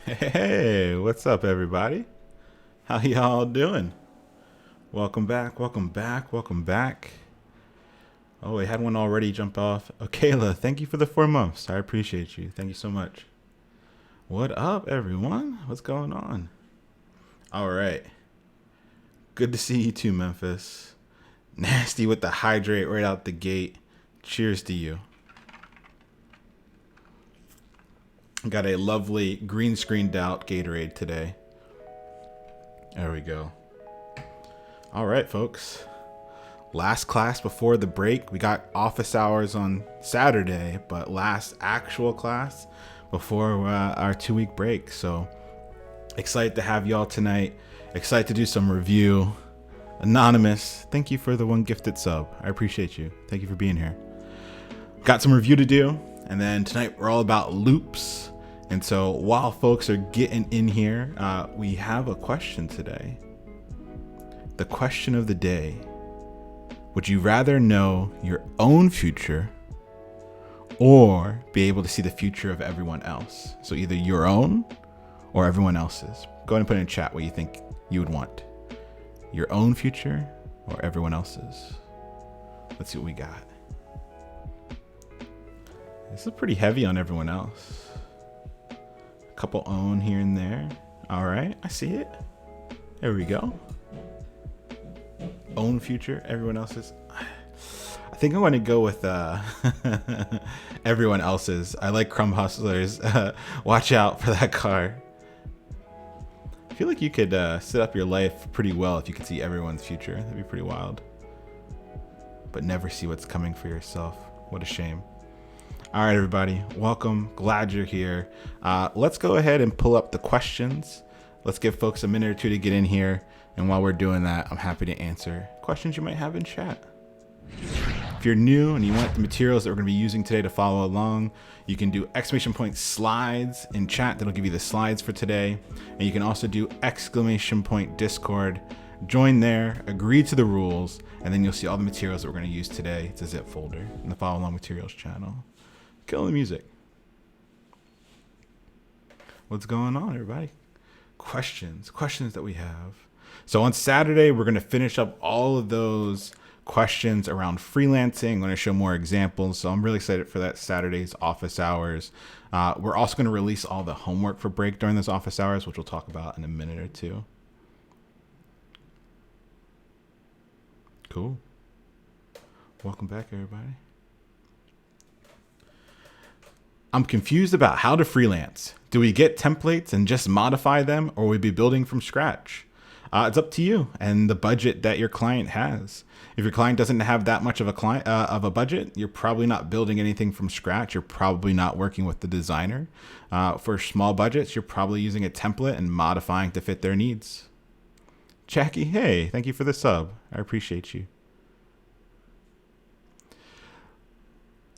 Hey, what's up, everybody? How y'all doing? Welcome back, welcome back, welcome back. Oh, we had one already jump off. Oh, Kayla, thank you for the 4 months. I appreciate you. Thank you so much. What up, everyone? What's going on? All right. Good to see you too, Memphis. Nasty with the hydrate right out the gate. Cheers to you. Got a lovely green screened out Gatorade today. There we go. All right, folks. Last class before the break. We got office hours on Saturday, but last actual class before our 2-week break. So excited to have y'all tonight. Excited to do some review. Anonymous, thank you for the 1 gifted sub. I appreciate you. Thank you for being here. Got some review to do. And then tonight we're all about loops. And so while folks are getting in here, we have a question today. The question of the day. Would you rather know your own future or be able to see the future of everyone else? So either your own or everyone else's. Go ahead and put in chat what you think you would want. Your own future or everyone else's. Let's see what we got. This is pretty heavy on everyone else. A couple own here and there. All right, I see it. There we go. Own future, everyone else's. I think I want to go with everyone else's. I like Crumb Hustlers. Watch out for that car. I feel like you could set up your life pretty well if you could see everyone's future. That'd be pretty wild. But never see what's coming for yourself. What a shame. All right, everybody. Welcome. Glad you're here. Let's go ahead and pull up the questions. Let's give folks a minute or two to get in here. And while we're doing that, I'm happy to answer questions you might have in chat. If you're new and you want the materials that we're going to be using today to follow along, you can do !slides in chat. That'll give you the slides for today. And you can also do !Discord. Join there, agree to the rules, and then you'll see all the materials that we're going to use today. It's a zip folder in the follow along materials channel. Kill the music. What's going on, everybody? Questions that we have. So on Saturday, we're going to finish up all of those questions around freelancing. I'm going to show more examples. So I'm really excited for that Saturday's office hours. We're also going to release all the homework for break during those office hours, which we'll talk about in a minute or two. Cool. Welcome back, everybody. I'm confused about how to freelance. Do we get templates and just modify them, or will we be building from scratch? It's up to you and the budget that your client has. If your client doesn't have that much of a budget, you're probably not building anything from scratch. You're probably not working with the designer. For small budgets, you're probably using a template and modifying to fit their needs. Jackie, hey, thank you for the sub. I appreciate you.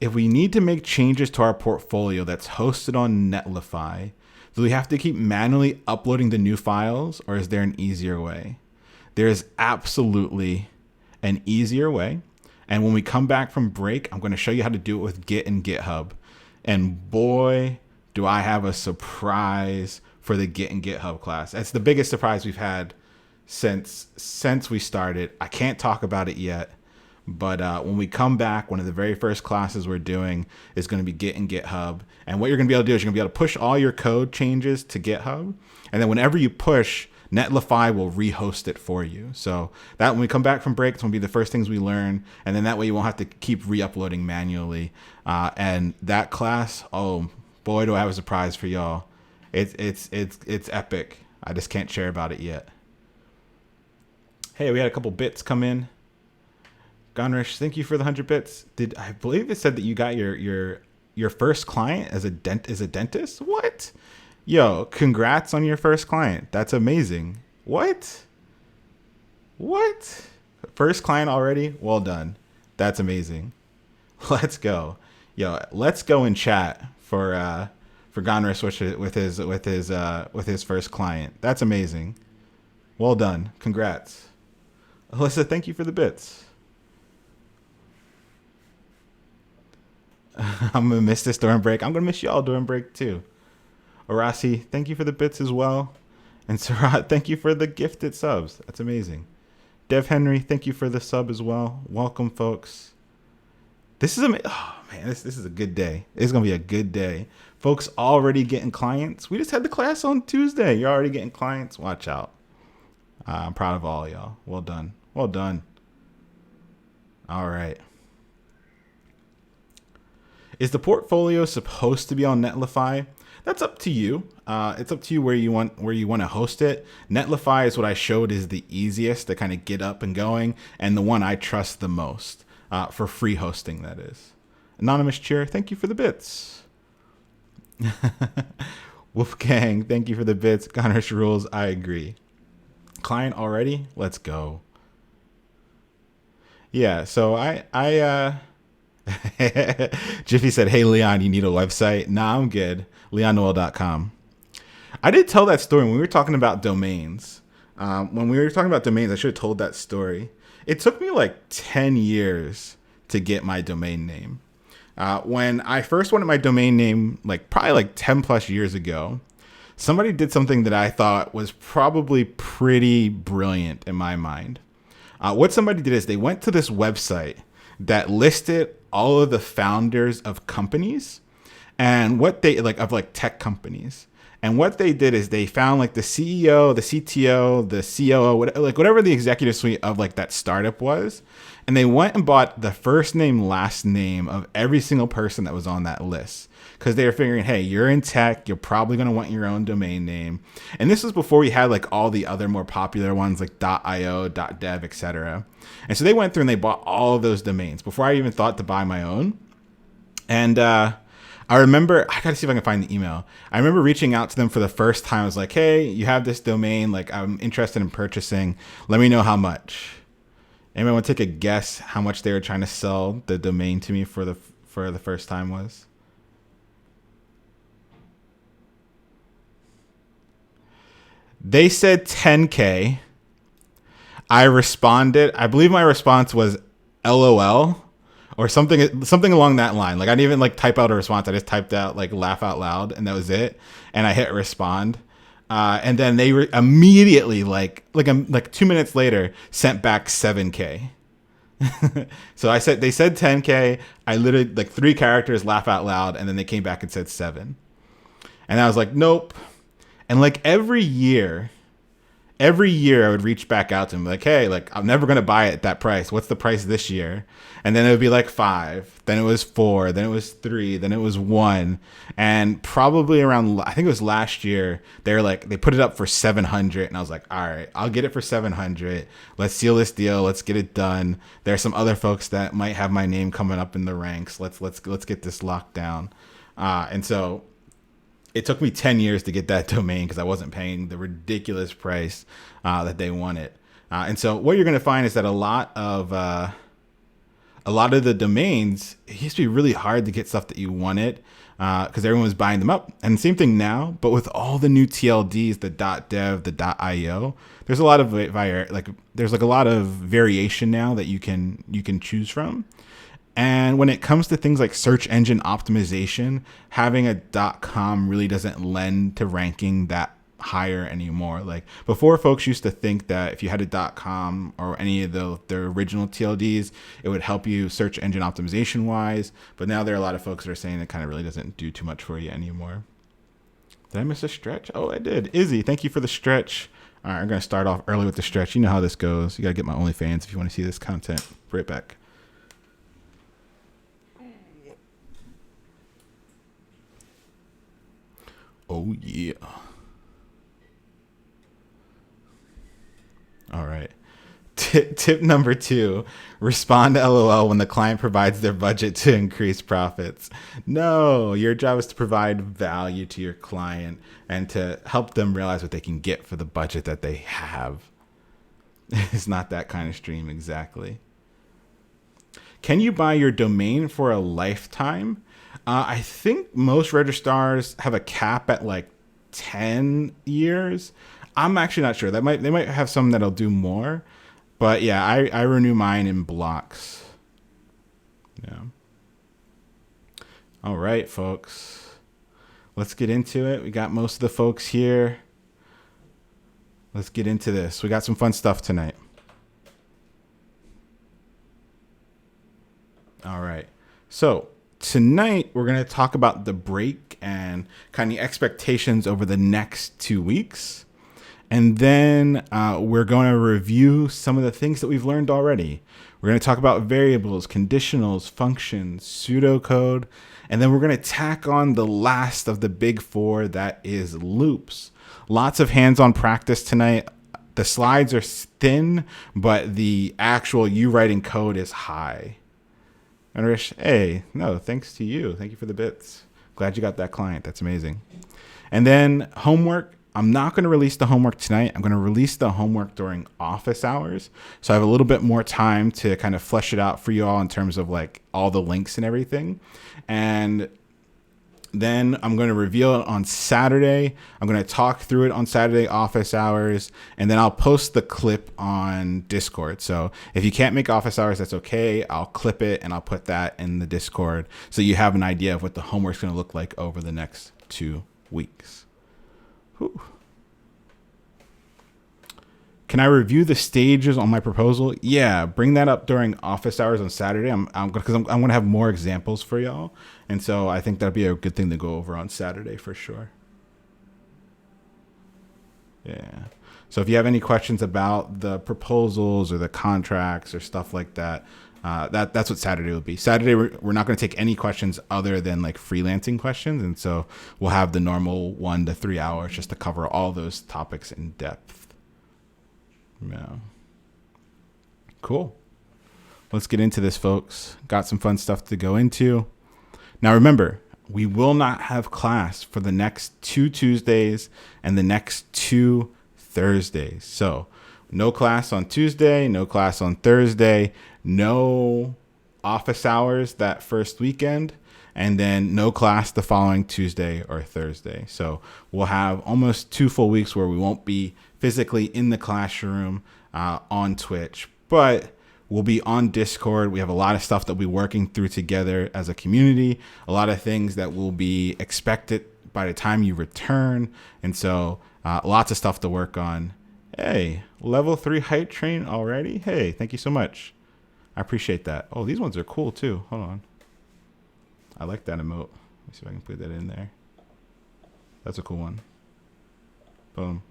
If we need to make changes to our portfolio that's hosted on Netlify, do we have to keep manually uploading the new files, or is there an easier way? There is absolutely an easier way. And when we come back from break, I'm going to show you how to do it with Git and GitHub. And boy, do I have a surprise for the Git and GitHub class. That's the biggest surprise we've had since we started. I can't talk about it yet. But when we come back, one of the very first classes we're doing is going to be Git and GitHub. And what you're going to be able to do is you're going to be able to push all your code changes to GitHub. And then whenever you push, Netlify will rehost it for you. So that when we come back from break, it's going to be the first things we learn. And then that way you won't have to keep re-uploading manually. And that class, oh boy, do I have a surprise for y'all. It's epic. I just can't share about it yet. Hey, we had a couple bits come in. Gonrish, thank you for the 100 bits. I believe it said that you got your first client as a dentist? What? Yo, congrats on your first client. That's amazing. What? First client already? Well done. That's amazing. Let's go. Yo, let's go in chat for Gonrish with his first client. That's amazing. Well done. Congrats. Alyssa, thank you for the bits. I'm gonna miss this during break. I'm gonna miss y'all during break too. Orasi, thank you for the bits as well. And Sarat, thank you for the gifted subs. That's amazing. Dev Henry, thank you for the sub as well. Welcome, folks. This is oh man, this is a good day. It's gonna be a good day. Folks already getting clients. We just had the class on Tuesday. You're already getting clients. Watch out. I'm proud of all y'all. Well done. Well done. All right. Is the portfolio supposed to be on Netlify? That's up to you. It's up to you where you want to host it. Netlify is what I showed is the easiest to kind of get up and going, and the one I trust the most for free hosting. That is. Anonymous Cheer, thank you for the bits. Wolfgang, thank you for the bits. Connors rules, I agree. Client already? Let's go. Yeah, so Jiffy said, hey, Leon, you need a website? Nah, I'm good. LeonNoel.com. I did tell that story when we were talking about domains. When we were talking about domains, I should have told that story. It took me like 10 years to get my domain name. When I first wanted my domain name, probably 10 plus years ago, somebody did something that I thought was probably pretty brilliant in my mind. What somebody did is they went to this website that listed all of the founders of companies and what they of tech companies. And what they did is they found the CEO, the CTO, the COO, whatever the executive suite of that startup was. And they went and bought the first name, last name of every single person that was on that list. Because they were figuring, hey, you're in tech, you're probably going to want your own domain name. And this was before we had all the other more popular ones like .io, .dev, etc. And so they went through and they bought all of those domains before I even thought to buy my own. And I remember, I got to see if I can find the email. I remember reaching out to them for the first time. I was like, hey, you have this domain. I'm interested in purchasing. Let me know how much. Anyone want to take a guess how much they were trying to sell the domain to me for the first time was? They said 10K. I responded. I believe my response was LOL or something along that line. I didn't even type out a response. I just typed out laugh out loud, and that was it. And I hit respond. And then they immediately 2 minutes later sent back 7K. So they said 10K. I literally 3 characters, laugh out loud, and then they came back and said 7. And I was like, nope. And every year I would reach back out to him hey, I'm never going to buy it at that price. What's the price this year? And then it would be 5, then it was 4, then it was 3, then it was 1. And probably around, I think it was last year, they put it up for 700. And I was like, all right, I'll get it for 700. Let's seal this deal. Let's get it done. There's some other folks that might have my name coming up in the ranks. Let's get this locked down. And so it took me 10 years to get that domain because I wasn't paying the ridiculous price that they wanted. And so what you're going to find is that a lot of the domains, it used to be really hard to get stuff that you wanted because everyone was buying them up. And same thing now, but with all the new TLDs, the .dev, the .io, there's a lot of there's a lot of variation now that you can choose from. And when it comes to things like search engine optimization, having a .com really doesn't lend to ranking that higher anymore. Before, folks used to think that if you had a .com or any of the original TLDs, it would help you search engine optimization wise. But now there are a lot of folks that are saying it kind of really doesn't do too much for you anymore. Did I miss a stretch? Oh, I did. Izzy, thank you for the stretch. All right, I'm going to start off early with the stretch. You know how this goes. You got to get my OnlyFans if you want to see this content. Right back. Oh, yeah. All right. Tip number 2, respond to LOL when the client provides their budget to increase profits. No, your job is to provide value to your client and to help them realize what they can get for the budget that they have. It's not that kind of stream exactly. Can you buy your domain for a lifetime? I think most registrars have a cap at 10 years. I'm actually not sure. They might have some that'll do more. But yeah, I renew mine in blocks. Yeah. All right, folks. let's get into it. We got most of the folks here. Let's get into this. We got some fun stuff tonight. All right. So tonight we're going to talk about the break and kind of expectations over the next 2 weeks. And then we're going to review some of the things that we've learned already. We're going to talk about variables, conditionals, functions, pseudocode, and then we're going to tack on the last of the big four, that is loops. Lots of hands-on practice tonight. The slides are thin, but the actual you writing code is high. And Rish, hey, no, thanks to you. Thank you for the bits. Glad you got that client. That's amazing. And then homework. I'm not going to release the homework tonight. I'm going to release the homework during office hours. So I have a little bit more time to kind of flesh it out for you all in terms of like all the links and everything. And then I'm going to reveal it on Saturday. I'm going to talk through it on Saturday office hours, and then I'll post the clip on Discord. So if you can't make office hours, that's okay. I'll clip it and I'll put that in the Discord so you have an idea of what the homework's going to look like over the next 2 weeks. Whew. Can I review the stages on my proposal? Yeah, bring that up during office hours on Saturday. I'm going to have more examples for y'all. And so I think that'd be a good thing to go over on Saturday for sure. Yeah. So if you have any questions about the proposals or the contracts or stuff like that, that's what Saturday will be. Saturday, we're not going to take any questions other than like freelancing questions. And so we'll have the normal 1 to 3 hours just to cover all those topics in depth. Yeah. Cool. Let's get into this, folks. Got some fun stuff to go into. Now, remember, we will not have class for the next 2 Tuesdays and the next 2 Thursdays. So no class on Tuesday, no class on Thursday, no office hours that first weekend, and then no class the following Tuesday or Thursday. So we'll have almost 2 full weeks where we won't be physically in the classroom on Twitch, but we'll be on Discord. We have a lot of stuff that we're working through together as a community, a lot of things that will be expected by the time you return. And so lots of stuff to work on. Hey, level 3 height train already? Hey, thank you so much. I appreciate that. Oh, these ones are cool too. Hold on. I like that emote. Let me see if I can put that in there. That's a cool one. Boom.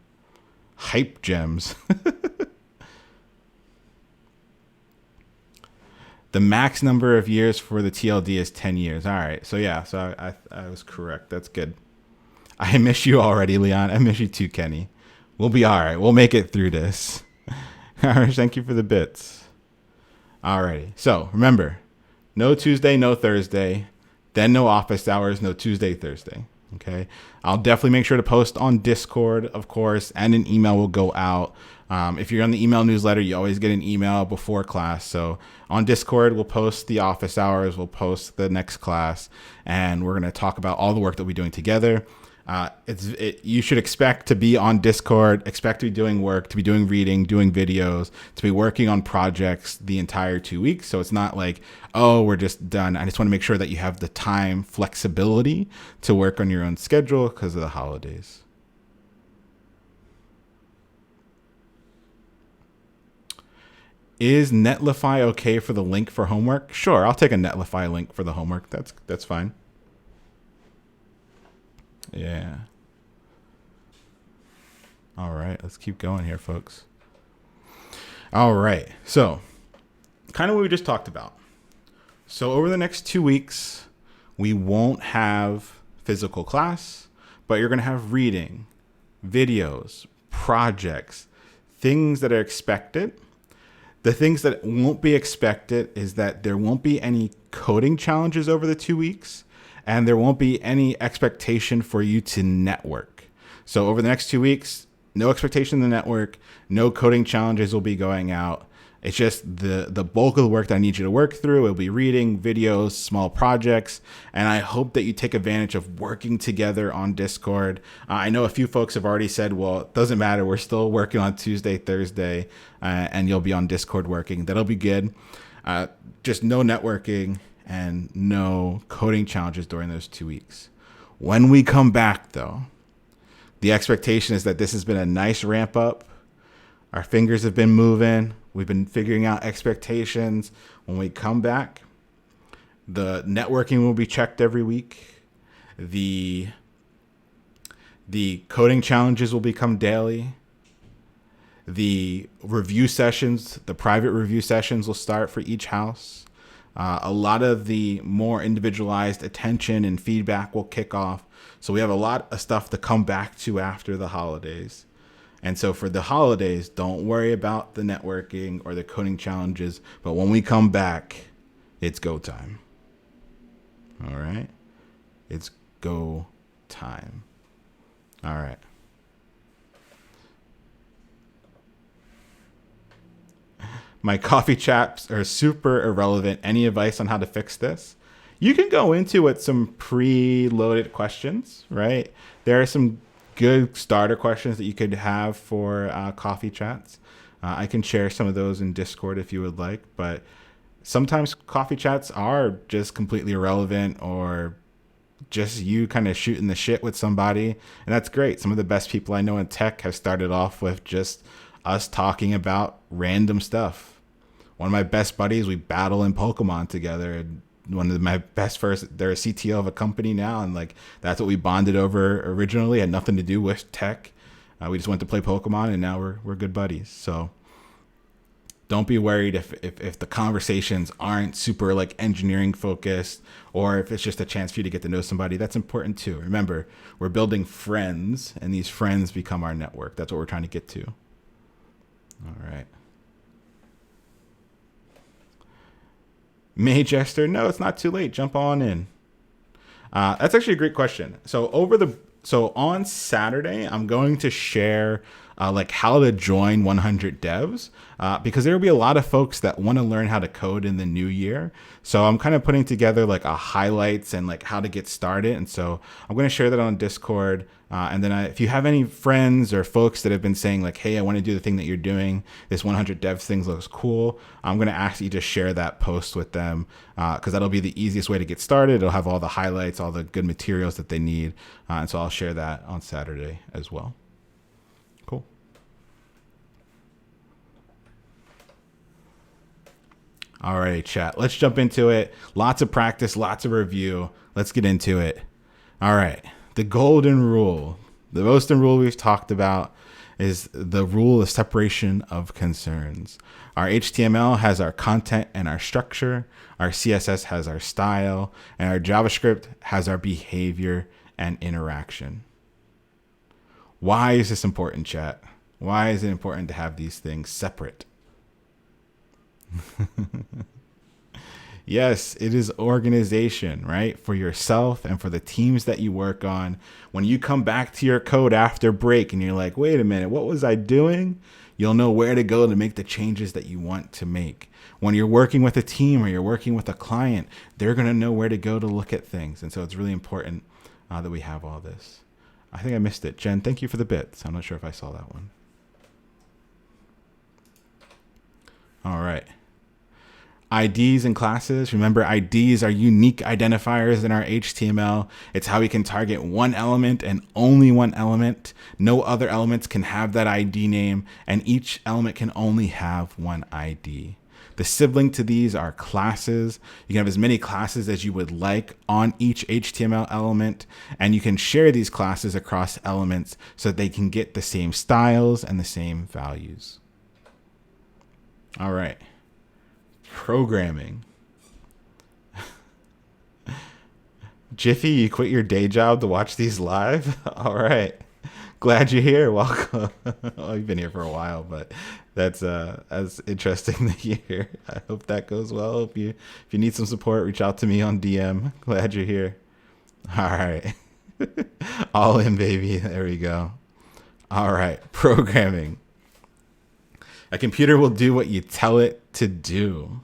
Hype gems. The max number of years for the TLD is 10 years. All right. So yeah, so I was correct. That's good. I miss you already, Leon. I miss you too, Kenny. We'll be all right. We'll make it through this. All right. Thank you for the bits. All righty. So remember, no Tuesday, no Thursday, then no office hours, no Tuesday, Thursday. Okay. I'll definitely make sure to post on Discord, of course, and an email will go out. If you're on the email newsletter, you always get an email before class. So on Discord, we'll post the office hours, we'll post the next class, and we're going to talk about all the work that we're doing together. You should expect to be on Discord, expect to be doing work, to be doing reading, doing videos, to be working on projects the entire 2 weeks. So it's not like, oh, we're just done. I just want to make sure that you have the time flexibility to work on your own schedule because of the holidays. Is Netlify okay for the link for homework? Sure, I'll take a Netlify link for the homework. That's fine. Yeah. All right, let's keep going here, folks. All right, so kind of what we just talked about. So over the next 2 weeks, we won't have physical class, but you're going to have reading, videos, projects, things that are expected. The things that won't be expected is that there won't be any coding challenges over the 2 weeks, and there won't be any expectation for you to network. So over the next 2 weeks, no expectation to network, no coding challenges will be going out. It's just the bulk of the work that I need you to work through. It'll be reading, videos, small projects, and I hope that you take advantage of working together on Discord. I know a few folks have already said, well, it doesn't matter. We're still working on Tuesday, Thursday, and you'll be on Discord working. That'll be good. Just no networking and no coding challenges during those 2 weeks. When we come back, though, the expectation is that this has been a nice ramp up. Our fingers have been moving. We've been figuring out expectations. When we come back, the networking will be checked every week. The coding challenges will become daily. The review sessions, the private review sessions will start for each house. A lot of the more individualized attention and feedback will kick off. So we have a lot of stuff to come back to after the holidays. And so for the holidays, don't worry about the networking or the coding challenges. But when we come back, it's go time. All right? It's go time. All right. My coffee chats are super irrelevant. Any advice on how to fix this? You can go into it some pre-loaded questions, right? There are some good starter questions that you could have for coffee chats. I can share some of those in Discord if you would like, but sometimes coffee chats are just completely irrelevant or just you kind of shooting the shit with somebody. And that's great. Some of the best people I know in tech have started off with just us talking about random stuff. One of my best buddies, we battle in Pokemon together. And one of my best they're a CTO of a company now. And like, that's what we bonded over originally. It had nothing to do with tech. We just went to play Pokemon and now we're good buddies. So don't be worried if the conversations aren't super like engineering focused, or if it's just a chance for you to get to know somebody. That's important too. Remember, we're building friends and these friends become our network. That's what we're trying to get to. All right. May Jester, no, it's not too late. Jump on in. That's actually a great question. So on Saturday, I'm going to share like how to join 100 devs because there will be a lot of folks that want to learn how to code in the new year. So I'm kind of putting together like a highlights and like how to get started. And so I'm going to share that on Discord. And then if you have any friends or folks that have been saying like, hey, I want to do the thing that you're doing, this 100 devs thing looks cool, I'm going to ask you to share that post with them because that'll be the easiest way to get started. It'll have all the highlights, all the good materials that they need. And so I'll share that on Saturday as well. Cool. All right, chat. Let's jump into it. Lots of practice, lots of review. Let's get into it. All right. The golden rule, the most rule we've talked about is the rule of separation of concerns. Our HTML has our content and our structure. Our CSS has our style, and our JavaScript has our behavior and interaction. Why is this important, chat? Why is it important to have these things separate? Yes, it is organization, right? For yourself and for the teams that you work on. When you come back to your code after break and you're like, wait a minute, what was I doing? You'll know where to go to make the changes that you want to make. When you're working with a team or you're working with a client, they're going to know where to go to look at things. And so it's really important that we have all this. I think I missed it. Jen, thank you for the bits. I'm not sure if I saw that one. All right. IDs and classes. Remember, IDs are unique identifiers in our HTML. It's how we can target one element and only one element. No other elements can have that ID name, and each element can only have one ID. The sibling to these are classes. You can have as many classes as you would like on each HTML element, and you can share these classes across elements so that they can get the same styles and the same values. All right. Programming. Jiffy, you quit your day job to watch these live? All right. Glad you're here. Welcome. Well, you've been here for a while, but that's interesting to hear. I hope that goes well. If you need some support, reach out to me on DM. Glad you're here. All right. All in, baby. There we go. All right. Programming. A computer will do what you tell it to do.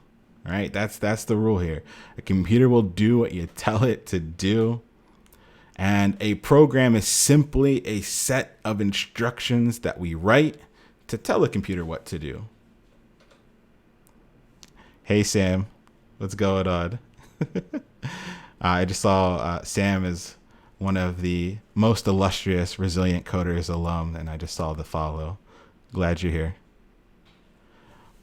All right, that's the rule here. A computer will do what you tell it to do. And a program is simply a set of instructions that we write to tell the computer what to do. Hey, Sam, what's going on? I just saw Sam is one of the most illustrious Resilient Coders alum, and I just saw the follow. Glad you're here.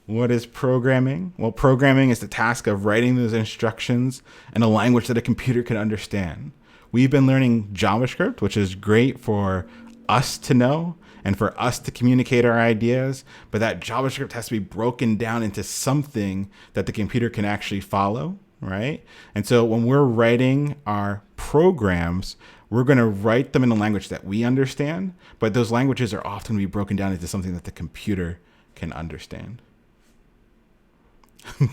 What is programming? Well, programming is the task of writing those instructions in a language that a computer can understand. We've been learning JavaScript, which is great for us to know and for us to communicate our ideas, but that JavaScript has to be broken down into something that the computer can actually follow, right? And so when we're writing our programs, we're going to write them in a language that we understand, but those languages are often going to be broken down into something that the computer can understand.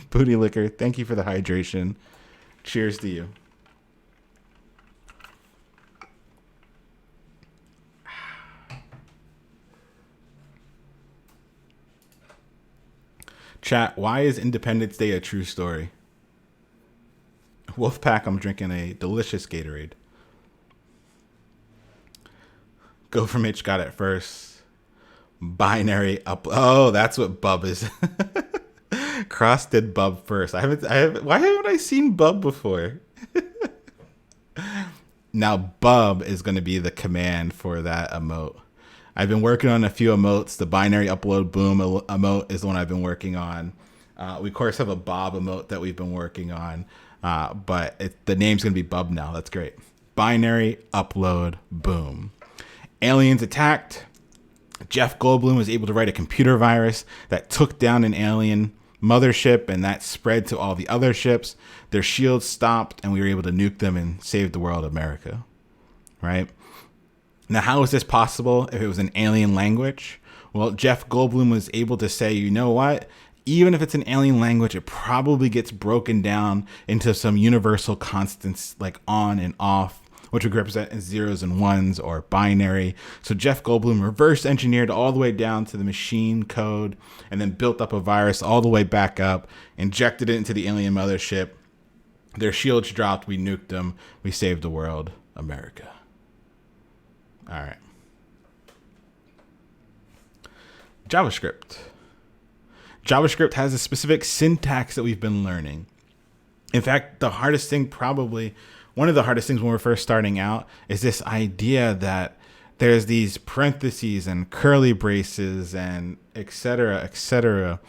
Booty Liquor, thank you for the hydration. Cheers to you. Chat, why is Independence Day a true story? Wolfpack, I'm drinking a delicious Gatorade. Go from H got it first. Binary up. Oh, that's what Bub is. Cross did Bub first. Why haven't I seen Bub before? Now Bub is going to be the command for that emote. I've been working on a few emotes. The binary upload boom emote is the one I've been working on. We of course have a Bob emote that we've been working on, but the name's going to be Bub now. That's great. Binary upload boom. Aliens attacked. Jeff Goldblum was able to write a computer virus that took down an alien mothership, and that spread to all the other ships. Their shields stopped, and we were able to nuke them and save the world, America. Right? Now, how is this possible if it was an alien language? Well, Jeff Goldblum was able to say, you know what? Even if it's an alien language, it probably gets broken down into some universal constants like on and off, which would represent as zeros and ones or binary. So Jeff Goldblum reverse engineered all the way down to the machine code and then built up a virus all the way back up, injected it into the alien mothership. Their shields dropped. We nuked them. We saved the world, America. All right. JavaScript. JavaScript has a specific syntax that we've been learning. In fact, the hardest thing, probably one of the hardest things when we're first starting out, is this idea that there's these parentheses and curly braces and et cetera, et cetera.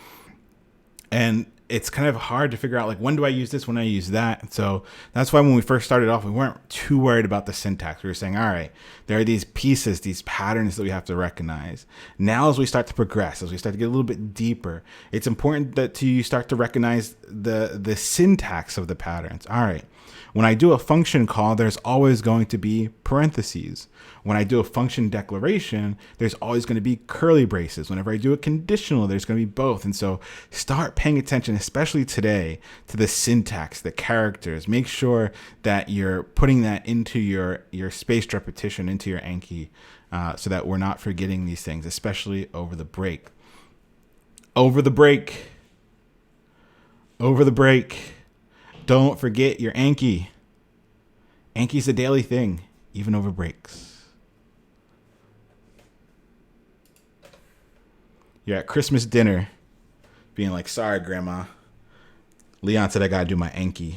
And it's kind of hard to figure out, like, when do I use this, when I use that? So that's why when we first started off, we weren't too worried about the syntax. We were saying, all right, there are these pieces, these patterns that we have to recognize. Now, as we start to progress, as we start to get a little bit deeper, it's important that you start to recognize the syntax of the patterns. All right, when I do a function call, there's always going to be parentheses. When I do a function declaration, there's always going to be curly braces. Whenever I do a conditional, there's going to be both. And so start paying attention, especially today, to the syntax, the characters. Make sure that you're putting that into your spaced repetition, into your Anki, so that we're not forgetting these things, especially over the break. Over the break. Over the break. Don't forget your Anki. Anki's a daily thing, even over breaks. You're at Christmas dinner, being like, sorry, Grandma. Leon said I gotta do my Anki.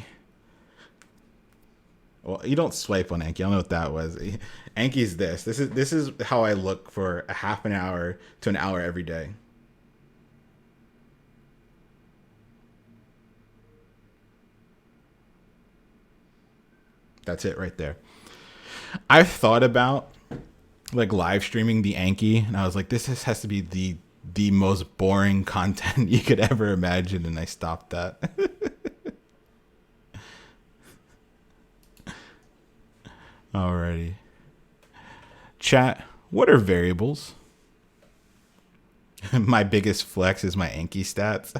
Well, you don't swipe on Anki. I don't know what that was. Anki's this. This is how I look for a half an hour to an hour every day. That's it right there. I've thought about like live streaming the Anki, and I was like, this has to be the most boring content you could ever imagine, and I stopped that. Alrighty. Chat, what are variables? My biggest flex is my Anki stats.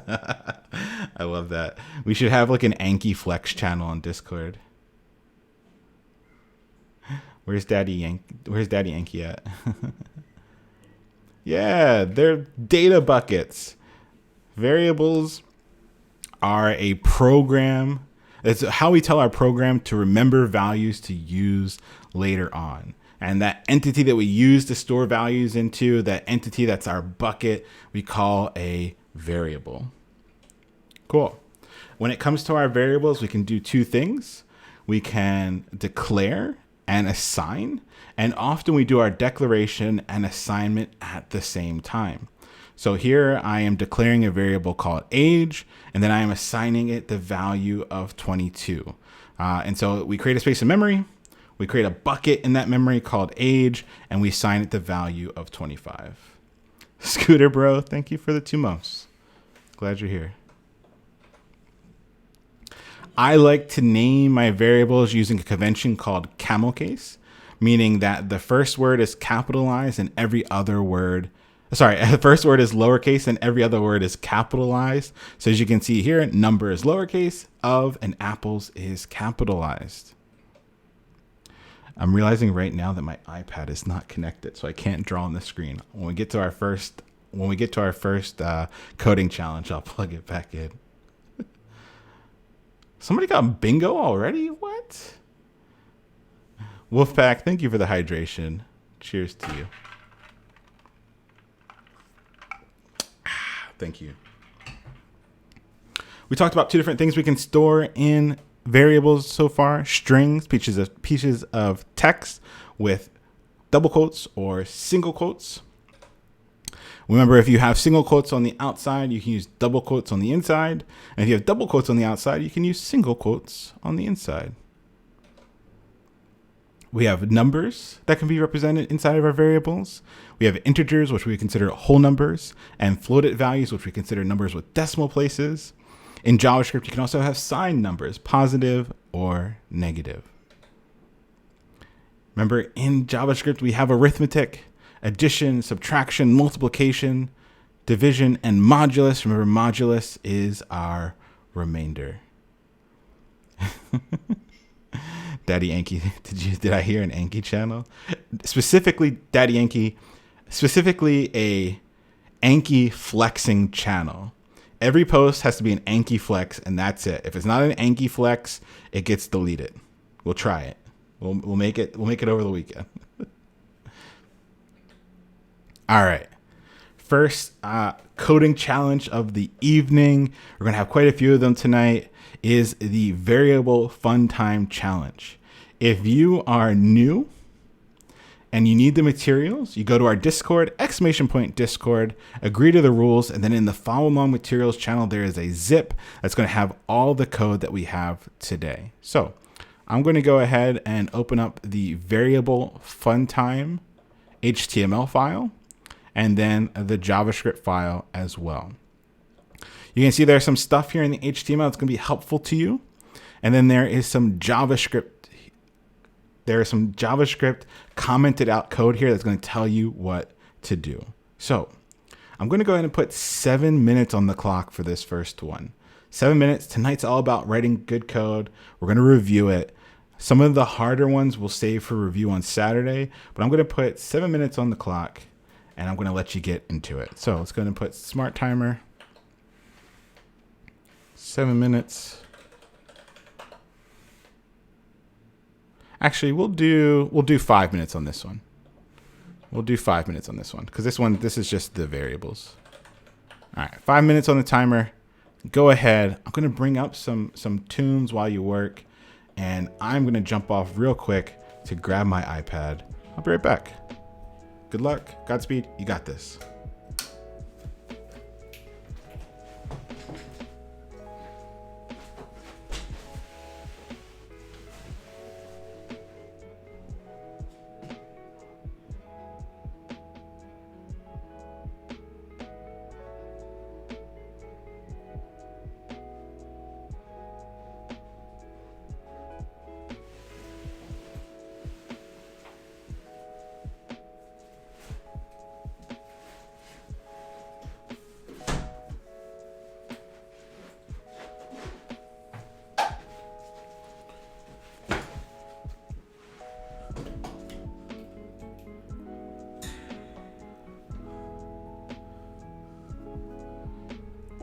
I love that. We should have like an Anki flex channel on Discord. Where's Daddy Yankee at? Yeah, they're data buckets. Variables are a program. It's how we tell our program to remember values to use later on. And that entity that we use to store values into, that entity that's our bucket, we call a variable. Cool. When it comes to our variables, we can do two things. We can declare and assign. And often we do our declaration and assignment at the same time. So here I am declaring a variable called age, and then I am assigning it the value of 22. And so we create a space in memory, we create a bucket in that memory called age, and we assign it the value of 25. Scooter bro, thank you for the 2 months. Glad you're here. I like to name my variables using a convention called camel case, meaning that the first word is capitalized and every other word, the first word is lowercase and every other word is capitalized. So as you can see here, number is lowercase, of and apples is capitalized. I'm realizing right now that my iPad is not connected, so I can't draw on the screen. When we get to our first coding challenge, I'll plug it back in. Somebody got bingo already? What? Wolfpack, thank you for the hydration. Cheers to you. Thank you. We talked about 2 different things we can store in variables so far: strings, pieces of text with double quotes or single quotes. Remember, if you have single quotes on the outside, you can use double quotes on the inside. And if you have double quotes on the outside, you can use single quotes on the inside. We have numbers that can be represented inside of our variables. We have integers, which we consider whole numbers, and floated values, which we consider numbers with decimal places. In JavaScript, you can also have signed numbers, positive or negative. Remember, in JavaScript, we have arithmetic, addition, subtraction, multiplication, division, and modulus. Remember, modulus is our remainder. Daddy Yankee, did I hear an Yankee channel? Specifically, Daddy Yankee, specifically a Yankee flexing channel. Every post has to be an Yankee flex, and that's it. If it's not an Yankee flex, it gets deleted. We'll try it. We'll make it over the weekend. All right. First coding challenge of the evening, we're going to have quite a few of them tonight, is the variable fun time challenge. If you are new and you need the materials, you go to our Discord, !Discord, agree to the rules, and then in the follow along materials channel, there is a zip that's going to have all the code that we have today. So I'm going to go ahead and open up the variable fun time HTML file, and then the JavaScript file as well. You can see there's some stuff here in the HTML that's going to be helpful to you. And then there is some JavaScript. There is some JavaScript commented out code here that's going to tell you what to do. So I'm going to go ahead and put 7 minutes on the clock for this first one. 7 minutes. Tonight's all about writing good code. We're going to review it. Some of the harder ones we'll save for review on Saturday, but I'm going to put 7 minutes on the clock and I'm going to let you get into it. So let's go ahead and put smart timer. 7 minutes. Actually, we'll do 5 minutes on this one. We'll do 5 minutes on this one because this is just the variables. All right, 5 minutes on the timer. Go ahead. I'm going to bring up some tunes while you work, and I'm going to jump off real quick to grab my iPad. I'll be right back. Good luck. Godspeed. You got this.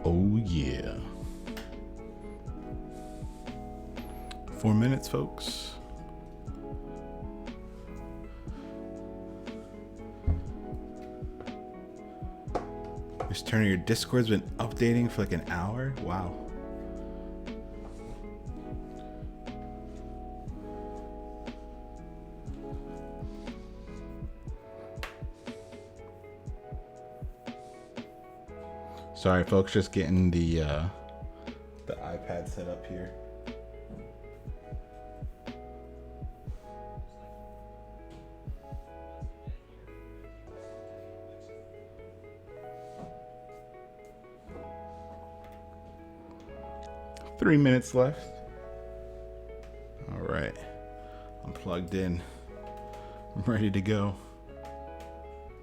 Oh yeah. 4 minutes, folks. Miss Turner, your Discord's been updating for like an hour? Wow. Sorry, folks, just getting the iPad set up here. Three minutes left. All right, I'm plugged in. I'm ready to go.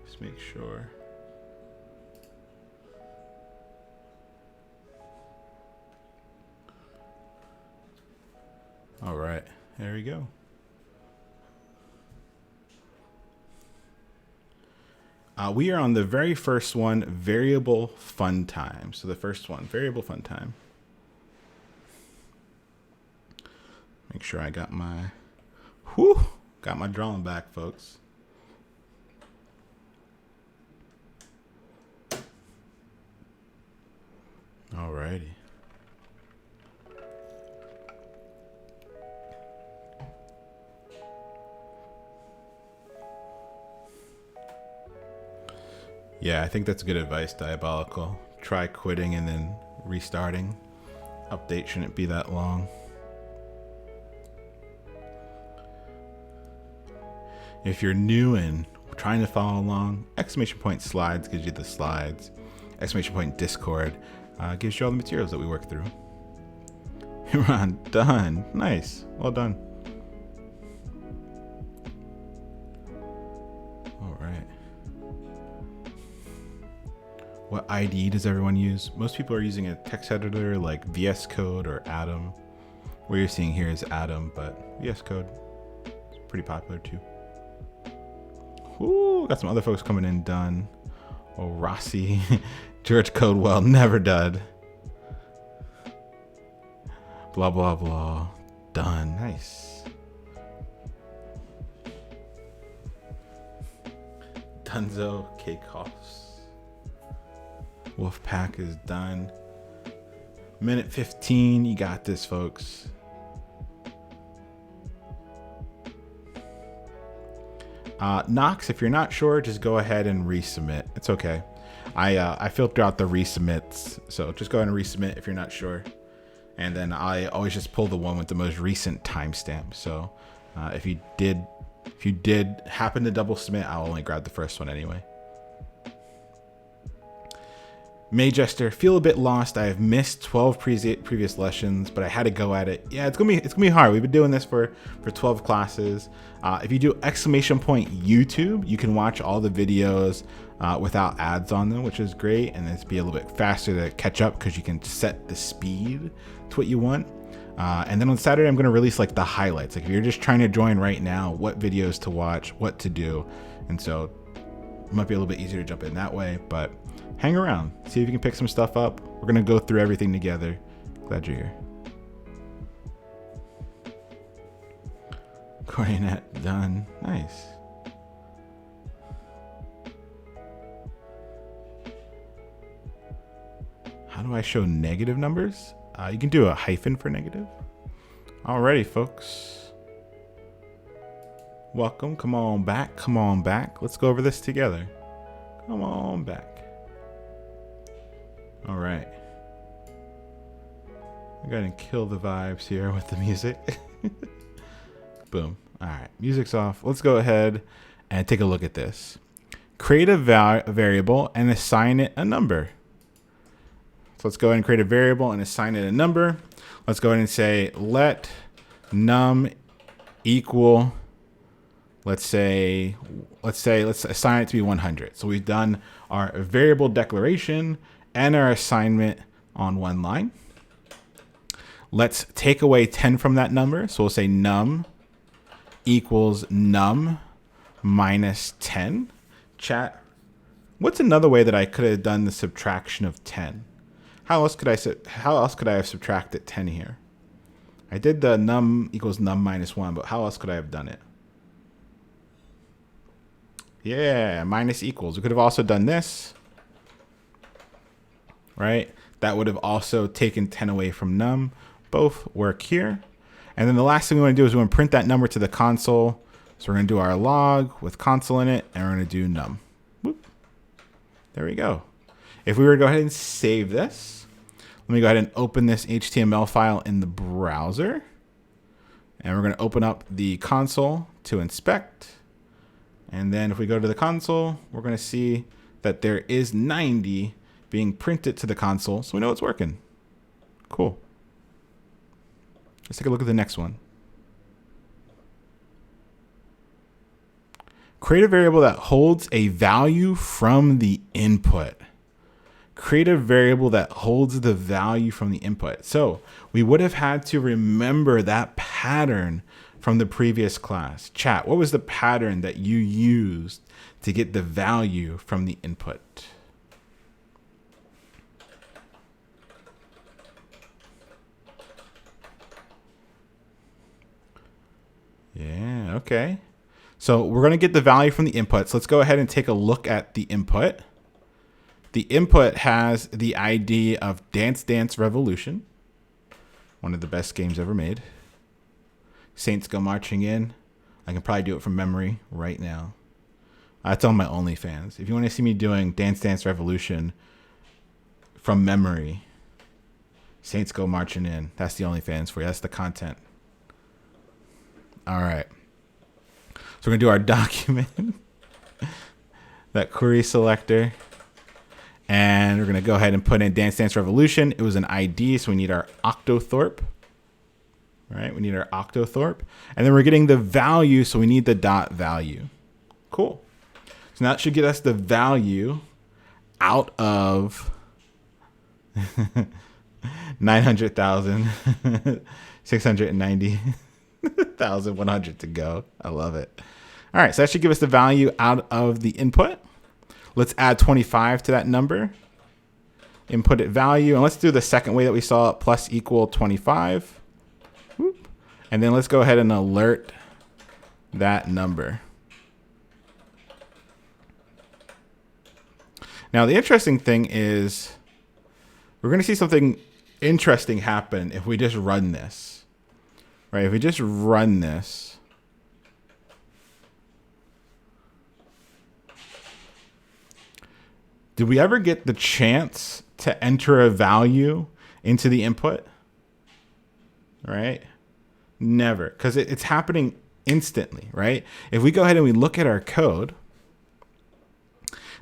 Just make sure. All right, there we go. We are on the very first one, variable fun time. So the first one, variable fun time. Make sure I got my, got my drawing back, folks. All righty. Yeah, I think that's good advice, Diabolical. Try quitting and then restarting. Update shouldn't be that long. If you're new and trying to follow along, exclamation point slides gives you the slides. Exclamation point Discord gives you all the materials that we work through. Iran, done. Nice. Well done. All right. What IDE does everyone use? Most people are using a text editor like VS Code or Atom. What you're seeing here is Atom, but VS Code is pretty popular too. Ooh, got some other folks coming in. Done. Oh, Rossi, George Codewell, never done. Blah, blah, blah. Done. Nice. Dunzo, K-Coughs. Wolfpack is done. Minute 15. You got this, folks. Knox, if you're not sure, just go ahead and resubmit. It's okay. I filter out the resubmits, so just go ahead and resubmit if you're not sure. And then I always just pull the one with the most recent timestamp. So if you did happen to double submit, I'll only grab the first one anyway. May Jester, feel a bit lost. I have missed 12 previous lessons, but I had to go at it. Yeah, it's gonna be hard. We've been doing this for 12 classes. If you do exclamation point YouTube, you can watch all the videos without ads on them, which is great, and it's be a little bit faster to catch up because you can set the speed to what you want. And then on Saturday, I'm gonna release like the highlights. Like if you're just trying to join right now, what videos to watch, what to do, and so it might be a little bit easier to jump in that way, but hang around, see if you can pick some stuff up. We're gonna go through everything together. Glad you're here. Coronet done. Nice. How do I show negative numbers? You can do a hyphen for negative. Alrighty, folks. Welcome. Come on back. Come on back. Let's go over this together. Come on back. All right. I gotta kill the vibes here with the music. Boom. All right, music's off. Let's go ahead and take a look at this. Create a variable and assign it a number. So let's go ahead and create a variable and assign it a number. Let's go ahead and say let num equal, let's assign it to be 100. So we've done our variable declaration and our assignment on one line. Let's take away 10 from that number. So we'll say num equals num minus 10. Chat, what's another way that I could have done the subtraction of 10? How else could I have subtracted 10 here? I did the num equals num minus 1, but how else could I have done it? Yeah, minus equals. We could have also done this, right? That would have also taken 10 away from num. Both work here. And then the last thing we want to do is we want to print that number to the console. So we're going to do our log with console in it, and we're going to do num. Whoop. There we go. If we were to go ahead and save this, let me go ahead and open this HTML file in the browser. And we're going to open up the console to inspect. And then if we go to the console, we're going to see that there is 90 being printed to the console. So we know it's working. Cool. Let's take a look at the next one. Create a variable that holds a value from the input. Create a variable that holds the value from the input. So we would have had to remember that pattern from the previous class. Chat, what was the pattern that you used to get the value from the input? Yeah, okay. So we're going to get the value from the input. So let's go ahead and take a look at the input. The input has the ID of Dance Dance Revolution, one of the best games ever made. Saints Go Marching In. I can probably do it from memory right now. That's on my OnlyFans. If you want to see me doing Dance Dance Revolution from memory, Saints Go Marching In. That's the OnlyFans for you. That's the content. All right. So we're going to do our document, that query selector. And we're going to go ahead and put in Dance Dance Revolution. It was an ID, so we need our octothorpe. All right, we need our octothorpe. And then we're getting the value, so we need the dot value. Cool. So now that should get us the value out of 900,690,100 to go. I love it. All right, so that should give us the value out of the input. Let's add 25 to that number. Input it value. And let's do the second way that we saw it, plus equal 25. Whoop. And then let's go ahead and alert that number. Now, the interesting thing is we're going to see something interesting happen if we just run this. Right? If we just run this. Did we ever get the chance to enter a value into the input? Right? Never, because it's happening instantly, right? If we go ahead and we look at our code,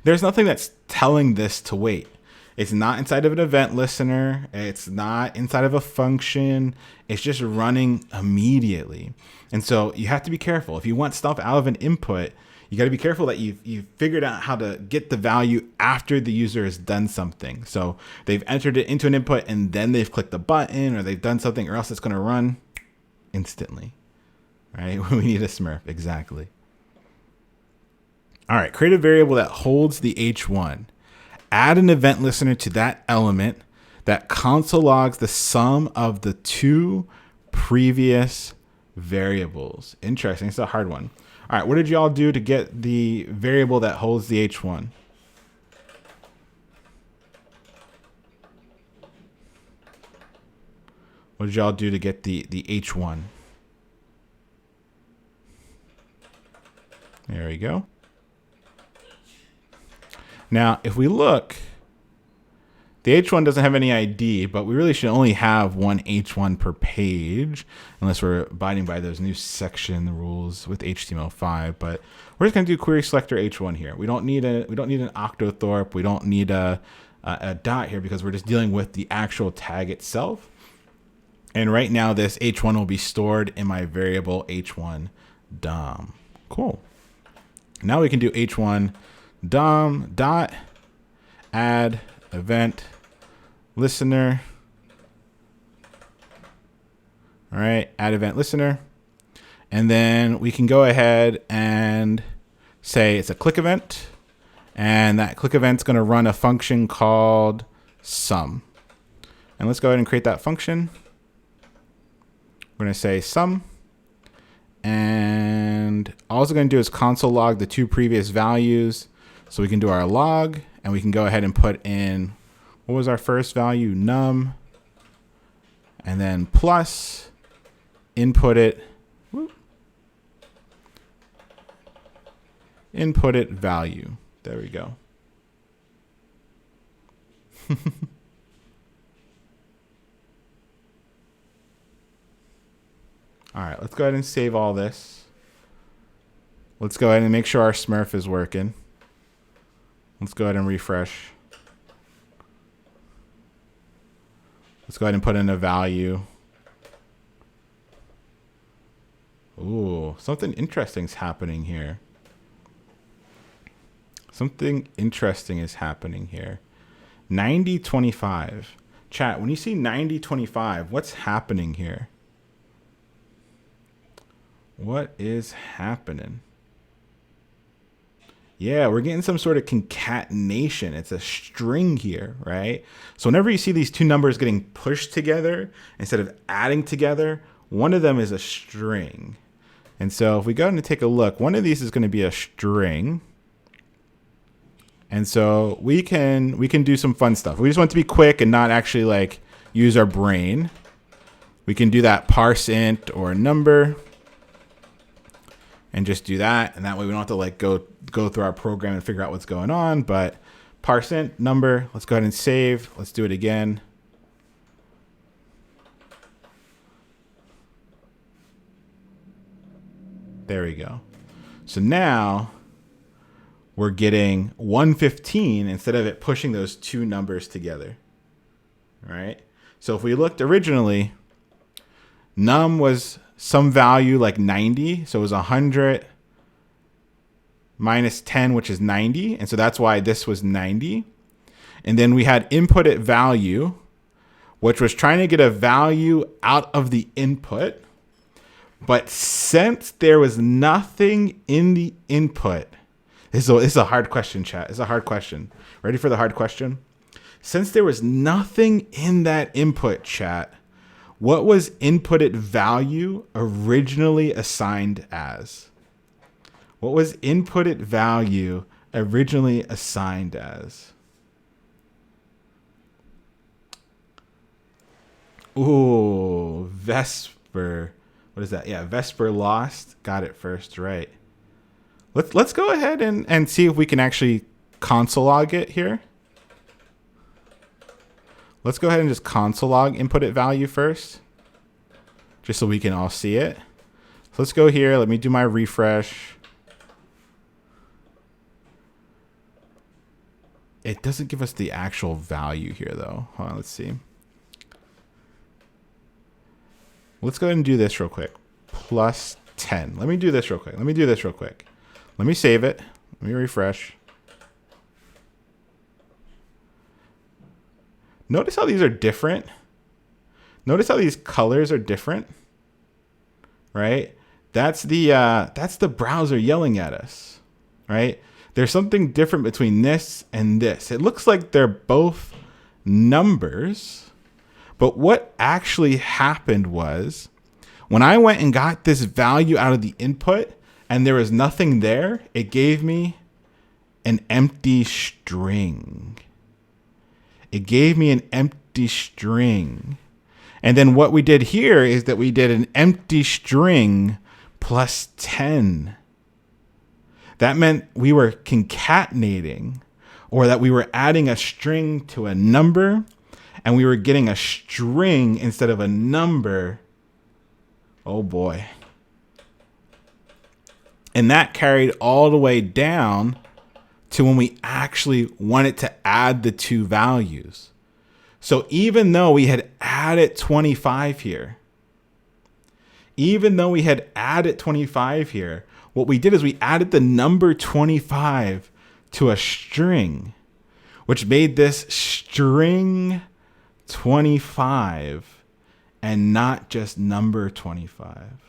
there's nothing that's telling this to wait. It's not inside of an event listener. It's not inside of a function. It's just running immediately. And so you have to be careful. If you want stuff out of an input, you got to be careful that you've figured out how to get the value after the user has done something. So they've entered it into an input and then they've clicked the button or they've done something, or else it's going to run instantly, right? We need a Smurf. Exactly. All right. Create a variable that holds the H1. Add an event listener to that element that console logs the sum of the two previous variables. Interesting. It's a hard one. All right, what did y'all do to get the variable that holds the H1? What did y'all do to get the H1? There we go. Now, if we look, the H1 doesn't have any ID, but we really should only have one H1 per page, unless we're abiding by those new section rules with HTML5. But we're just going to do query selector H1 here. We don't need an octothorpe. We don't need a dot here because we're just dealing with the actual tag itself. And right now, this H1 will be stored in my variable H1 DOM. Cool. Now we can do H1 DOM dot add event listener. All right, add event listener. And then we can go ahead and say it's a click event. And that click event's going to run a function called sum. And let's go ahead and create that function. We're going to say sum. And all it's going to do is console log the two previous values. So we can do our log, and we can go ahead and put in, what was our first value? Num. And then plus, input it. Whoop, input it value. There we go. All right, let's go ahead and save all this. Let's go ahead and make sure our Smurf is working. Let's go ahead and refresh. Let's go ahead and put in a value. Ooh, something interesting is happening here. Something interesting is happening here. 90-25. Chat, when you see 90-25, what's happening here? What is happening? Yeah, we're getting some sort of concatenation. It's a string here, right? So whenever you see these two numbers getting pushed together, instead of adding together, one of them is a string. And so if we go and take a look, one of these is going to be a string. And so we can do some fun stuff. We just want to be quick and not actually like use our brain. We can do that parse int or number and just do that. And that way we don't have to like go through our program and figure out what's going on. But parse int number, let's go ahead and save. Let's do it again. There we go. So now we're getting 115 instead of it pushing those two numbers together. All right. So if we looked originally, num was some value like 90. So it was 100 minus 10, which is 90. And so that's why this was 90. And then we had input at value, which was trying to get a value out of the input. But since there was nothing in the input, this is a hard question, chat. It's a hard question. Ready for the hard question? Since there was nothing in that input, chat, what was inputted value originally assigned as? What was inputted value originally assigned as? Ooh, Vesper. What is that? Yeah, Vesper lost. Got it first, right. Let's go ahead and see if we can actually console log it here. Let's go ahead and just console log input at value first, just so we can all see it. So let's go here. Let me do my refresh. It doesn't give us the actual value here, though. Hold on, let's see. Let's go ahead and do this real quick. Plus 10. Let me do this real quick. Let me save it. Let me refresh. Notice how these are different. Notice how these colors are different, right? That's the browser yelling at us, right? There's something different between this and this. It looks like they're both numbers, but what actually happened was when I went and got this value out of the input and there was nothing there, it gave me an empty string. It gave me an empty string. And then what we did here is that we did an empty string plus 10. That meant we were concatenating, or that we were adding a string to a number, and we were getting a string instead of a number. Oh boy. And that carried all the way down to when we actually wanted to add the two values. So even though we had added 25 here, what we did is we added the number 25 to a string, which made this string 25 and not just number 25.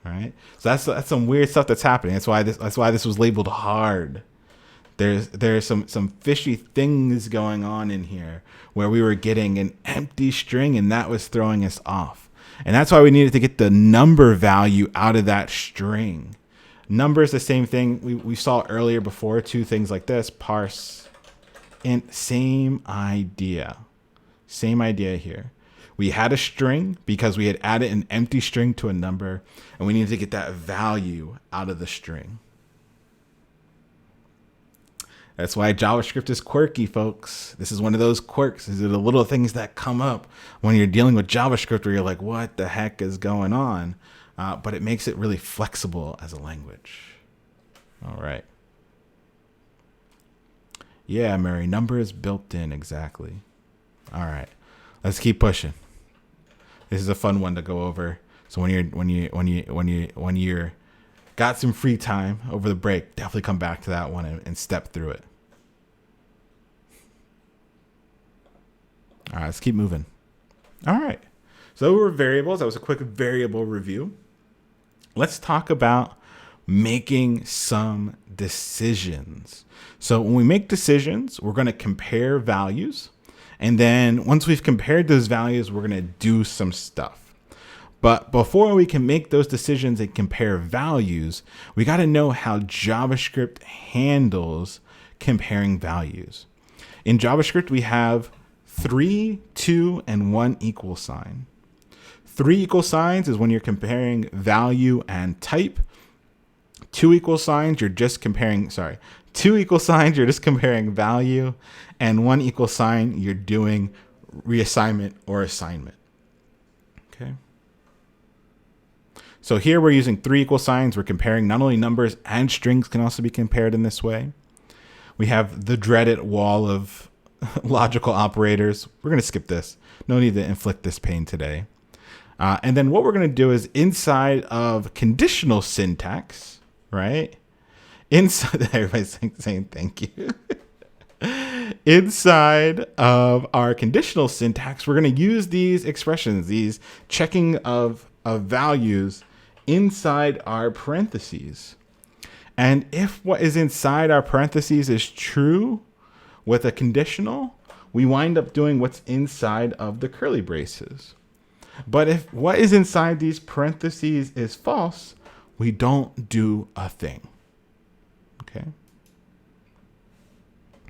All right. So that's some weird stuff that's happening. That's why this was labeled hard. There's some fishy things going on in here where we were getting an empty string and that was throwing us off. And that's why we needed to get the number value out of that string. Number is the same thing we saw earlier before, two things like this, parse int, same idea here. We had a string because we had added an empty string to a number, and we needed to get that value out of the string. That's why JavaScript is quirky, folks. This is one of those quirks. These are the little things that come up when you're dealing with JavaScript where you're like, what the heck is going on? But it makes it really flexible as a language. All right. Yeah, Mary, number is built in, exactly. All right. Let's keep pushing. This is a fun one to go over. So when you're got some free time over the break, definitely come back to that one and step through it. All right, let's keep moving. All right. So we're variables. That was a quick variable review. Let's talk about making some decisions. So when we make decisions, we're going to compare values. And then once we've compared those values, we're going to do some stuff. But before we can make those decisions and compare values, we got to know how JavaScript handles comparing values. In JavaScript, we have 3, 2, and 1 equal sign. 3 equal signs is when you're comparing value and type. 2 equal signs, you're just comparing, 2 equal signs, you're just comparing value. And 1 equal sign, you're doing reassignment or assignment. Okay. So here we're using 3 equal signs. We're comparing not only numbers and strings can also be compared in this way. We have the dreaded wall of logical operators. We're going to skip this. No need to inflict this pain today. And then what we're going to do is inside of conditional syntax, right? Inside, everybody's saying thank you. Inside of our conditional syntax, we're going to use these expressions, these checking of values inside our parentheses. And if what is inside our parentheses is true with a conditional, we wind up doing what's inside of the curly braces. But if what is inside these parentheses is false, we don't do a thing. Okay.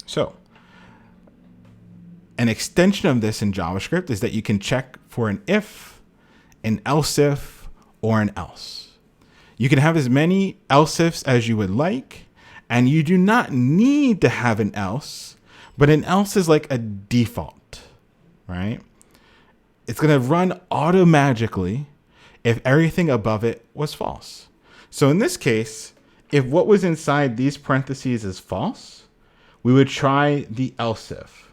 So an extension of this in JavaScript is that you can check for an if, an else if, or an else. You can have as many else ifs as you would like, and you do not need to have an else, but an else is like a default, right? It's going to run automatically if everything above it was false. So in this case, if what was inside these parentheses is false, we would try the else if.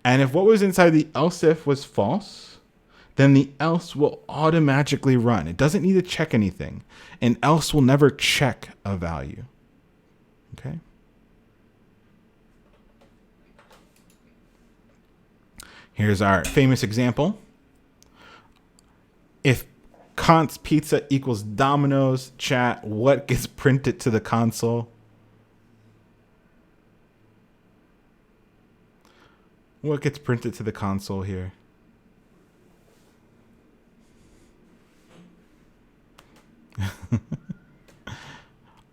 And if what was inside the else if was false, then the else will automatically run. It doesn't need to check anything. An else will never check a value. Okay. Here's our famous example. If Kant's pizza equals Domino's, chat, what gets printed to the console? What gets printed to the console here?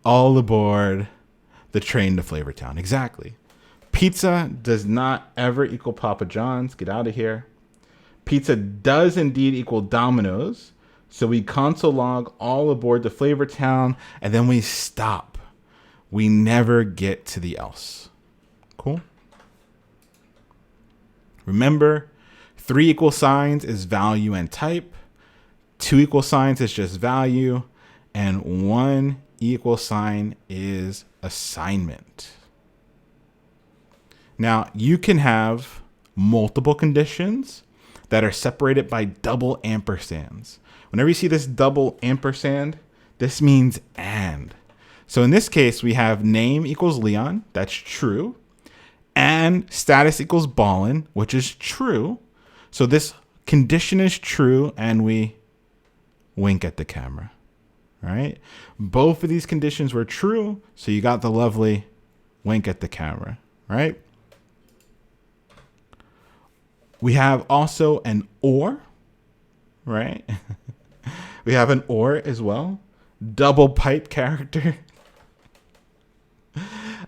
All aboard the train to Flavortown. Exactly. Pizza does not ever equal Papa John's. Get out of here. Pizza does indeed equal Domino's. So we console log all aboard the Flavortown, and then we stop. We never get to the else. Cool. Remember, 3 equal signs is value and type. 2 equal signs is just value. And 1 equal sign is assignment. Now, you can have multiple conditions that are separated by double ampersands. Whenever you see this double ampersand, this means and. So in this case, we have name equals Leon. That's true. And status equals Ballin, which is true. So this condition is true, and we wink at the camera. Right? Both of these conditions were true, so you got the lovely wink at the camera. Right? We have also an or. Right? We have an or as well. Double pipe character.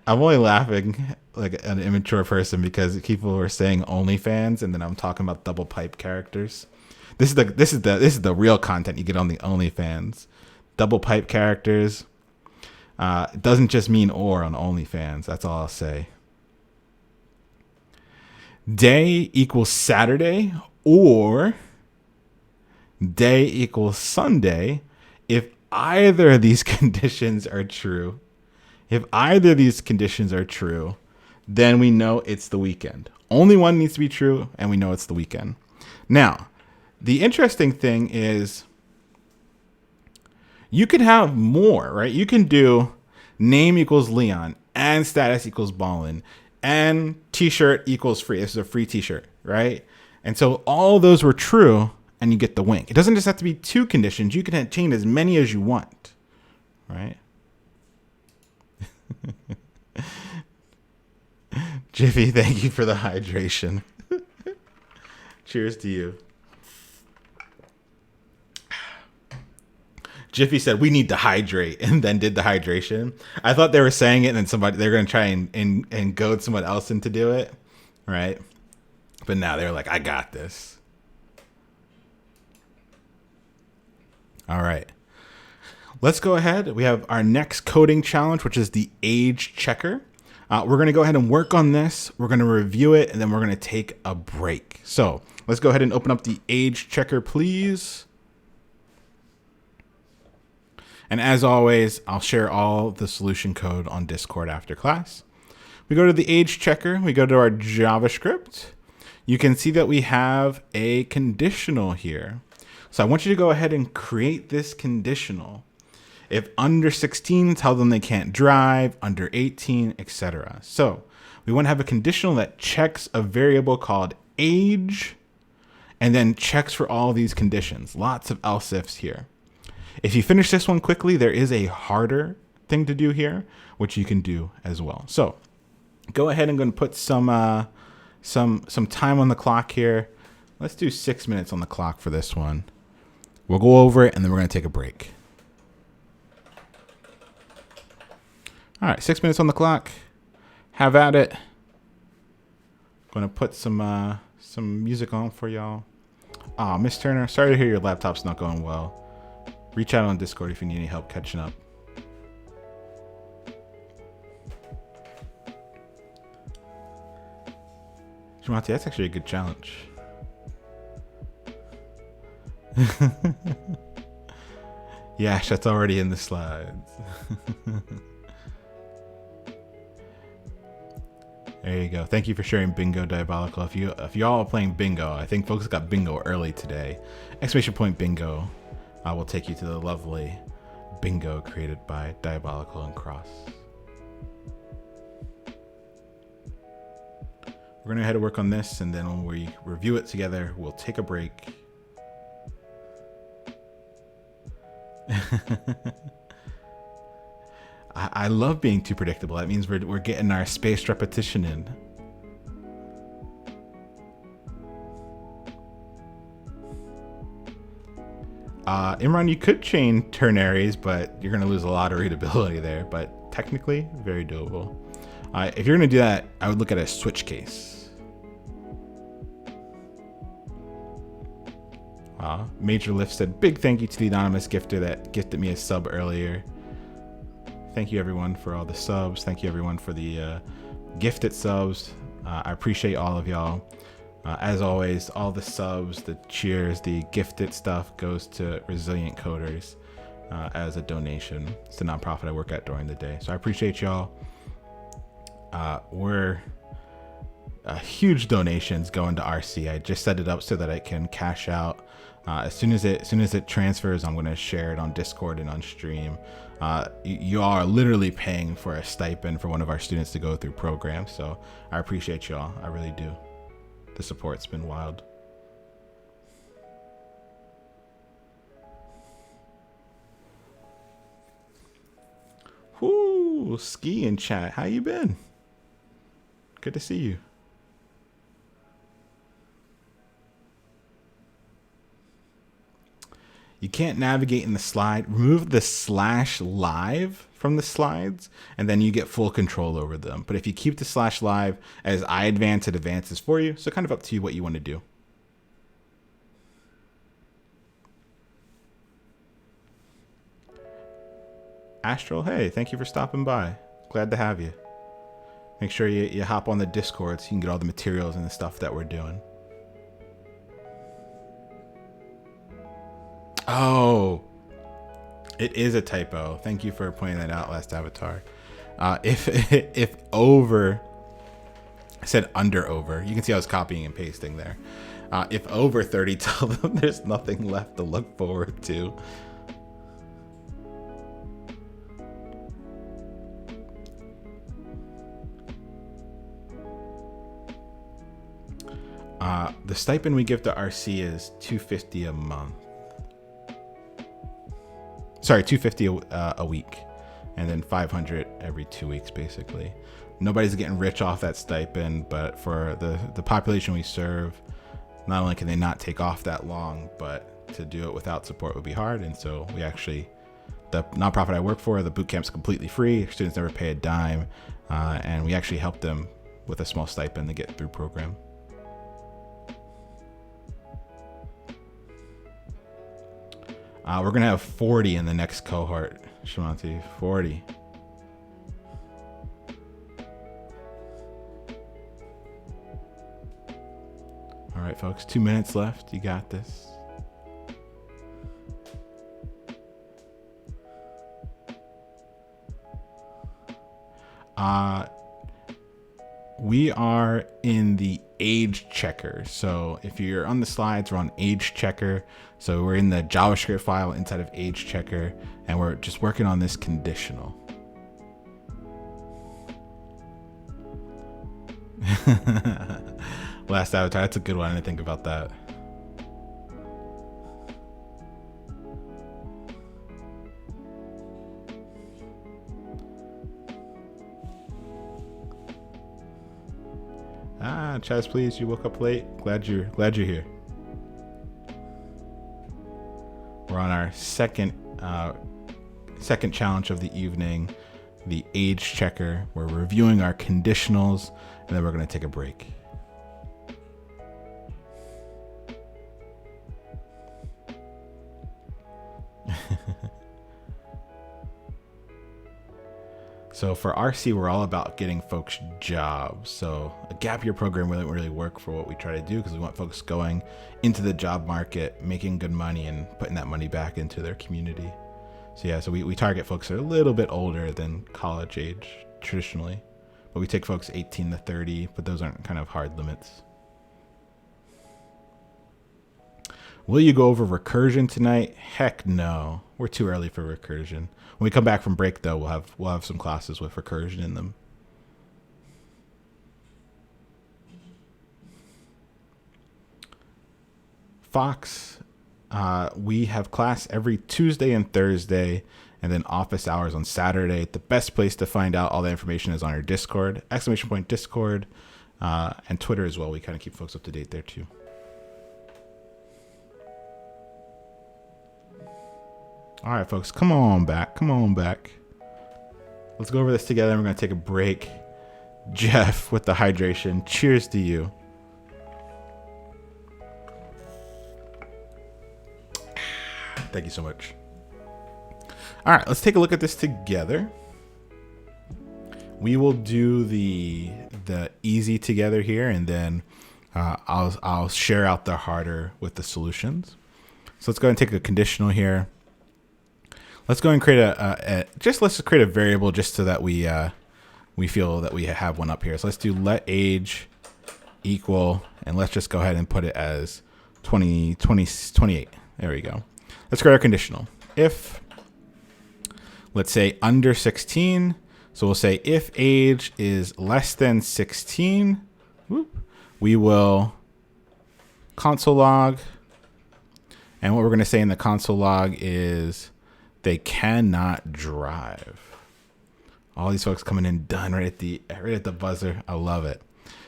I'm only laughing like an immature person because people were saying OnlyFans, and then I'm talking about double pipe characters. This is the real content you get on the OnlyFans. Double pipe characters. It doesn't just mean or on OnlyFans. That's all I'll say. day equals Saturday or day equals Sunday. If either of these conditions are true, then we know it's the weekend. Only one needs to be true, and we know it's the weekend. Now, the interesting thing is you could have more, right? You can do name equals Leon and status equals ballin and t-shirt equals free. This is a free t-shirt, right? And so all those were true, and you get the wink. It doesn't just have to be two conditions. You can change as many as you want, right? Jiffy, thank you for the hydration. Cheers to you. Jiffy said, we need to hydrate, and then did the hydration. I thought they were saying it, and then they're going to try and goad someone else into do it, right? But now they're like, I got this. All right. Let's go ahead. We have our next coding challenge, which is the age checker. We're going to go ahead and work on this. We're going to review it, and then we're going to take a break. So let's go ahead and open up the age checker, please. And as always, I'll share all the solution code on Discord after class. We go to the age checker. We go to our JavaScript. You can see that we have a conditional here. So I want you to go ahead and create this conditional. If under 16, tell them they can't drive, under 18, etc. So we want to have a conditional that checks a variable called age and then checks for all these conditions. Lots of else ifs here. If you finish this one quickly, there is a harder thing to do here, which you can do as well. So go ahead and go and put some time on the clock here. Let's do 6 minutes on the clock for this one. We'll go over it, and then we're going to take a break. All right, 6 minutes on the clock. Have at it. Going to put some music on for y'all. Miss Turner, sorry to hear your laptop's not going well. Reach out on Discord if you need any help catching up. Shimati, that's actually a good challenge. Yash, that's already in the slides. There you go. Thank you for sharing Bingo Diabolical. If y'all are playing Bingo, I think folks got Bingo early today. Exclamation point Bingo. I will take you to the lovely Bingo created by Diabolical and Cross. We're going to head to work on this, and then when we review it together, we'll take a break. I love being too predictable. That means we're getting our spaced repetition in. Imran, you could chain ternaries, but you're going to lose a lot of readability there. But technically, very doable. If you're going to do that, I would look at a switch case. Major Lift said, big thank you to the anonymous gifter that gifted me a sub earlier. Thank you, everyone, for all the subs. Thank you, everyone, for the gifted subs. I appreciate all of y'all. As always, all the subs, the cheers, the gifted stuff goes to Resilient Coders as a donation. It's the nonprofit I work at during the day. So I appreciate y'all. We're huge donations going to RC. I just set it up so that I can cash out. As soon as it transfers, I'm going to share it on Discord and on stream. You all are literally paying for a stipend for one of our students to go through programs. So I appreciate y'all. I really do. The support's been wild. Whoo, Ski in chat. How you been? Good to see you. You can't navigate in the slide. Remove the /live from the slides, and then you get full control over them. But if you keep the /live, as I advance, it advances for you. So kind of up to you what you want to do. Astral, hey, thank you for stopping by. Glad to have you. Make sure you hop on the Discord so you can get all the materials and the stuff that we're doing. Oh, it is a typo. Thank you for pointing that out, Last Avatar. If over, I said under over. You can see I was copying and pasting there. If over 30, tell them there's nothing left to look forward to. The stipend we give to RC is $250 a month. Sorry, $250 a week, and then $500 every 2 weeks, basically. Nobody's getting rich off that stipend, but for the population we serve, not only can they not take off that long, but to do it without support would be hard. And so we actually, the nonprofit I work for, the Bootcamp's completely free. Students never pay a dime, and we actually help them with a small stipend to get through program. We're going to have 40 in the next cohort, Shamanti, 40. All right, folks, 2 minutes left. You got this. We are in the age checker. So if you're on the slides, we're on age checker. So we're in the JavaScript file inside of age checker, and we're just working on this conditional. Last Avatar, that's a good one. I didn't think about that. Chaz, please, you woke up late. Glad you're here. We're on our second challenge of the evening, the age checker. We're reviewing our conditionals, and then we're going to take a break. So for RC, we're all about getting folks jobs. So a gap year program wouldn't really work for what we try to do, because we want folks going into the job market, making good money, and putting that money back into their community. So yeah, so we target folks that are a little bit older than college age traditionally, but we take folks 18 to 30, but those aren't kind of hard limits. Will you go over recursion tonight? Heck no. We're too early for recursion. When we come back from break, though, we'll have some classes with recursion in them. Fox, we have class every Tuesday and Thursday, and then office hours on Saturday. The best place to find out all the information is on our Discord, !Discord, and Twitter as well. We kind of keep folks up to date there too. All right, folks, come on back. Let's go over this together, and we're going to take a break. Jeff with the hydration. Cheers to you. Thank you so much. All right, let's take a look at this together. We will do the easy together here, and then I'll share out the harder with the solutions. So let's go ahead and take a conditional here. Let's go and create let's create a variable just so that we feel that we have one up here. So let's do let age equal, and let's just go ahead and put it as 28. There we go. Let's create our conditional. If, let's say under 16, so we'll say if age is less than 16, we will console log, and what we're going to say in the console log is they cannot drive. All these folks coming in done right at the buzzer. I love it.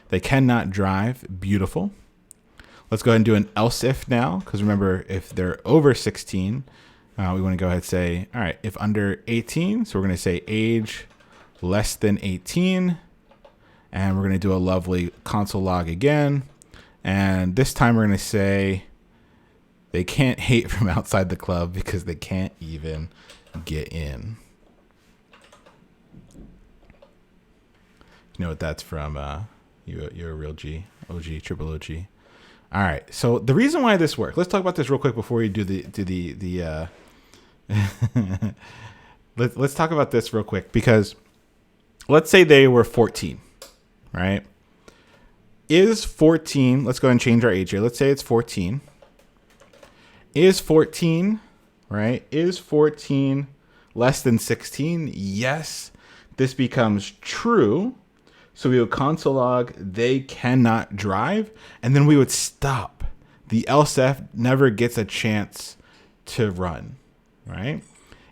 They cannot drive. Beautiful. Let's go ahead and do an else if now, because remember, if they're over 16, we want to go ahead and say, all right, if under 18, so we're going to say age less than 18, and we're going to do a lovely console log again, and this time we're going to say they can't hate from outside the club because they can't even get in. You know what that's from? You're a real G, OG, triple OG. All right. So the reason why this works, let's talk about this real quick before we do the let's talk about this real quick, because let's say they were 14, right? Is 14, let's go ahead and change our age here. Let's say it's 14. Is 14, right? Is 14 less than 16? Yes, this becomes true. So we would console log, they cannot drive, and then we would stop. The else-if never gets a chance to run, right?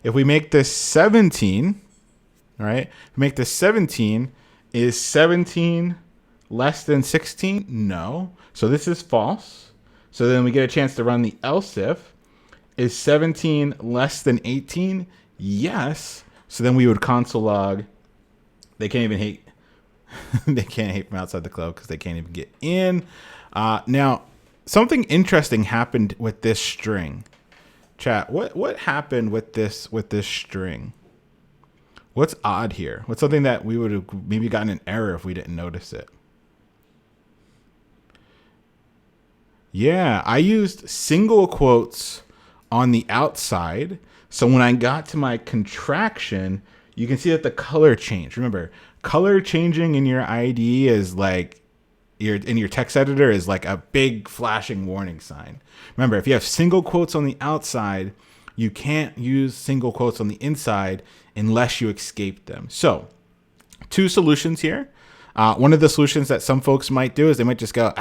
If we make this 17, right? If we make this 17, is 17 less than 16? No. So this is false. So then we get a chance to run the else-if. Is 17 less than 18? Yes. So then we would console log, they can't even hate. They can't hate from outside the club because they can't even get in. Now, something interesting happened with this string. Chat, what happened with this string? What's odd here? What's something that we would have maybe gotten an error if we didn't notice it? Yeah, I used single quotes on the outside. So when I got to my contraction, you can see that the color changed. Remember, color changing in your IDE is like in your text editor is like a big flashing warning sign. Remember, if you have single quotes on the outside, you can't use single quotes on the inside unless you escape them. So 2 solutions here. One of the solutions that some folks might do is they might just go,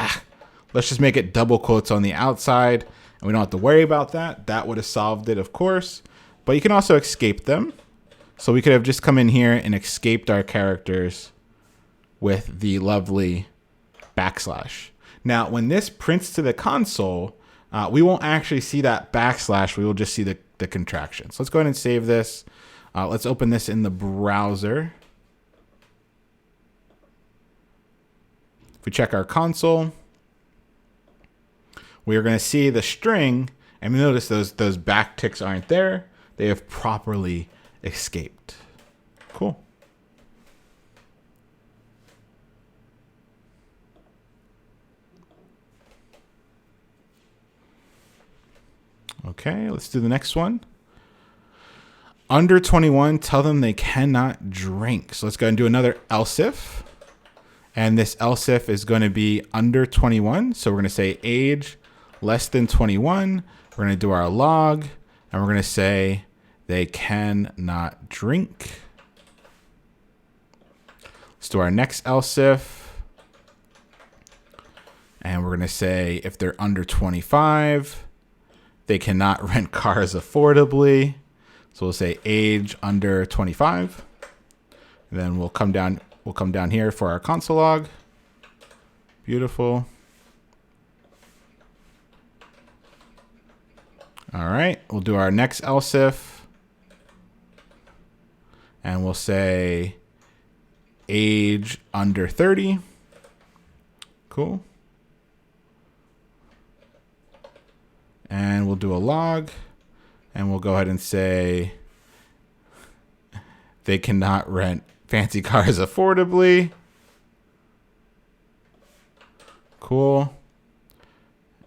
let's just make it double quotes on the outside, and we don't have to worry about that. That would have solved it, of course. But you can also escape them. So we could have just come in here and escaped our characters with the lovely backslash. Now, when this prints to the console, we won't actually see that backslash. We will just see the contraction. So let's go ahead and save this. Let's open this in the browser. If we check our console, we are going to see the string, and notice those backticks aren't there. They have properly escaped. Cool. Okay, let's do the next one. Under 21, tell them they cannot drink. So let's go ahead and do another else if. And this else if is going to be under 21. So we're going to say age less than 21. We're going to do our log, and we're going to say they cannot drink. Let's do our next else if. And we're going to say if they're under 25, they cannot rent cars affordably. So we'll say age under 25. And then we'll come down here for our console log. Beautiful. All right, we'll do our next else if. And we'll say age under 30. Cool. And we'll do a log, and we'll go ahead and say they cannot rent fancy cars affordably. Cool.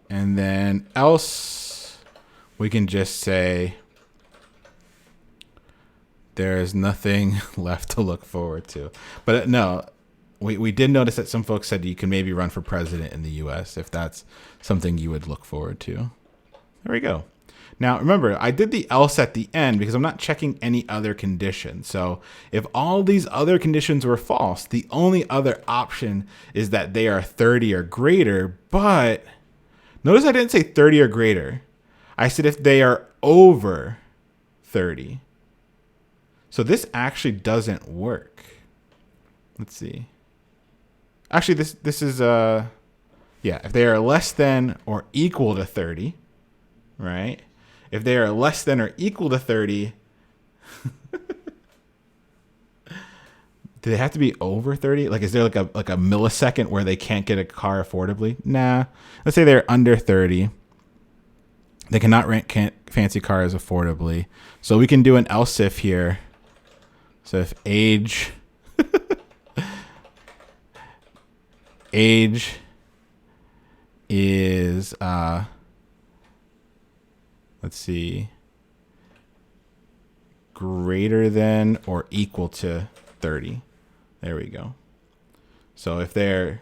And then else, we can just say there is nothing left to look forward to. But no, we did notice that some folks said you can maybe run for president in the US if that's something you would look forward to. There we go. Now, remember, I did the else at the end because I'm not checking any other condition. So if all these other conditions were false, the only other option is that they are 30 or greater. But notice I didn't say 30 or greater. I said if they are over 30. So this actually doesn't work. Let's see. Actually, this is, yeah, if they are less than or equal to 30, right? If they are less than or equal to 30, do they have to be over 30? Like, is there like a millisecond where they can't get a car affordably? Nah. Let's say they're under 30. They cannot rent fancy cars affordably. So we can do an else if here. So if age age is, let's see, greater than or equal to 30. There we go. So if they're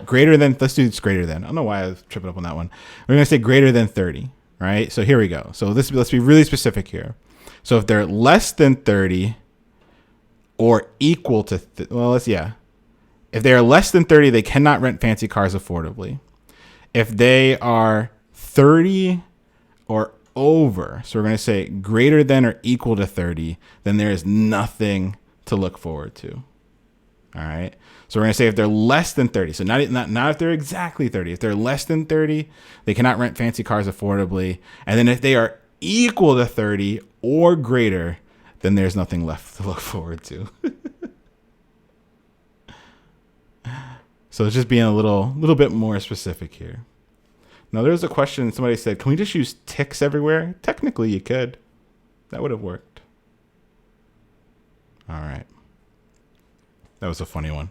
greater than, let's do it's greater than. I don't know why I was tripping up on that one. We're going to say greater than 30, right? So here we go. So let's be really specific here. So if they're less than 30 or equal to, if they are less than 30, they cannot rent fancy cars affordably. If they are 30 or over, so we're going to say greater than or equal to 30, then there is nothing to look forward to. All right. So we're going to say if they're less than 30. So not if they're exactly 30. If they're less than 30, they cannot rent fancy cars affordably. And then if they are equal to 30 or greater, then there's nothing left to look forward to. So it's just being a little bit more specific here. Now there's a question. Somebody said, can we just use ticks everywhere? Technically you could. That would have worked. All right. That was a funny one.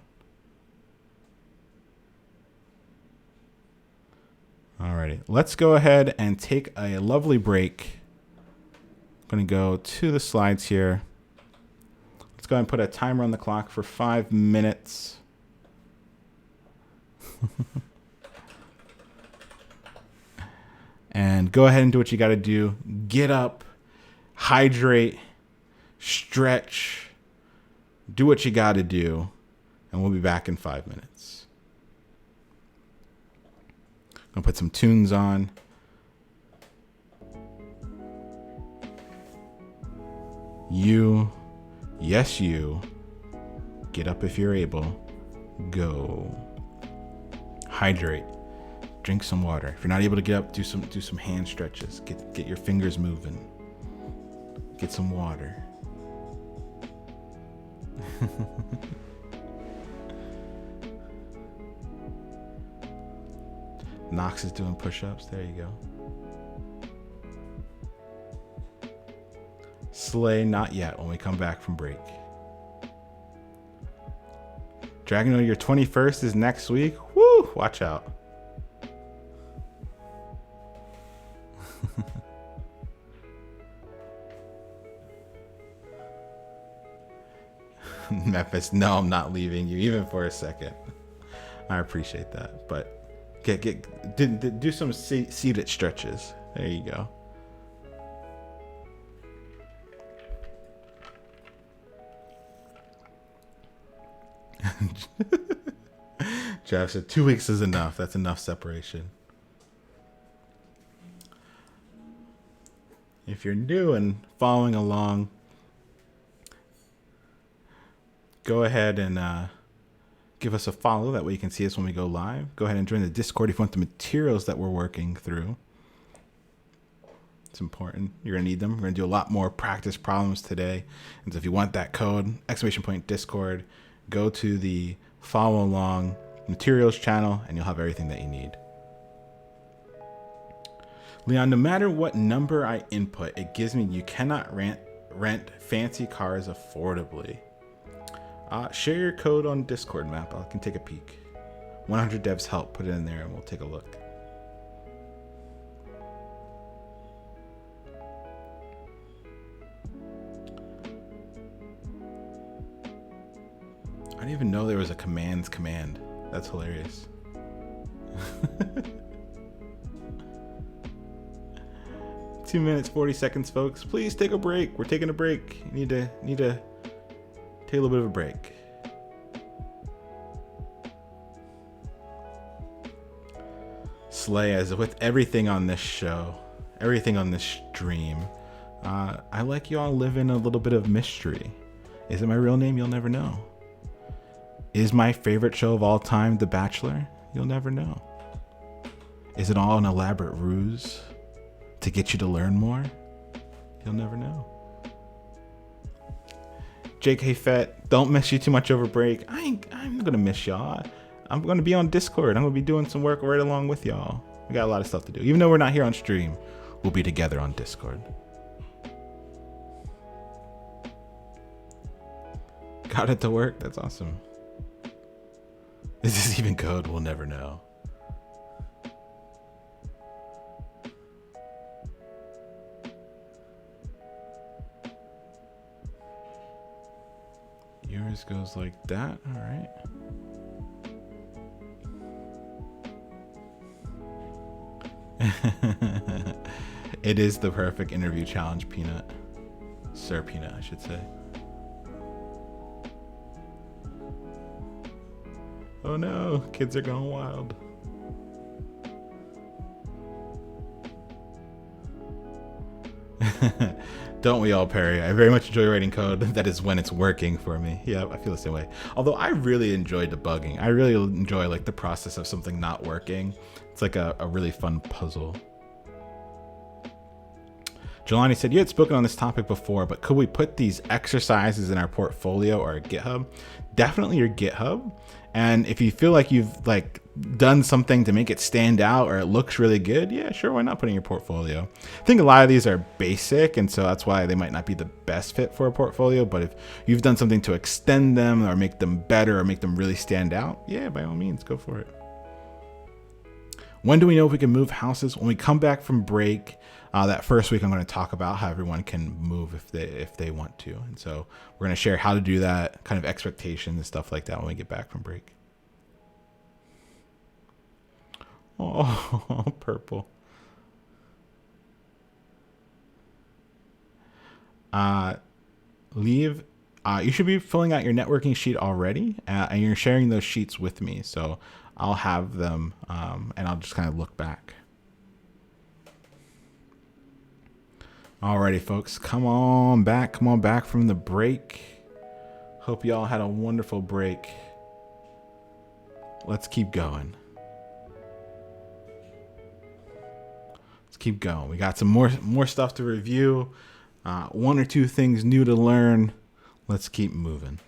Alrighty, let's go ahead and take a lovely break. I'm going to go to the slides here. Let's go ahead and put a timer on the clock for 5 minutes. And go ahead and do what you got to do. Get up, hydrate, stretch, do what you got to do, and we'll be back in 5 minutes. I'm going to put some tunes on. Yes, you, get up if you're able, go. Hydrate, drink some water. If you're not able to get up, do some hand stretches. Get your fingers moving. Get some water. Knox is doing push-ups. There you go. Slay, not yet, when we come back from break. Dragon, your 21st is next week. Woo! Watch out. Memphis, no, I'm not leaving you, even for a second. I appreciate that, but do some seated stretches. There you go. Jeff said 2 weeks is enough. That's enough separation. If you're new and following along, go ahead and give us a follow. That way you can see us when we go live. Go ahead and join the Discord if you want the materials that we're working through. It's important. You're going to need them. We're going to do a lot more practice problems today. And so if you want that code, !Discord, go to the follow along materials channel and you'll have everything that you need. Leon, no matter what number I input, it gives me you cannot rent fancy cars affordably. Share your code on Discord map. I can take a peek. 100 devs help. Put it in there and we'll take a look. I didn't even know there was a commands command. That's hilarious. 2 minutes, 40 seconds, folks. Please take a break. We're taking a break. You need to take a little bit of a break. Slay, as with everything on this show, everything on this stream, I like you all live in a little bit of mystery. Is it my real name? You'll never know. Is my favorite show of all time The Bachelor? You'll never know. Is it all an elaborate ruse to get you to learn more? You'll never know. JK Fett, don't miss you too much over break. I'm gonna miss y'all. I'm gonna be on Discord. I'm gonna be doing some work right along with y'all. We got a lot of stuff to do. Even though we're not here on stream, we'll be together on Discord. Got it to work? That's awesome. Is this even code? We'll never know. Yours goes like that. All right. It is the perfect interview challenge, Peanut. Sir Peanut, I should say. Oh no, kids are going wild. Don't we all, Perry? I very much enjoy writing code. That is when it's working for me. Yeah, I feel the same way. Although I really enjoy debugging. I really enjoy like the process of something not working. It's like a really fun puzzle. Jelani said, you had spoken on this topic before, but could we put these exercises in our portfolio or our GitHub? Definitely your GitHub. And if you feel like you've like done something to make it stand out or it looks really good, yeah, sure, why not put in your portfolio? I think a lot of these are basic, and so that's why they might not be the best fit for a portfolio. But if you've done something to extend them or make them better or make them really stand out, yeah, by all means, go for it. When do we know if we can move houses? When we come back from break. That first week, I'm going to talk about how everyone can move if they want to. And so we're going to share how to do that, kind of expectations and stuff like that when we get back from break. Oh, purple. You should be filling out your networking sheet already, and you're sharing those sheets with me. So I'll have them, and I'll just kind of look back. Alrighty, folks, come on back from the break. Hope y'all had a wonderful break. Let's keep going. We got some more stuff to review. One or two things new to learn. Let's keep moving.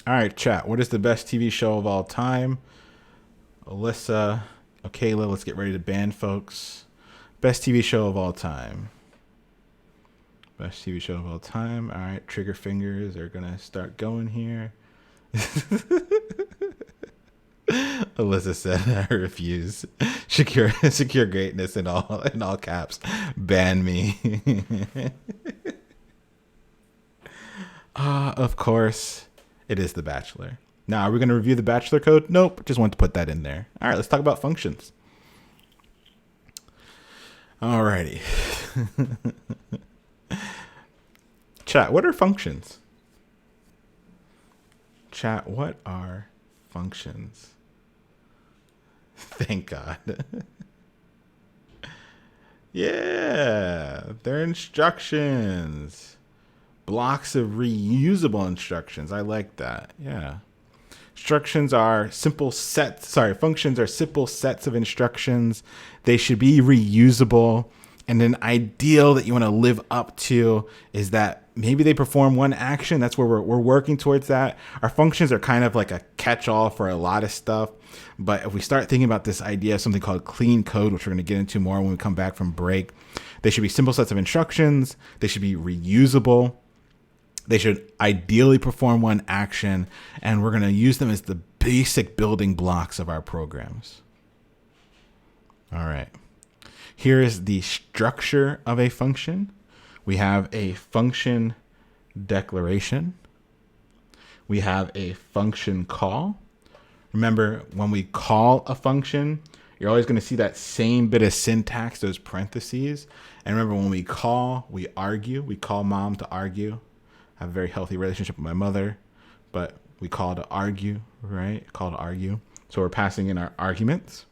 All right, chat. What is the best TV show of all time? Alyssa, Kayla, let's get ready to ban folks. Best TV show of all time. Best TV show of all time. All right, trigger fingers are gonna start going here. Alyssa said, "I refuse. Secure greatness in all caps. Ban me." Of course, it is The Bachelor. Now, are we gonna review the Bachelor code? Nope. Just want to put that in there. All right, let's talk about functions. Alrighty. Chat, what are functions? Chat, what are functions? Thank God. Yeah, they're instructions. Blocks of reusable instructions. I like that. Yeah. Functions are simple sets of instructions. They should be reusable. And an ideal that you want to live up to is that maybe they perform one action. That's where we're working towards that. Our functions are kind of like a catch-all for a lot of stuff. But if we start thinking about this idea of something called clean code, which we're going to get into more when we come back from break, they should be simple sets of instructions. They should be reusable. They should ideally perform one action, and we're going to use them as the basic building blocks of our programs. All right. Here is the structure of a function. We have a function declaration. We have a function call. Remember, when we call a function, you're always going to see that same bit of syntax, those parentheses. And remember, when we call, we argue. We call mom to argue. I have a very healthy relationship with my mother, but we call to argue, right? Call to argue. So we're passing in our arguments.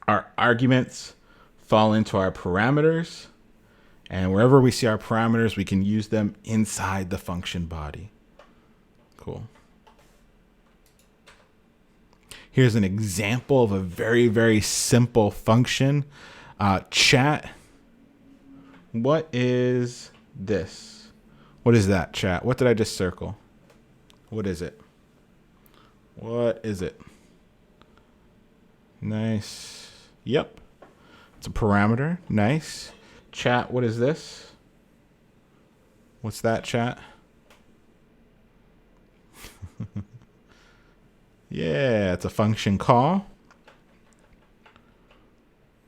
Our arguments fall into our parameters, and wherever we see our parameters, we can use them inside the function body. Cool. Here's an example of a very, very simple function. Chat, what is this? What is that, chat? What did I just circle? What is it? What is it? Nice. Yep. It's a parameter. Nice. Chat, what is this? What's that, chat? Yeah, it's a function call.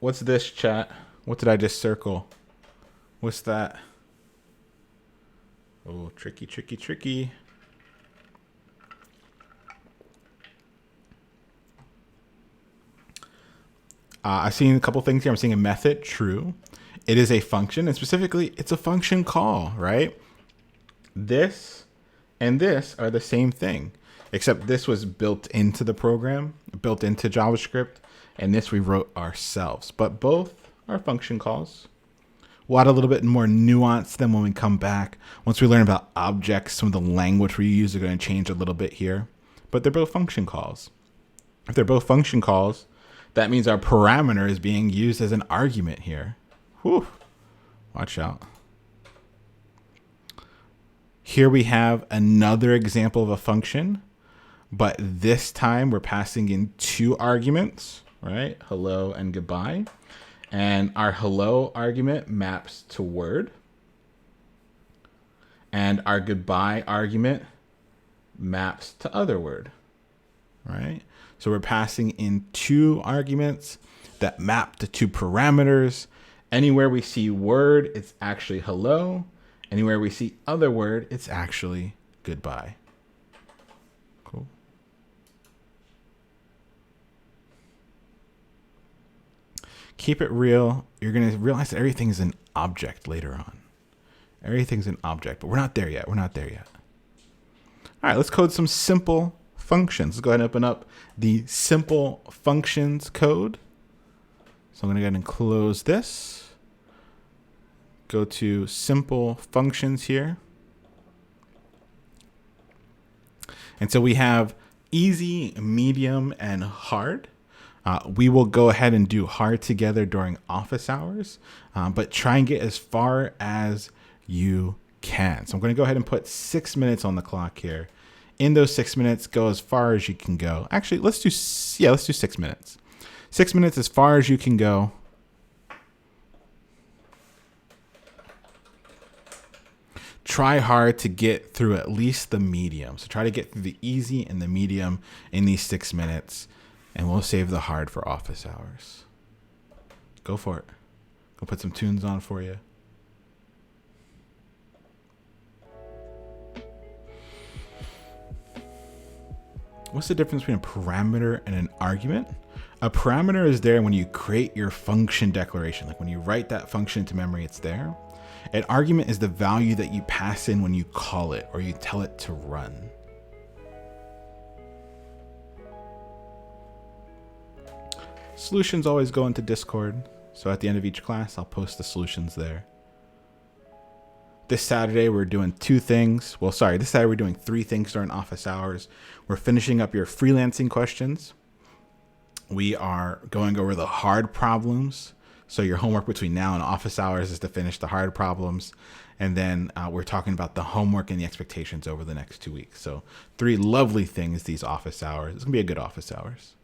What's this, chat? What did I just circle? What's that? Oh, tricky, tricky, tricky. I've seen a couple things here. I'm seeing a method, true. It is a function, and specifically, it's a function call, right? This and this are the same thing, except this was built into the program, built into JavaScript, and this we wrote ourselves. But both are function calls. We'll add a little bit more nuance then when we come back. Once we learn about objects, some of the language we use are going to change a little bit here. But they're both function calls. If they're both function calls, that means our parameter is being used as an argument here. Whew. Watch out. Here we have another example of a function, but this time we're passing in two arguments, right? Hello and goodbye. And our hello argument maps to word. And our goodbye argument maps to other word, right? So we're passing in two arguments that map to two parameters. Anywhere we see word, it's actually hello. Anywhere we see other word, it's actually goodbye. Cool. Keep it real. You're going to realize that everything is an object later on. Everything's an object, but we're not there yet. We're not there yet. All right, let's code some simple functions. Let's go ahead and open up the simple functions code. So I'm going to go ahead and close this. Go to simple functions here. And so we have easy, medium, and hard. We will go ahead and do hard together during office hours, but try and get as far as you can. So I'm going to go ahead and put 6 minutes on the clock here. In those 6 minutes, go as far as you can go. Actually, let's do 6 minutes. 6 minutes as far as you can go. Try hard to get through at least the medium. So try to get through the easy and the medium in these 6 minutes, and we'll save the hard for office hours. Go for it. Go put some tunes on for you. What's the difference between a parameter and an argument? A parameter is there when you create your function declaration. Like when you write that function into memory, it's there. An argument is the value that you pass in when you call it or you tell it to run. Solutions always go into Discord. So at the end of each class, I'll post the solutions there. This Saturday, we're doing two things. Well, sorry, this Saturday, we're doing 3 things during office hours. We're finishing up your freelancing questions. We are going over the hard problems. So your homework between now and office hours is to finish the hard problems. And then we're talking about the homework and the expectations over the next 2 weeks. So 3 lovely things these office hours. It's going to be a good office hours.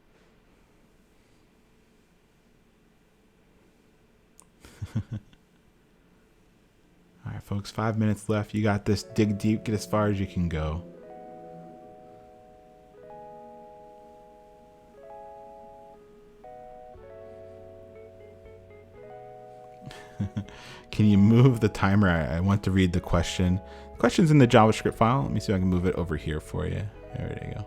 All right, folks, 5 minutes left. You got this. Dig deep. Get as far as you can go. Can you move the timer? I want to read the question. The question's in the JavaScript file. Let me see if I can move it over here for you. There you go.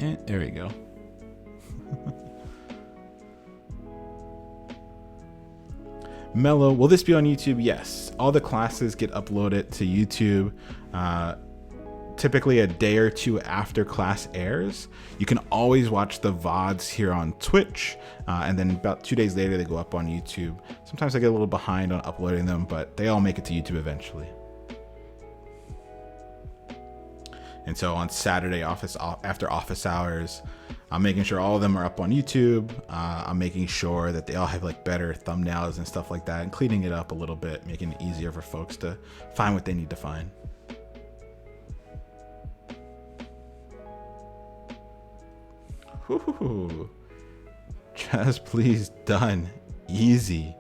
Yeah. There we go. Mellow, will this be on YouTube? Yes. All the classes get uploaded to YouTube typically a day or 2 after class airs. You can always watch the VODs here on Twitch, and then about 2 days later they go up on YouTube. Sometimes I get a little behind on uploading them, but they all make it to YouTube eventually. And so on Saturday after office hours, I'm making sure all of them are up on YouTube. I'm making sure that they all have like better thumbnails and stuff like that, and cleaning it up a little bit, making it easier for folks to find what they need to find. Whoo. Just please, done. Easy.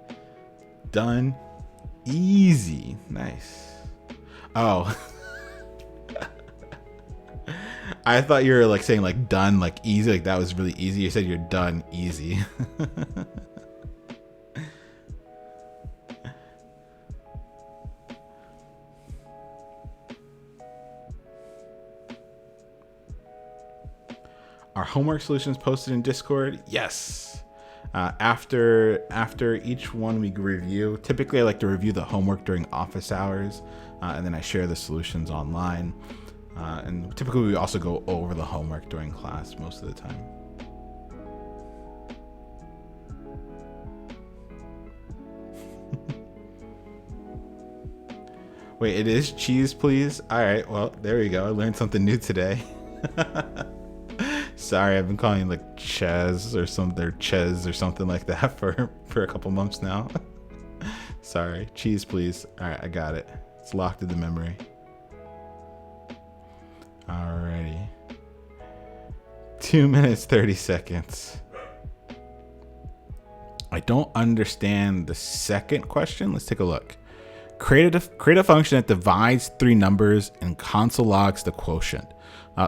Done. Easy. Nice. Oh. I thought you were like saying like done, like easy, like that was really easy. You said you're done easy. Are homework solutions posted in Discord? Yes. After each one we review, typically I like to review the homework during office hours, and then I share the solutions online. And typically we also go over the homework during class most of the time. Wait, it is cheese, please? All right, well, there we go. I learned something new today. Sorry, I've been calling you like Ches or something like that for a couple months now. Sorry, cheese, please. All right, I got it. It's locked in the memory. Alrighty. 2 minutes, 30 seconds. I don't understand the second question. Let's take a look. Create a function that divides three numbers and console logs the quotient.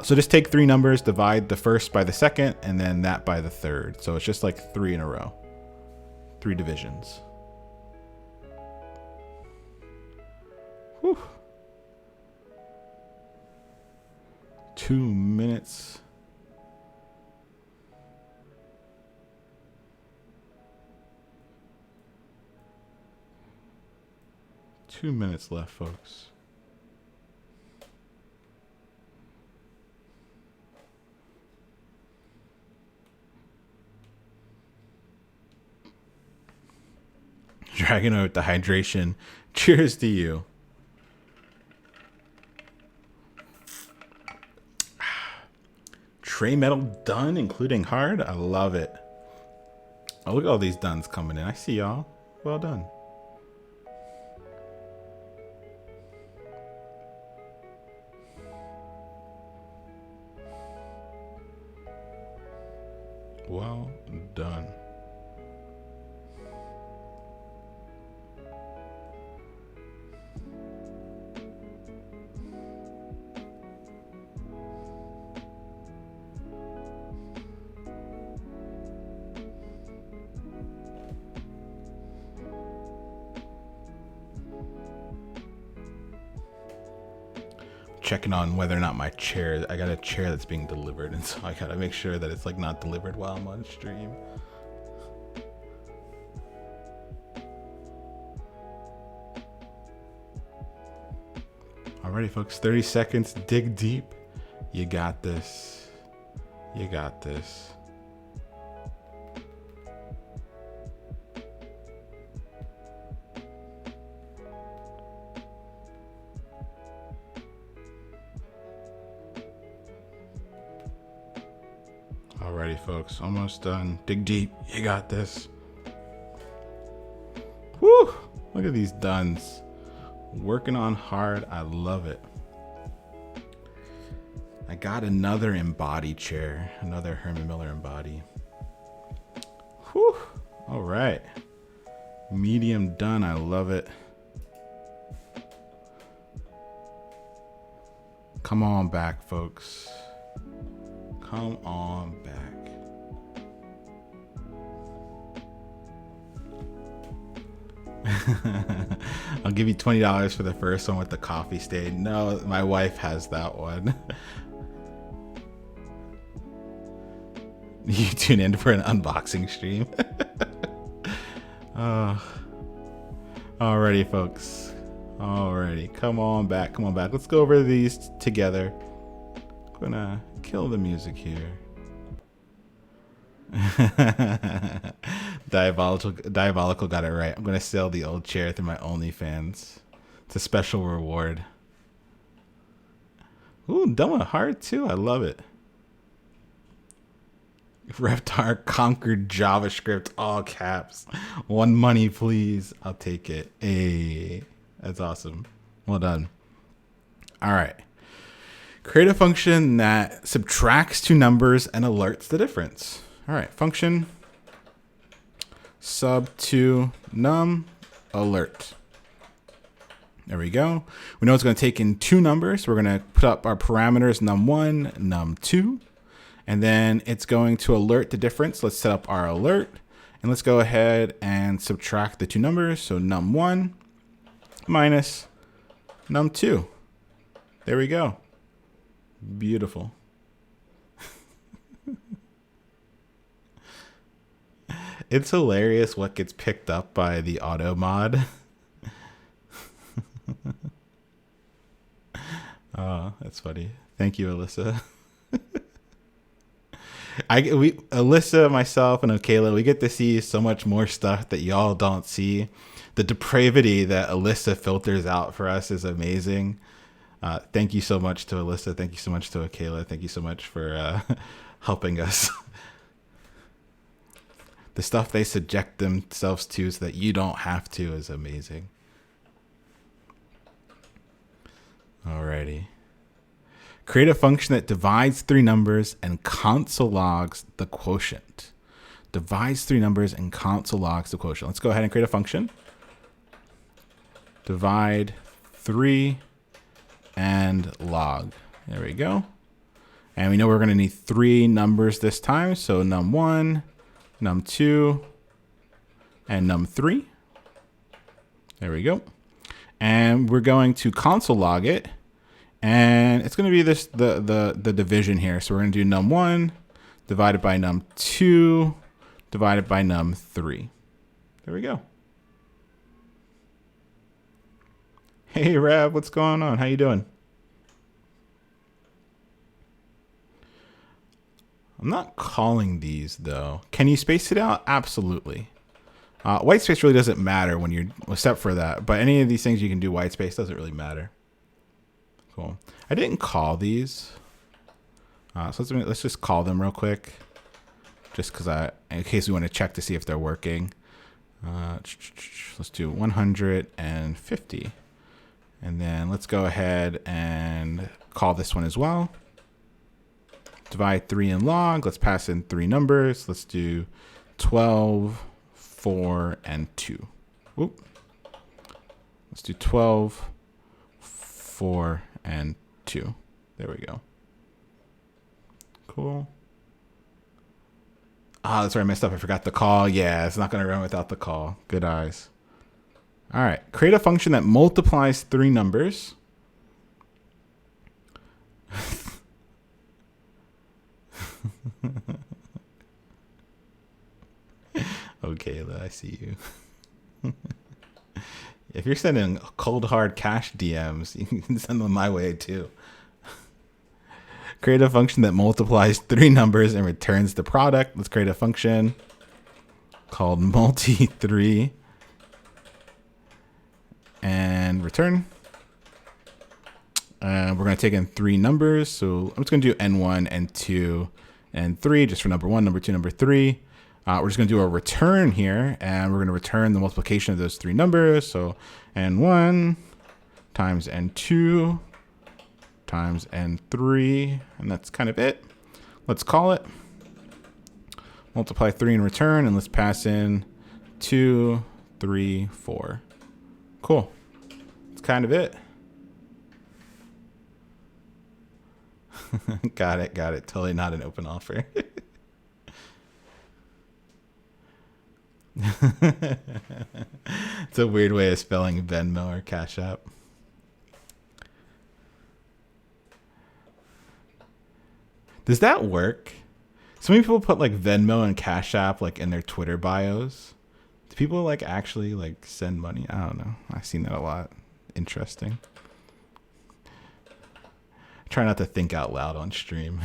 So just take three numbers, divide the first by the second, and then that by the third. So it's just like three in a row. 3 divisions. Whew. 2 minutes. Two minutes left, folks. Dragging out the hydration. Cheers to you. Tray metal done, including hard. I love it. Oh, look at all these dones coming in. I see y'all. Well done. Well done. Checking on whether or not my chair, I got a chair that's being delivered, and so I gotta make sure that it's like not delivered while I'm on stream. Alrighty, folks, 30 seconds. Dig deep. You got this. You got this. Alrighty, folks, almost done. Dig deep. You got this. Woo! Look at these duns. Working on hard. I love it. I got another embody chair. Another Herman Miller embody. Whew. All right. Medium done. I love it. Come on back, folks. Come on back. I'll give you $20 for the first one with the coffee stain. No, my wife has that one. You tune in for an unboxing stream. Alrighty, folks. Alrighty, come on back. Come on back. Let's go over these together. I'm gonna kill the music here. Diabolical got it right. I'm gonna sell the old chair through my OnlyFans. It's a special reward. Ooh, done with heart too. I love it. Reptar conquered JavaScript, all caps. One money, please. I'll take it. Hey, that's awesome. Well done. All right. Create a function that subtracts two numbers and alerts the difference. All right, function sub to num alert. There we go. We know it's going to take in two numbers. We're going to put up our parameters num1, num2, and then it's going to alert the difference. Let's set up our alert, and let's go ahead and subtract the two numbers. So num1 minus num2. There we go. Beautiful. It's hilarious what gets picked up by the auto mod. Oh, that's funny. Thank you, Alyssa. Alyssa, myself, and Okayla, we get to see so much more stuff that y'all don't see. The depravity that Alyssa filters out for us is amazing. Thank you so much to Alyssa. Thank you so much to Okayla. Thank you so much for helping us. The stuff they subject themselves to so that you don't have to is amazing. Alrighty. Create a function that divides three numbers and console logs the quotient. Divides three numbers and console logs the quotient. Let's go ahead and create a function. Divide 3 and log. There we go. And we know we're going to need three numbers this time. So num1, num2, and num3. There we go. And we're going to console log it. And it's going to be this the division here. So we're going to do num1 divided by num2 divided by num3. There we go. Hey, Rab, what's going on? How you doing? I'm not calling these, though. Can you space it out? Absolutely. White space really doesn't matter when you're, except for that. But any of these things you can do white space, doesn't really matter. Cool. I didn't call these. So let's just call them real quick. Just because in case we want to check to see if they're working. Let's do 150. And then let's go ahead and call this one as well. Divide 3 and log. Let's pass in three numbers. Let's do 12, 4, and 2. Oop. Let's do 12, 4, and 2. There we go. Cool. Ah, that's where I messed up. I forgot the call. Yeah, it's not going to run without the call. Good eyes. All right. Create a function that multiplies three numbers. Okay, I see you. If you're sending cold hard cash DMs, you can send them my way too. Create a function that multiplies three numbers and returns the product. Let's create a function called multi3 and return. And we're going to take in three numbers. So I'm just going to do n1, n2, and 3 just for number 1, number 2, number 3. We're just going to do a return here, and we're going to return the multiplication of those three numbers. So n1 times n2 times n3, and that's kind of it. Let's call it. Multiply 3 and return, and let's pass in 2, 3, 4. Cool. That's kind of it. Got it. Totally not an open offer. It's a weird way of spelling Venmo or Cash App. Does that work? So many people put like Venmo and Cash App like in their Twitter bios. Do people like actually like send money? I don't know. I've seen that a lot. Interesting. Try not to think out loud on stream.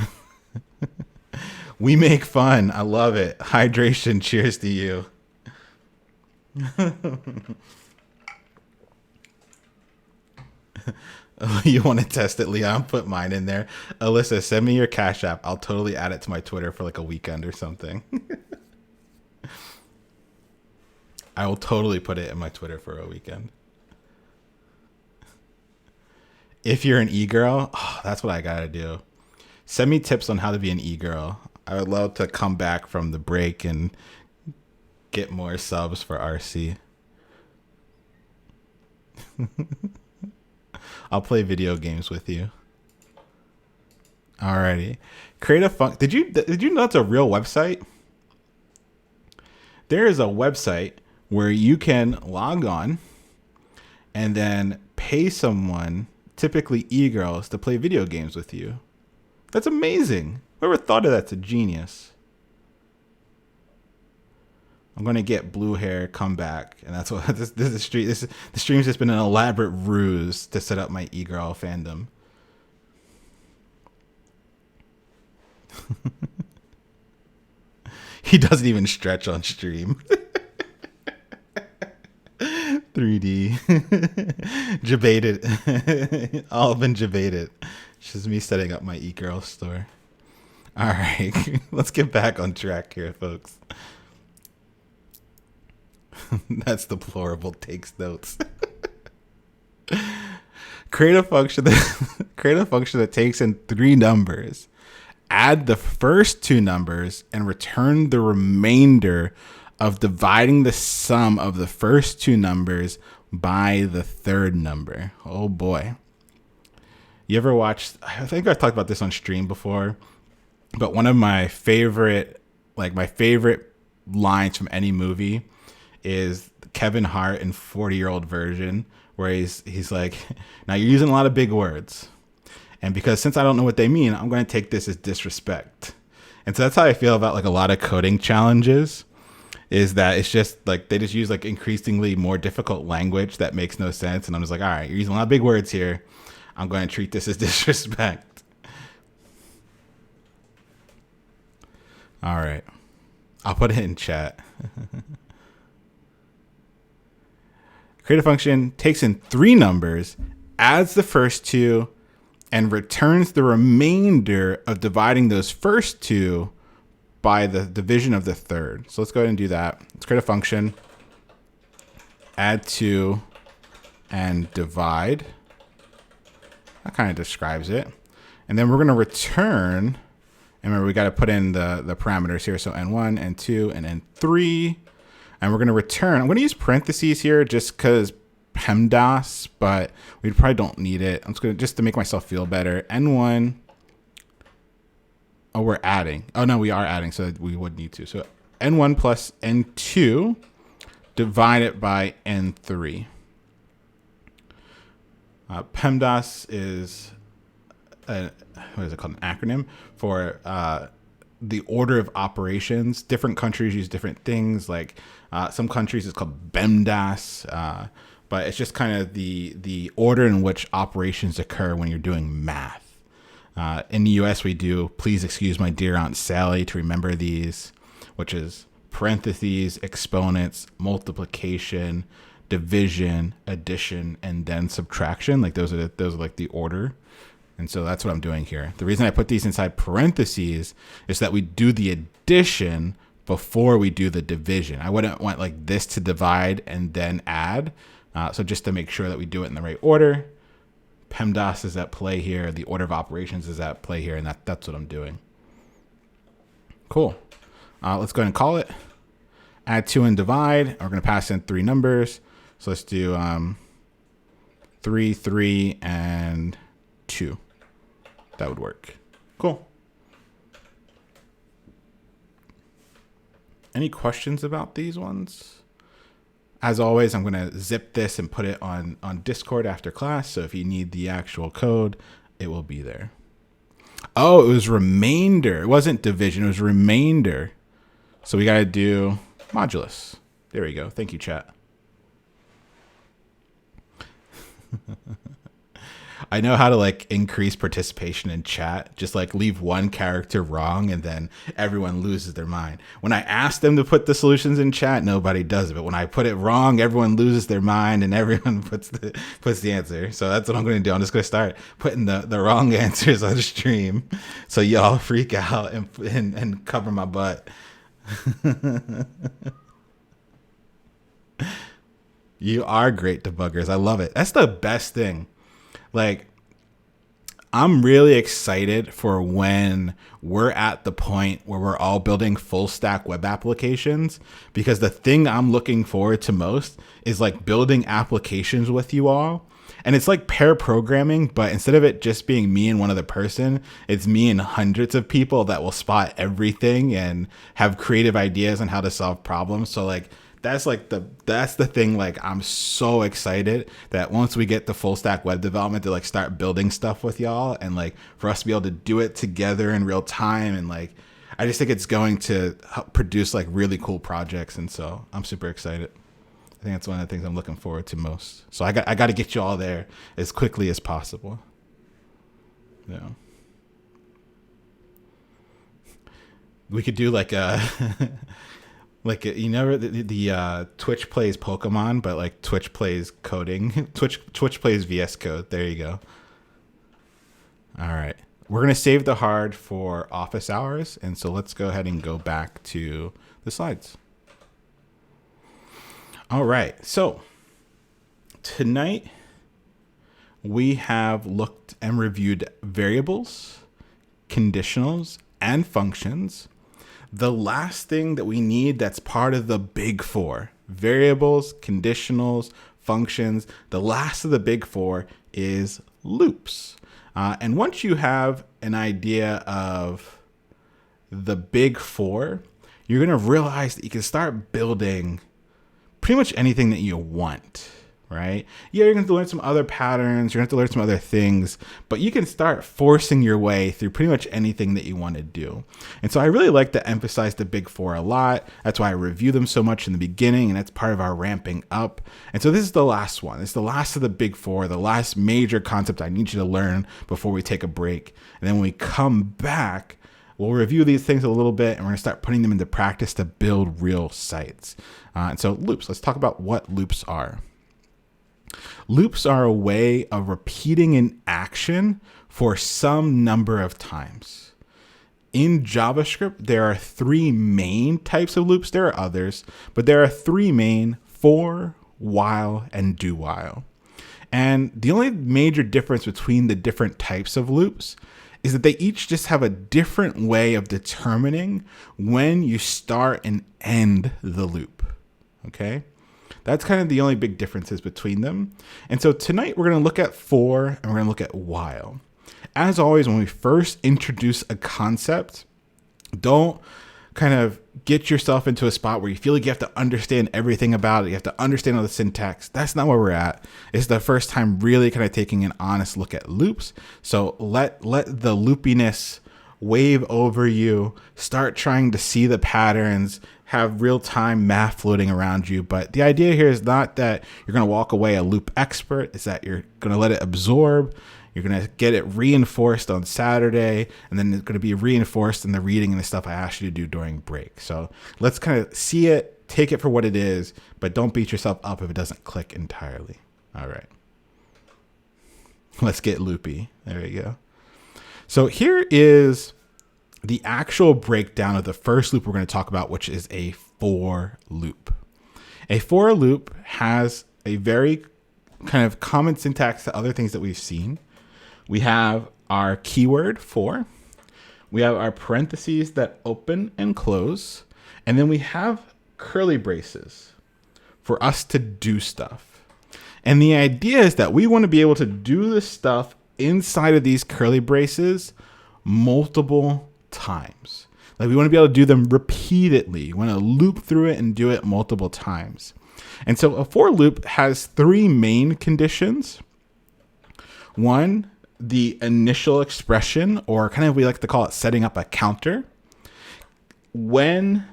We make fun. I love it. Hydration. Cheers to you. Oh, you want to test it, Leon? Put mine in there. Alyssa, send me your Cash App. I'll totally add it to my Twitter for like a weekend or something. I will totally put it in my Twitter for a weekend. If you're an e-girl, oh, that's what I gotta do. Send me tips on how to be an e-girl. I would love to come back from the break and get more subs for RC. I'll play video games with you. Alrighty. Create a function. Did you know that's a real website? There is a website where you can log on and then pay someone, typically e-girls, to play video games with you. That's amazing. Whoever thought of that's a genius. I'm gonna get blue hair, come back, and that's what the stream's just been an elaborate ruse to set up my e-girl fandom. He doesn't even stretch on stream. 3D. Jabated. All been jabated. It's just me setting up my e-girl store. All right. Let's get back on track here, folks. That's deplorable. Takes notes. Create a function that takes in 3 numbers. Add the first 2 numbers and return the remainder of dividing the sum of the first 2 numbers by the third number. Oh boy. You ever watched, I think I've talked about this on stream before, but one of my favorite lines from any movie is Kevin Hart in 40-Year-Old Version, where he's like, now you're using a lot of big words. And because since I don't know what they mean, I'm going to take this as disrespect. And so that's how I feel about like a lot of coding challenges, is that it's just like they just use like increasingly more difficult language that makes no sense. And I'm just like, all right, you're using a lot of big words here. I'm going to treat this as disrespect. All right. I'll put it in chat. Create a function, takes in 3 numbers, adds the first 2, and returns the remainder of dividing those first 2 by the division of the third. So let's go ahead and do that. Let's create a function, add 2, and divide. That kind of describes it. And then we're going to return, and remember we got to put in the parameters here. So n1, n2, and n3. And we're going to return, I'm going to use parentheses here just because Pemdas, but we probably don't need it. I'm just going to, just to make myself feel better, n1. Oh, we're adding. Oh, no, we are adding, so we would need to. So n1 plus n2 divided by n3. Pemdas is, what is it called, an acronym for the order of operations. Different countries use different things. Like some countries it's called Pemdas, but it's just kind of the order in which operations occur when you're doing math. In the US, we do please excuse my dear Aunt Sally to remember these, which is parentheses, exponents, multiplication, division, addition, and then subtraction. Like those are like the order. And so that's what I'm doing here. The reason I put these inside parentheses is that we do the addition before we do the division. I wouldn't want like this to divide and then add. So just to make sure that we do it in the right order. PEMDAS is at play here. The order of operations is at play here. And that's what I'm doing. Cool. Let's go ahead and call it. Add 2 and divide. We're going to pass in 3 numbers. So let's do 3, 3, and 2. That would work. Cool. Any questions about these ones? As always, I'm going to zip this and put it on Discord after class. So if you need the actual code, it will be there. Oh, it was remainder. It wasn't division. It was remainder. So we got to do modulus. There we go. Thank you, chat. I know how to like increase participation in chat. Just like leave one character wrong and then everyone loses their mind. When I ask them to put the solutions in chat, nobody does it. But when I put it wrong, everyone loses their mind and everyone puts the answer. So that's what I'm going to do. I'm just going to start putting the wrong answers on the stream so y'all freak out and cover my butt. You are great debuggers. I love it. That's the best thing. Like, I'm really excited for when we're at the point where we're all building full stack web applications, because the thing I'm looking forward to most is like building applications with you all. And it's like pair programming, but instead of it just being me and one other person, it's me and hundreds of people that will spot everything and have creative ideas on how to solve problems. So like that's the thing. Like I'm so excited that once we get the full stack web development to like start building stuff with y'all, and like for us to be able to do it together in real time. And like I just think it's going to help produce like really cool projects. And so I'm super excited. I think that's one of the things I'm looking forward to most. So I got to get you all there as quickly as possible. Yeah. We could do like a like a, you know the Twitch plays Pokemon, but like Twitch plays coding. Twitch plays VS Code. There you go. All right. We're going to save the hard for office hours, and so let's go ahead and go back to the slides. All right, so tonight we have looked and reviewed variables, conditionals, and functions. The last thing that we need that's part of the big four, variables, conditionals, functions, the last of the big four is loops. And once you have an idea of the big four, you're going to realize that you can start building pretty much anything that you want, right? Yeah, you're going to learn some other patterns. You're going to have to learn some other things, but you can start forcing your way through pretty much anything that you want to do. And so I really like to emphasize the big four a lot. That's why I review them so much in the beginning, and that's part of our ramping up. And so this is the last one. It's the last of the big four, the last major concept I need you to learn before we take a break. And then when we come back, we'll review these things a little bit, and we're going to start putting them into practice to build real sites. And so loops, let's talk about what loops are. Loops are a way of repeating an action for some number of times. In JavaScript, there are three main types of loops. There are others, but there are three main: for, while, and do while. And the only major difference between the different types of loops is that they each just have a different way of determining when you start and end the loop. Okay, that's kind of the only big differences between them. And so tonight we're going to look at for and we're going to look at while. As always, when we first introduce a concept, don't kind of get yourself into a spot where you feel like you have to understand everything about it. You have to understand all the syntax. That's not where we're at. It's the first time really kind of taking an honest look at loops. So let the loopiness wave over you. Start trying to see the patterns, have real-time math floating around you. But the idea here is not that you're going to walk away a loop expert. It's that you're going to let it absorb. You're going to get it reinforced on Saturday, and then it's going to be reinforced in the reading and the stuff I asked you to do during break. So let's kind of see it, take it for what it is, but don't beat yourself up if it doesn't click entirely. All right. Let's get loopy. There you go. So here is the actual breakdown of the first loop we're going to talk about, which is a for loop. A for loop has a very kind of common syntax to other things that we've seen. We have our keyword for, we have our parentheses that open and close, and then we have curly braces for us to do stuff. And the idea is that we want to be able to do this stuff inside of these curly braces multiple times. Like we want to be able to do them repeatedly. We want to loop through it and do it multiple times. And so a for loop has three main conditions. One, the initial expression, or kind of we like to call it setting up a counter. When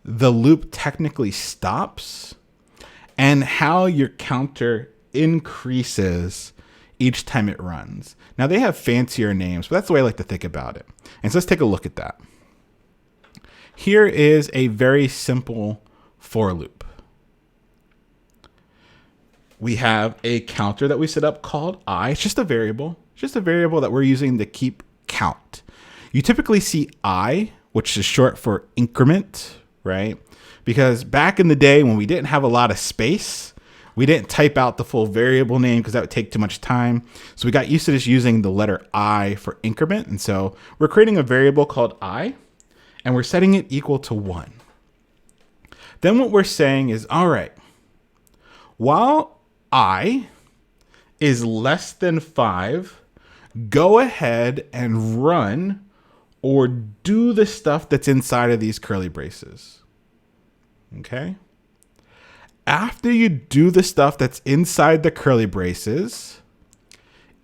the loop technically stops, and how your counter increases each time it runs. Now they have fancier names, but that's the way I like to think about it. And so let's take a look at that. Here is a very simple for loop. We have a counter that we set up called I. It's just a variable that we're using to keep count. You typically see I, which is short for increment, right? Because back in the day when we didn't have a lot of space, We didn't type out the full variable name because that would take too much time. So we got used to just using the letter I for increment. And so we're creating a variable called I, and we're setting it equal to 1. Then what we're saying is, all right, while I is less than 5, go ahead and run or do the stuff that's inside of these curly braces. Okay? After you do the stuff that's inside the curly braces,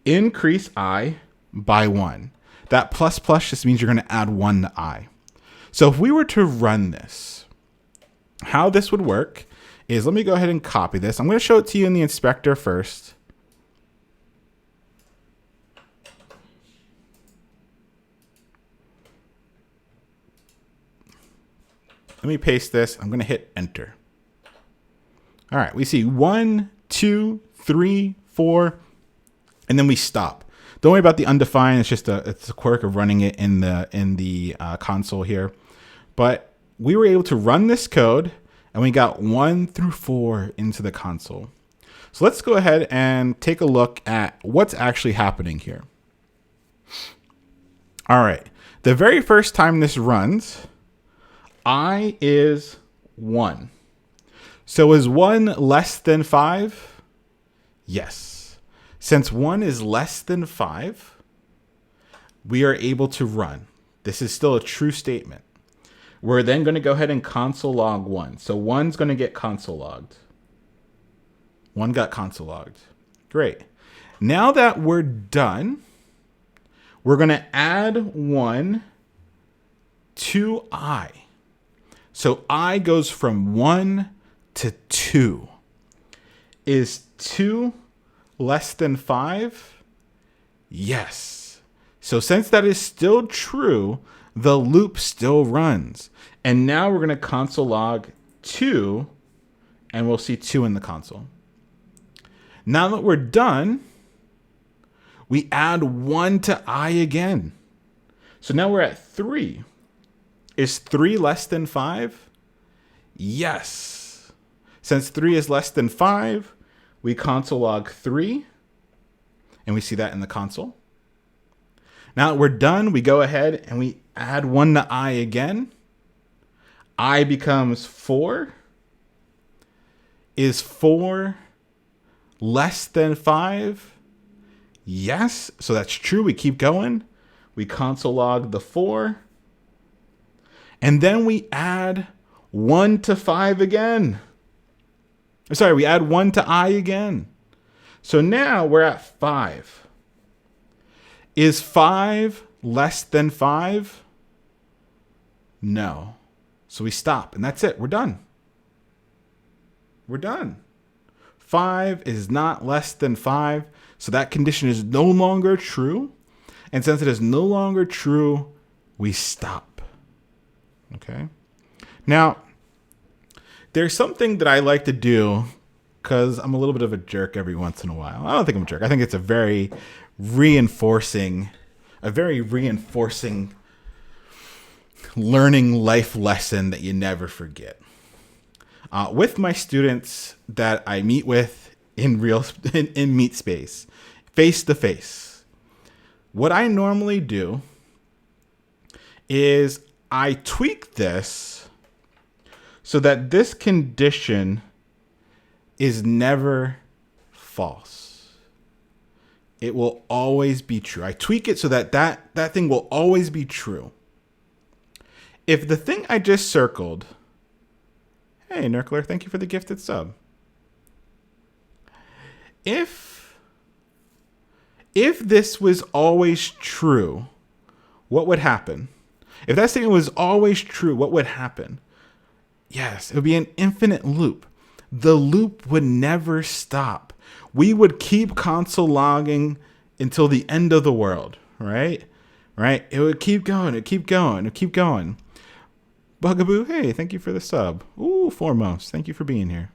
increase I by 1. That plus plus just means you're going to add 1 to I. So if we were to run this, how this would work is, let me go ahead and copy this. I'm going to show it to you in the inspector first. Let me paste this. I'm going to hit enter. All right, we see 1, 2, 3, 4, and then we stop. Don't worry about the undefined. It's just it's a quirk of running it in the console here. But we were able to run this code, and we got 1 through 4 into the console. So let's go ahead and take a look at what's actually happening here. All right, the very first time this runs, I is 1. So is 1 less than 5? Yes. Since 1 is less than 5, we are able to run. This is still a true statement. We're then going to go ahead and console log 1. So 1's going to get console logged. 1 got console logged. Great. Now that we're done, we're going to add 1 to I. So I goes from 1 to 2. Is 2 less than 5? Yes. So since that is still true, the loop still runs. And now we're going to console log 2, and we'll see 2 in the console. Now that we're done, we add 1 to I again. So now we're at 3. Is 3 less than 5? Yes. Since 3 is less than 5, we console log 3, and we see that in the console. Now that we're done, we go ahead and we add 1 to I again. I becomes 4. Is 4 less than 5? Yes. So that's true. We keep going. We console log the 4. And then we add 1 to 5 again. Sorry, we add 1 to I again. So now we're at 5. Is 5 less than 5? No. So we stop, and that's it. We're done. We're done. 5 is not less than 5, so that condition is no longer true. And since it is no longer true, we stop. Okay. Now, there's something that I like to do because I'm a little bit of a jerk every once in a while. I don't think I'm a jerk. I think it's a very reinforcing learning life lesson that you never forget. With my students that I meet with in meet space, face to face, what I normally do is I tweak this so that this condition is never false. It will always be true. I tweak it so that that thing will always be true. If the thing I just circled, hey, Nurkler, thank you for the gifted sub. If this was always true, what would happen? If that statement was always true, what would happen? Yes, it would be an infinite loop. The loop would never stop. We would keep console logging until the end of the world, right? Right? It would keep going. It'd keep going. It'd keep going. Bugaboo, hey, thank you for the sub. Ooh, foremost. Thank you for being here.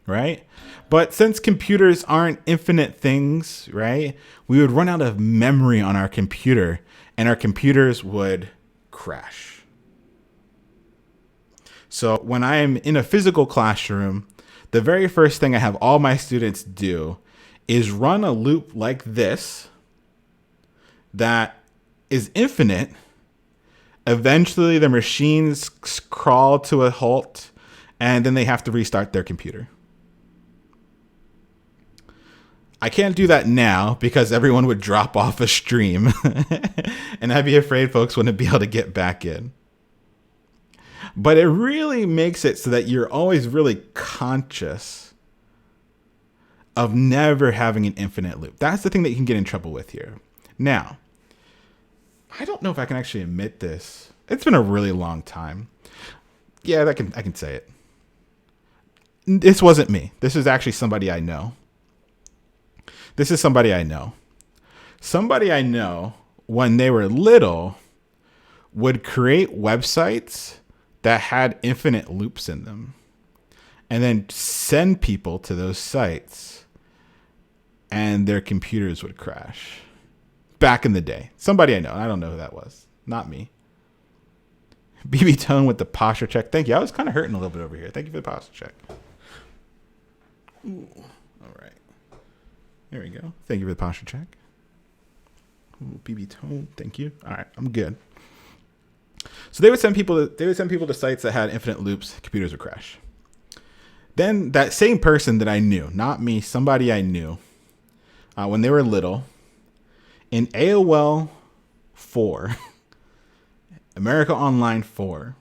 Right? But since computers aren't infinite things, right? We would run out of memory on our computer, and our computers would crash. So when I am in a physical classroom, the very first thing I have all my students do is run a loop like this that is infinite. Eventually, the machines crawl to a halt, and then they have to restart their computer. I can't do that now because everyone would drop off a stream, and I'd be afraid folks wouldn't be able to get back in. But it really makes it so that you're always really conscious of never having an infinite loop. That's the thing that you can get in trouble with here. Now, I don't know if I can actually admit this. It's been a really long time. Yeah, I can say it. This wasn't me. This is actually somebody I know. Somebody I know, when they were little, would create websites that had infinite loops in them and then send people to those sites, and their computers would crash. Back in the day. Somebody I know. I don't know who that was. Not me. BB Tone with the posture check. Thank you. I was kind of hurting a little bit over here. Thank you for the posture check. Ooh. All right. There we go. Thank you for the posture check. Ooh, BB Tone. Thank you. All right. I'm good. So they would send people to sites that had infinite loops. Computers would crash. Then that same person that I knew, not me, somebody I knew, when they were little, in AOL 4, America Online 4,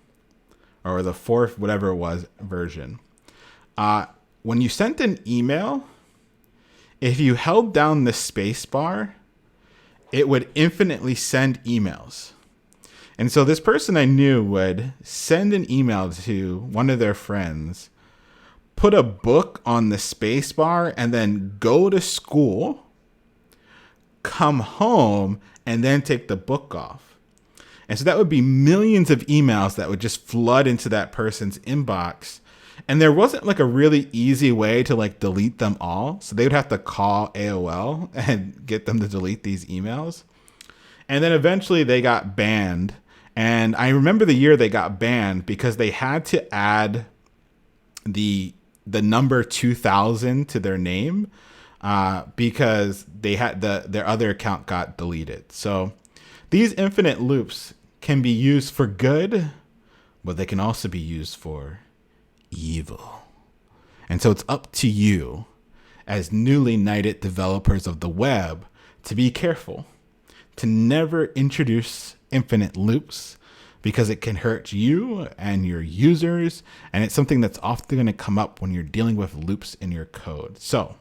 or the fourth, whatever it was, version, when you sent an email, if you held down the space bar, it would infinitely send emails. And so this person I knew would send an email to one of their friends, put a book on the space bar, and then go to school, come home, and then take the book off. And so that would be millions of emails that would just flood into that person's inbox. And there wasn't like a really easy way to like delete them all. So they would have to call AOL and get them to delete these emails. And then eventually they got banned. And I remember the year they got banned because they had to add the number 2000 to their name. Because they had their other account got deleted. So these infinite loops can be used for good, but they can also be used for evil. And so it's up to you as newly knighted developers of the web to be careful, to never introduce infinite loops, because it can hurt you and your users. And it's something that's often going to come up when you're dealing with loops in your code. So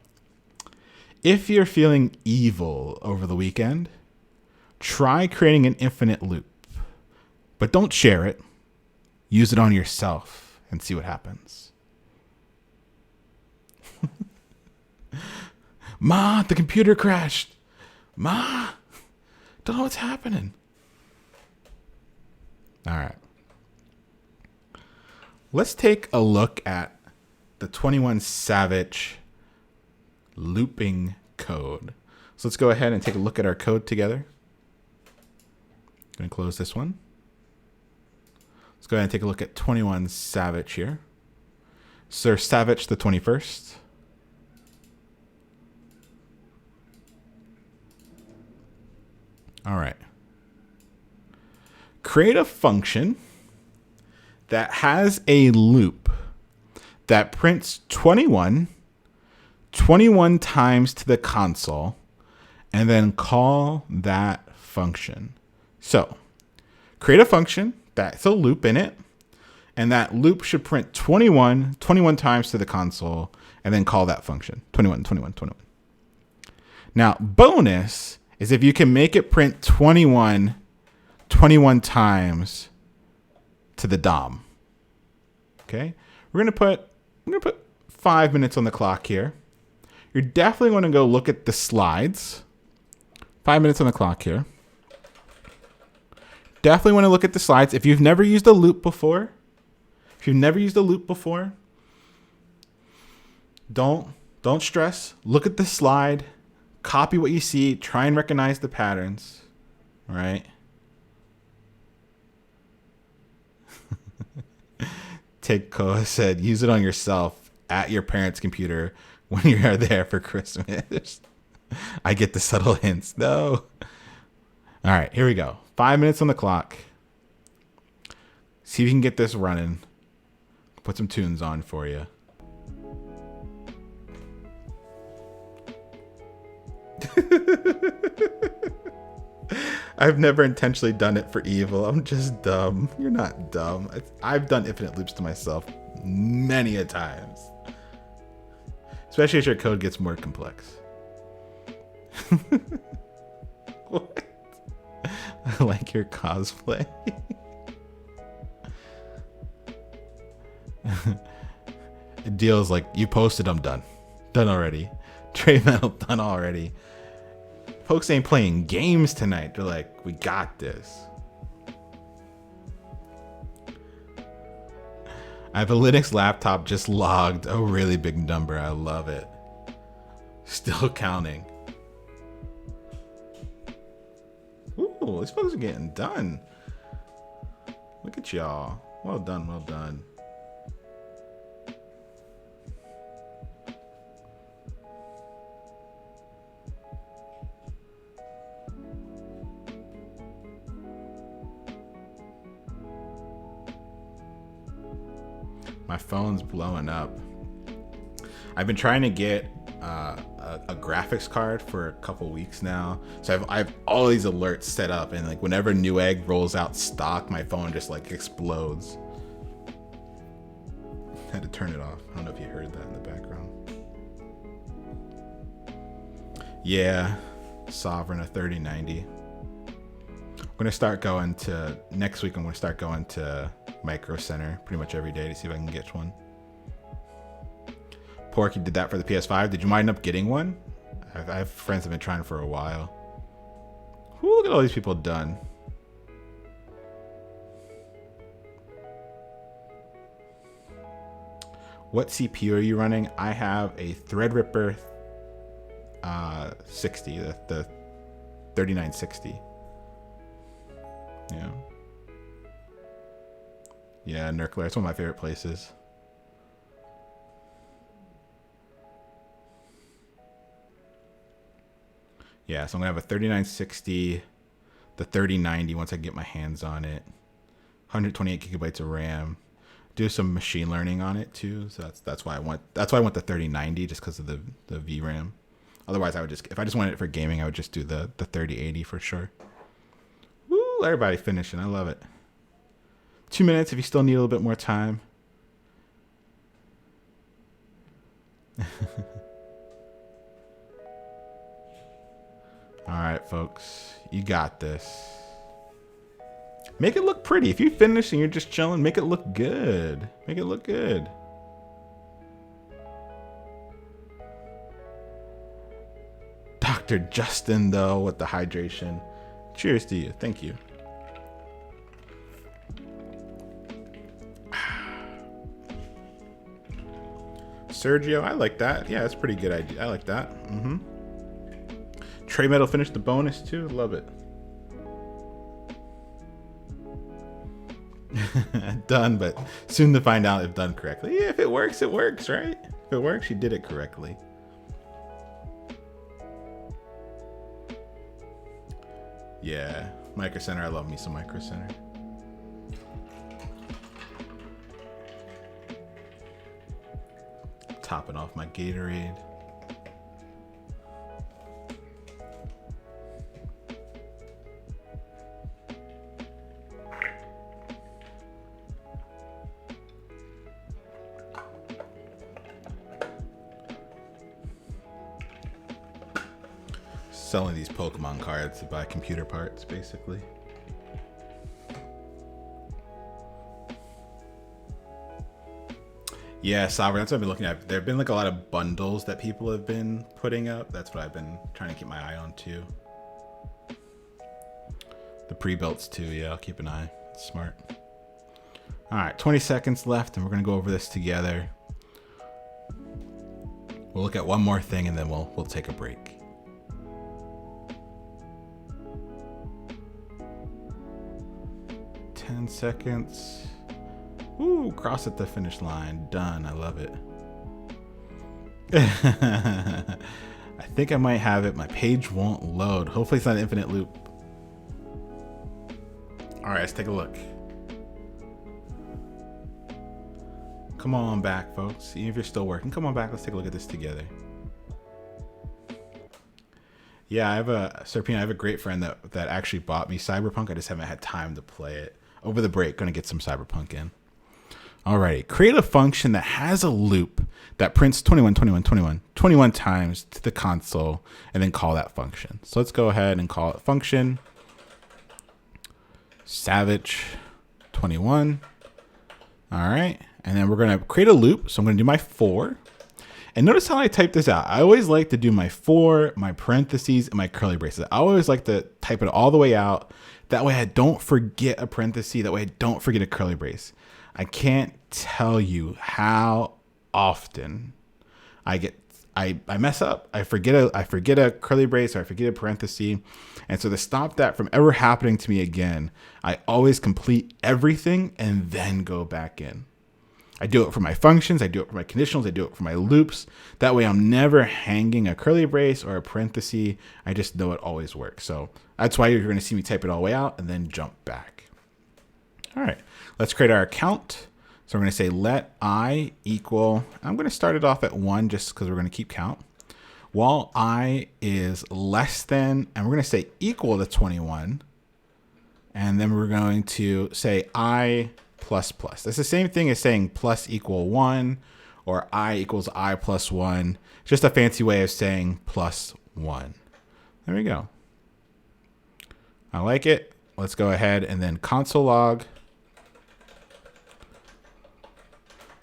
if you're feeling evil over the weekend, try creating an infinite loop, but don't share it. Use it on yourself and see what happens. Ma, the computer crashed. Ma, don't know what's happening. All right. Let's take a look at the 21 Savage looping code. So let's go ahead and take a look at our code together. I'm going to close this one. Let's go ahead and take a look at 21 Savage here. Sir Savage the 21st. All right. Create a function that has a loop that prints 21 times to the console, and then call that function. So create a function that's a loop in it, and that loop should print 21 times to the console, and then call that function 21. Now, bonus is if you can make it print 21 times to the DOM. Okay, we're gonna put 5 minutes on the clock here. You're definitely going to go look at the slides. 5 minutes on the clock here. Definitely want to look at the slides. If you've never used a loop before, don't stress. Look at the slide. Copy what you see. Try and recognize the patterns. All right. Take Koa said, use it on yourself. at your parents' computer when you're there for Christmas. I get the subtle hints. No. All right, here we go. 5 minutes on the clock. See if you can get this running. Put some tunes on for you. I've never intentionally done it for evil. I'm just dumb. You're not dumb. I've done infinite loops to myself many a times. Especially as your code gets more complex. What? I like your cosplay. It deals like, you posted, I'm done. Done already. Trey Metal done already. Folks ain't playing games tonight. They're like, we got this. I have a Linux laptop just logged a really big number. I love it. Still counting. Ooh, these folks are getting done. Look at y'all. Well done, well done. My phone's blowing up. I've been trying to get a graphics card for a couple weeks now. So I have all these alerts set up, and like whenever Newegg rolls out stock, my phone just like explodes. Had to turn it off. I don't know if you heard that in the background. Yeah, Sovereign, a 3090. I'm gonna start going to next week. I'm gonna start going to Micro Center pretty much every day to see if I can get one. Porky did that for the PS5. Did you wind up getting one? I have friends that have been trying for a while. Ooh, look at all these people done. What CPU are you running? I have a Threadripper 60, the 3960. Yeah. Yeah, Nurkler. It's one of my favorite places. Yeah, so I'm going to have a 3960, the 3090 once I get my hands on it. 128 gigabytes of RAM. Do some machine learning on it too. So that's why I want the 3090, just because of the VRAM. Otherwise, I would just, if I just wanted it for gaming, I would just do the 3080 for sure. Woo, everybody finishing. I love it. 2 minutes if you still need a little bit more time. All right, folks, you got this. Make it look pretty. If you finish and you're just chilling, make it look good. Make it look good. Dr. Justin, though, with the hydration. Cheers to you. Thank you. Sergio, I like that. Yeah, that's a pretty good idea. I like that. Mm-hmm. Trey Metal finished the bonus too. Love it. Done, but soon to find out if done correctly. Yeah, if it works, it works, right? If it works, you did it correctly. Yeah, Micro Center. I love me some Micro Center. Topping off my Gatorade. Selling these Pokemon cards to buy computer parts, basically. Yeah, Sovereign, that's what I've been looking at. There have been like a lot of bundles that people have been putting up. That's what I've been trying to keep my eye on too. The pre-builts too, yeah, I'll keep an eye. It's smart. All right, 20 seconds left and we're gonna go over this together. We'll look at one more thing and then we'll take a break. Seconds. Ooh, cross at the finish line. Done. I love it. I think I might have it. My page won't load. Hopefully it's not an infinite loop. All right, let's take a look. Come on back, folks. Even if you're still working, come on back. Let's take a look at this together. Yeah, I have a great friend that actually bought me Cyberpunk. I just haven't had time to play it. Over the break, gonna get some Cyberpunk in. Alrighty, create a function that has a loop that prints 21, 21, 21, 21 times to the console, and then call that function. So let's go ahead and call it function savage 21. All right, and then we're gonna create a loop. So I'm gonna do my for. And notice how I type this out. I always like to do my for, my parentheses, and my curly braces. I always like to type it all the way out. That way I don't forget a parenthesis. That way I don't forget a curly brace. I can't tell you how often I mess up. I forget a curly brace, or I forget a parenthesis. And so to stop that from ever happening to me again, I always complete everything and then go back in. I do it for my functions, I do it for my conditionals, I do it for my loops. That way I'm never hanging a curly brace or a parenthesis. I just know it always works. So that's why you're going to see me type it all the way out and then jump back. All right, let's create our account. So we're going to say let I equal, I'm going to start it off at 1 just because we're going to keep count. While I is less than, and we're going to say equal to 21. And then we're going to say I plus plus. That's the same thing as saying plus equal 1 or I equals I plus 1. Just a fancy way of saying plus 1. There we go. I like it. Let's go ahead and then console log.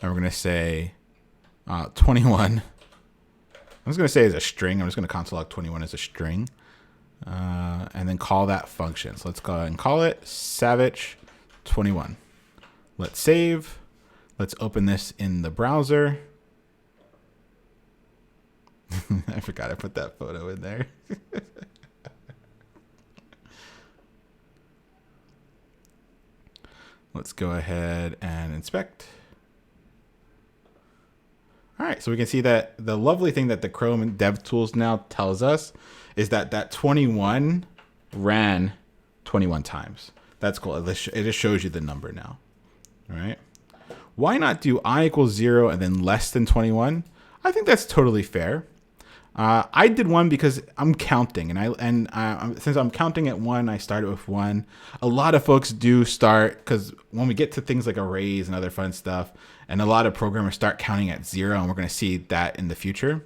And we're going to say 21. I'm just going to say as a string. I'm just going to console log 21 as a string. And then call that function. So let's go ahead and call it savage 21. Let's save. Let's open this in the browser. I forgot I put that photo in there. Let's go ahead and inspect. All right, so we can see that the lovely thing that the Chrome and DevTools now tells us is that 21 ran 21 times. That's cool. It just shows you the number now. All right. Why not do I equals 0 and then less than 21? I think that's totally fair. I did 1 because I'm counting, and since I'm counting at 1, I started with 1. A lot of folks do start, because when we get to things like arrays and other fun stuff, and a lot of programmers start counting at 0, and we're going to see that in the future.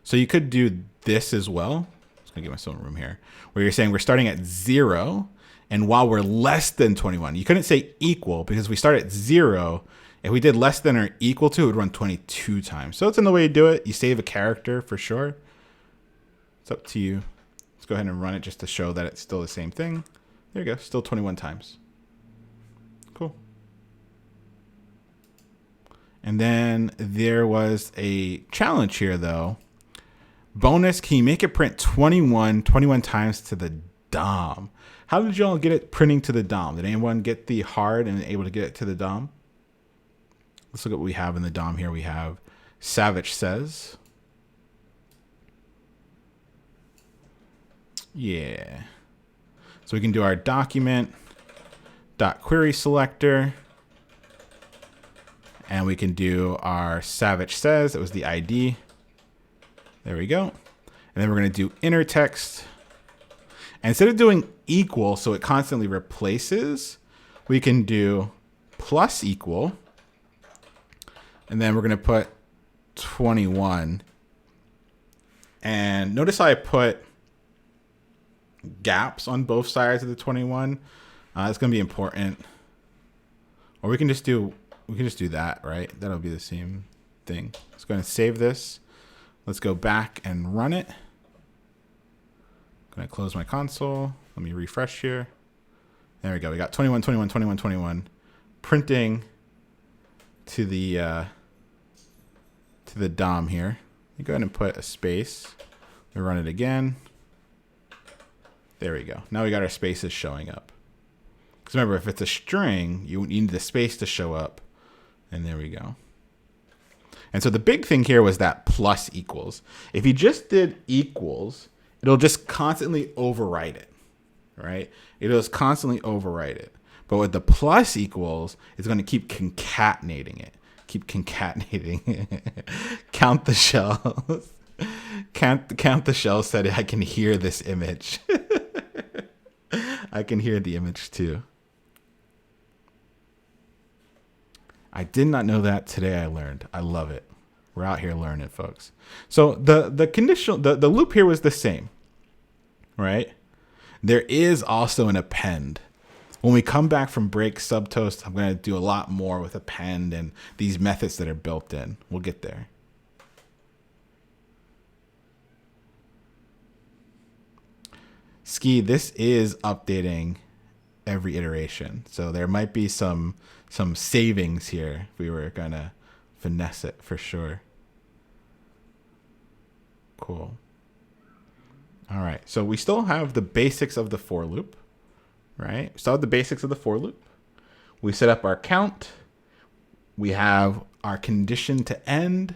So you could do this as well. Just gonna give myself room here, where you're saying we're starting at 0, and while we're less than 21, you couldn't say equal because we start at 0. If we did less than or equal to, it would run 22 times. So it's another way to do it. You save a character for sure. It's up to you. Let's go ahead and run it just to show that it's still the same thing. There you go, still 21 times. Cool. And then there was a challenge here though. Bonus, can you make it print 21 times to the DOM? How did y'all get it printing to the DOM? Did anyone get the hard and able to get it to the DOM? Let's look at what we have in the DOM here. We have Savage says. Yeah. So we can do our document dot query selector. And we can do our Savage says. It was the ID. There we go. And then we're going to do inner text. And instead of doing equal, so it constantly replaces, we can do plus equal. And then we're going to put 21. And notice how I put gaps on both sides of the 21. It's going to be important. Or we can just do that, right? That'll be the same thing. Let's go ahead and save this. Let's go back and run it. I'm going to close my console. Let me refresh here. There we go. We got 21, 21, 21, 21 printing to the DOM here. You go ahead and put a space. We run it again. There we go. Now we got our spaces showing up. Because remember, if it's a string, you need the space to show up. And there we go. And so the big thing here was that plus equals. If you just did equals, it'll just constantly overwrite it, right? It'll just constantly overwrite it. But with the plus equals, it's going to keep concatenating it. Keep concatenating it. Count the shells. Count the shells said I can hear this image. I can hear the image too. I did not know that. Today I learned. I love it. We're out here learning, folks. So the conditional, the loop here was the same, right? There is also an append. When we come back from break subtoast, I'm going to do a lot more with append and these methods that are built in. We'll get there. Ski, this is updating every iteration. So there might be some savings here if we were going to finesse it for sure. Cool. All right. So we still have the basics of the for loop, right? We still have the basics of the for loop. We set up our count. We have our condition to end,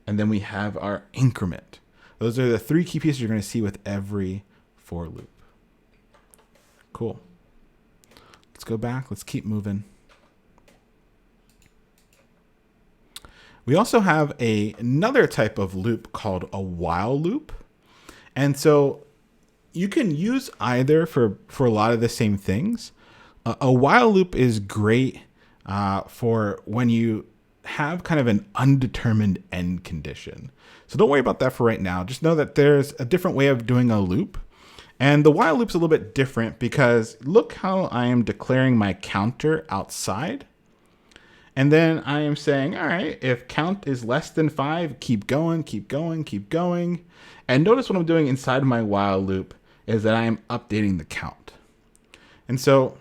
and then we have our increment. Those are the three key pieces you're going to see with every for loop. Cool. Let's go back. Let's keep moving. We also have another type of loop called a while loop. And so you can use either for a lot of the same things. A while loop is great for when you have kind of an undetermined end condition. So don't worry about that for right now. Just know that there's a different way of doing a loop. And the while loop's a little bit different because look how I am declaring my counter outside. And then I am saying, all right, if count is less than 5, keep going, keep going, keep going. And notice what I'm doing inside of my while loop is that I am updating the count. And so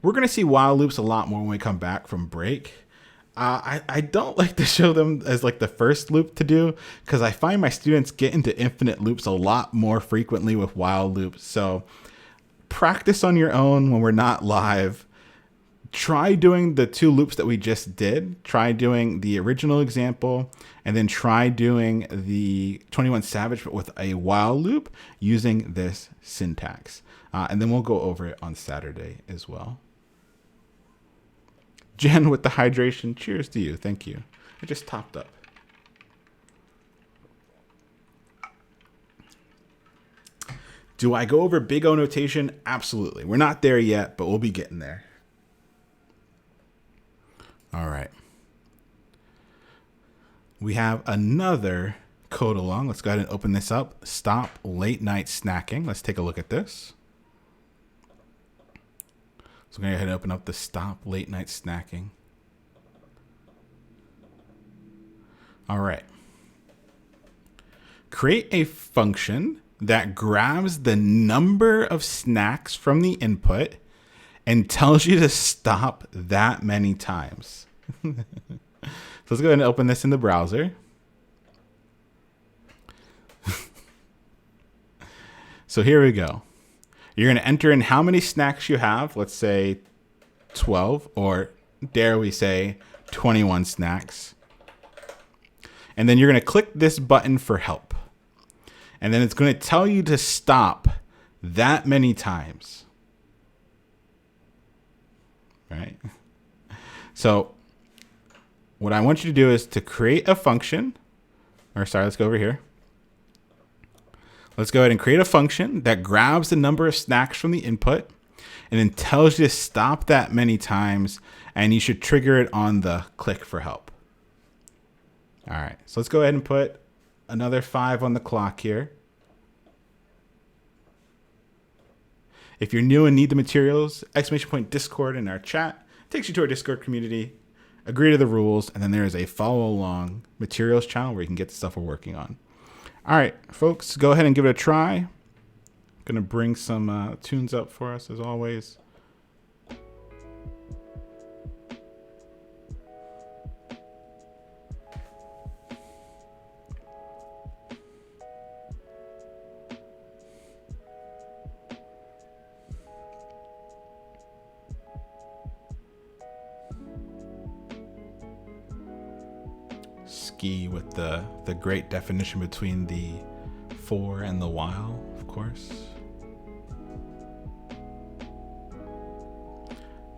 we're going to see while loops a lot more when we come back from break. I don't like to show them as like the first loop to do because I find my students get into infinite loops a lot more frequently with while loops. So practice on your own when we're not live. Try doing the two loops that we just did. Try doing the original example and then try doing the 21 Savage but with a while loop using this syntax. And then we'll go over it on Saturday as well. Jen with the hydration. Cheers to you. Thank you. I just topped up. Do I go over big O notation? Absolutely. We're not there yet, but we'll be getting there. All right. We have another code along. Let's go ahead and open this up. Stop late night snacking. Let's take a look at this. So I'm going to go ahead and open up the stop late night snacking. All right. Create a function that grabs the number of snacks from the input and tells you to stop that many times. So let's go ahead and open this in the browser. So here we go. You're going to enter in how many snacks you have. Let's say 12, or dare we say 21 snacks. And then you're going to click this button for help. And then it's going to tell you to stop that many times. Right? So what I want you to do is to create a function. Or sorry, let's go over here. Let's go ahead and create a function that grabs the number of snacks from the input and then tells you to stop that many times, and you should trigger it on the click for help. All right, so let's go ahead and put another 5 on the clock here. If you're new and need the materials, !Discord in our chat takes you to our Discord community. Agree to the rules, and then there is a follow along materials channel where you can get the stuff we're working on. All right, folks, go ahead and give it a try. Going to bring some tunes up for us as always. Ski with the great definition between the for and the while, of course.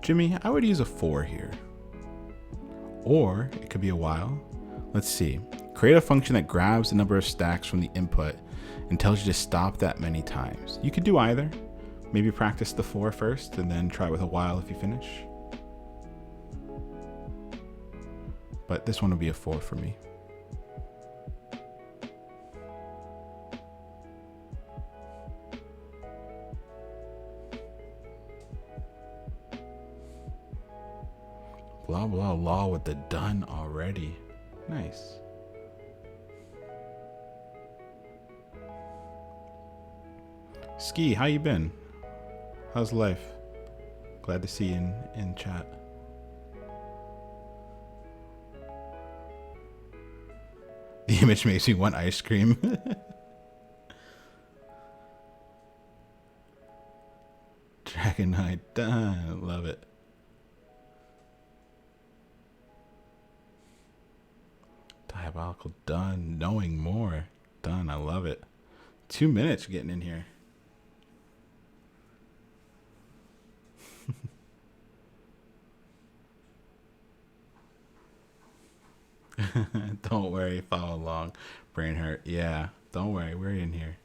Jimmy, I would use a for here. Or it could be a while. Let's see. Create a function that grabs the number of stacks from the input and tells you to stop that many times. You could do either. Maybe practice the for first and then try with a while if you finish. But this one will be a for me. Blah, blah, blah with the done already. Nice. Ski, how you been? How's life? Glad to see you in chat. The image makes me want ice cream. Dragon Knight done. Love it. Diabolical done. Knowing more. Done. I love it. 2 minutes getting in here. Don't worry, follow along. Brain hurt. Yeah, don't worry, we're in here.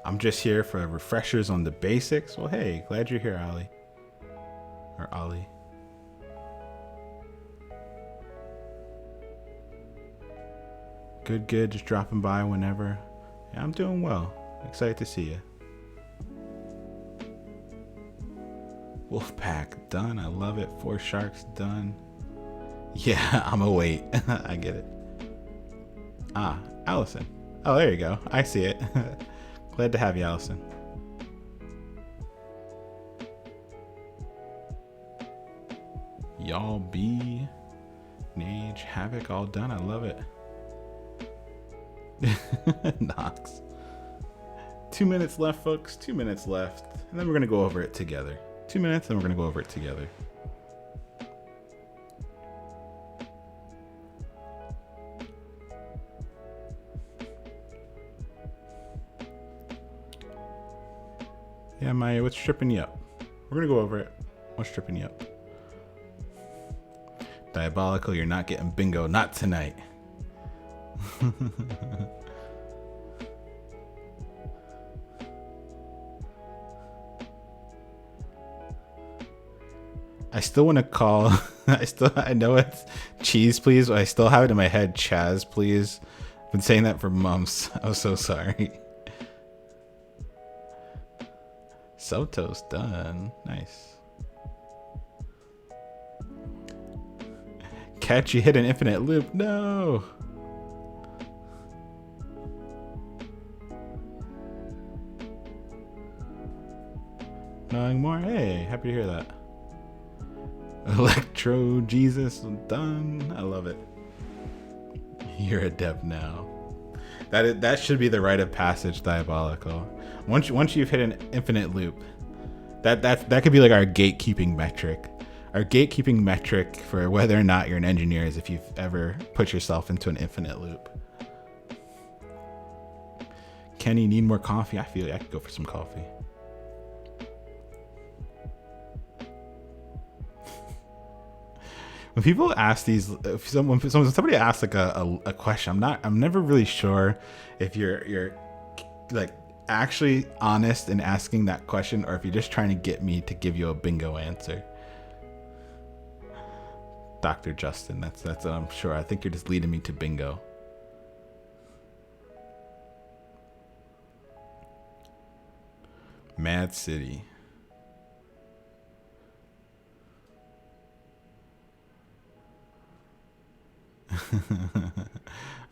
I'm just here for refreshers on the basics. Well, hey, glad you're here, Ali. Or Ali. Good, just dropping by whenever. Yeah, I'm doing well. Excited to see you. Wolfpack done. I love it. 4 sharks done. Yeah, I'm a wait. I get it. Ah, Allison. Oh, there you go. I see it. Glad to have you, Allison. Y'all be Nage Havoc all done. I love it. Knox. 2 minutes left, folks. 2 minutes left. And then we're going to go over it together. 2 minutes, and we're going to go over it together. Yeah, Maya, what's tripping you up? We're going to go over it. What's tripping you up? Diabolical, you're not getting bingo. Not tonight. I still want to call. I know it's cheese, please, but I still have it in my head. Chaz, please. I've been saying that for months. I'm so sorry. Soto's done. Nice. Catch, you hit an infinite loop. No. Knowing more. Hey, happy to hear that. Electro Jesus done. I love it. You're adept now. That should be the rite of passage, Diabolical. Once you've hit an infinite loop, that could be like our gatekeeping metric. Our gatekeeping metric for whether or not you're an engineer is if you've ever put yourself into an infinite loop. Kenny, need more coffee? I feel like I could go for some coffee. When people ask these, if somebody asks like a question, I'm never really sure if you're like actually honest in asking that question or if you're just trying to get me to give you a bingo answer. Dr. Justin, that's what I'm sure. I think you're just leading me to bingo. Mad City.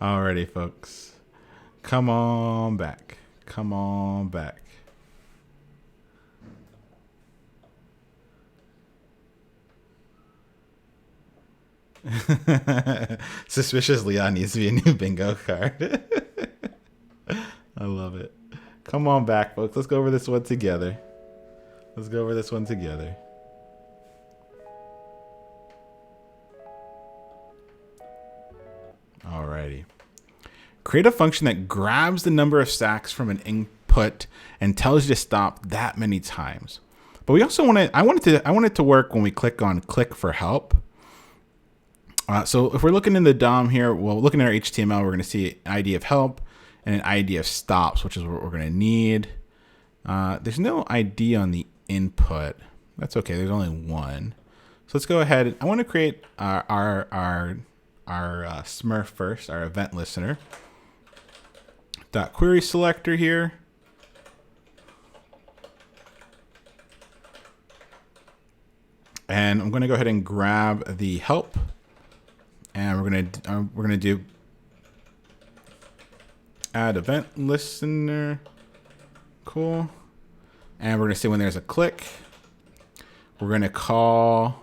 Alrighty, folks. Come on back. Come on back. Suspicious Leon needs to be a new bingo card. I love it. Come on back, folks. Let's go over this one together. Let's go over this one together. Alrighty. Create a function that grabs the number of stacks from an input and tells you to stop that many times. But we also I want it to work when we click on click for help. So if we're looking in the DOM here, well, looking at our HTML, we're going to see an ID of help and an ID of stops, which is what we're going to need. There's no ID on the input. That's okay. There's only one. So let's go ahead. I want to create our Smurf first, our event listener. .query selector here. And I'm going to go ahead and grab the help, and we're going to do add event listener. Cool. And we're going to say when there's a click, we're going to call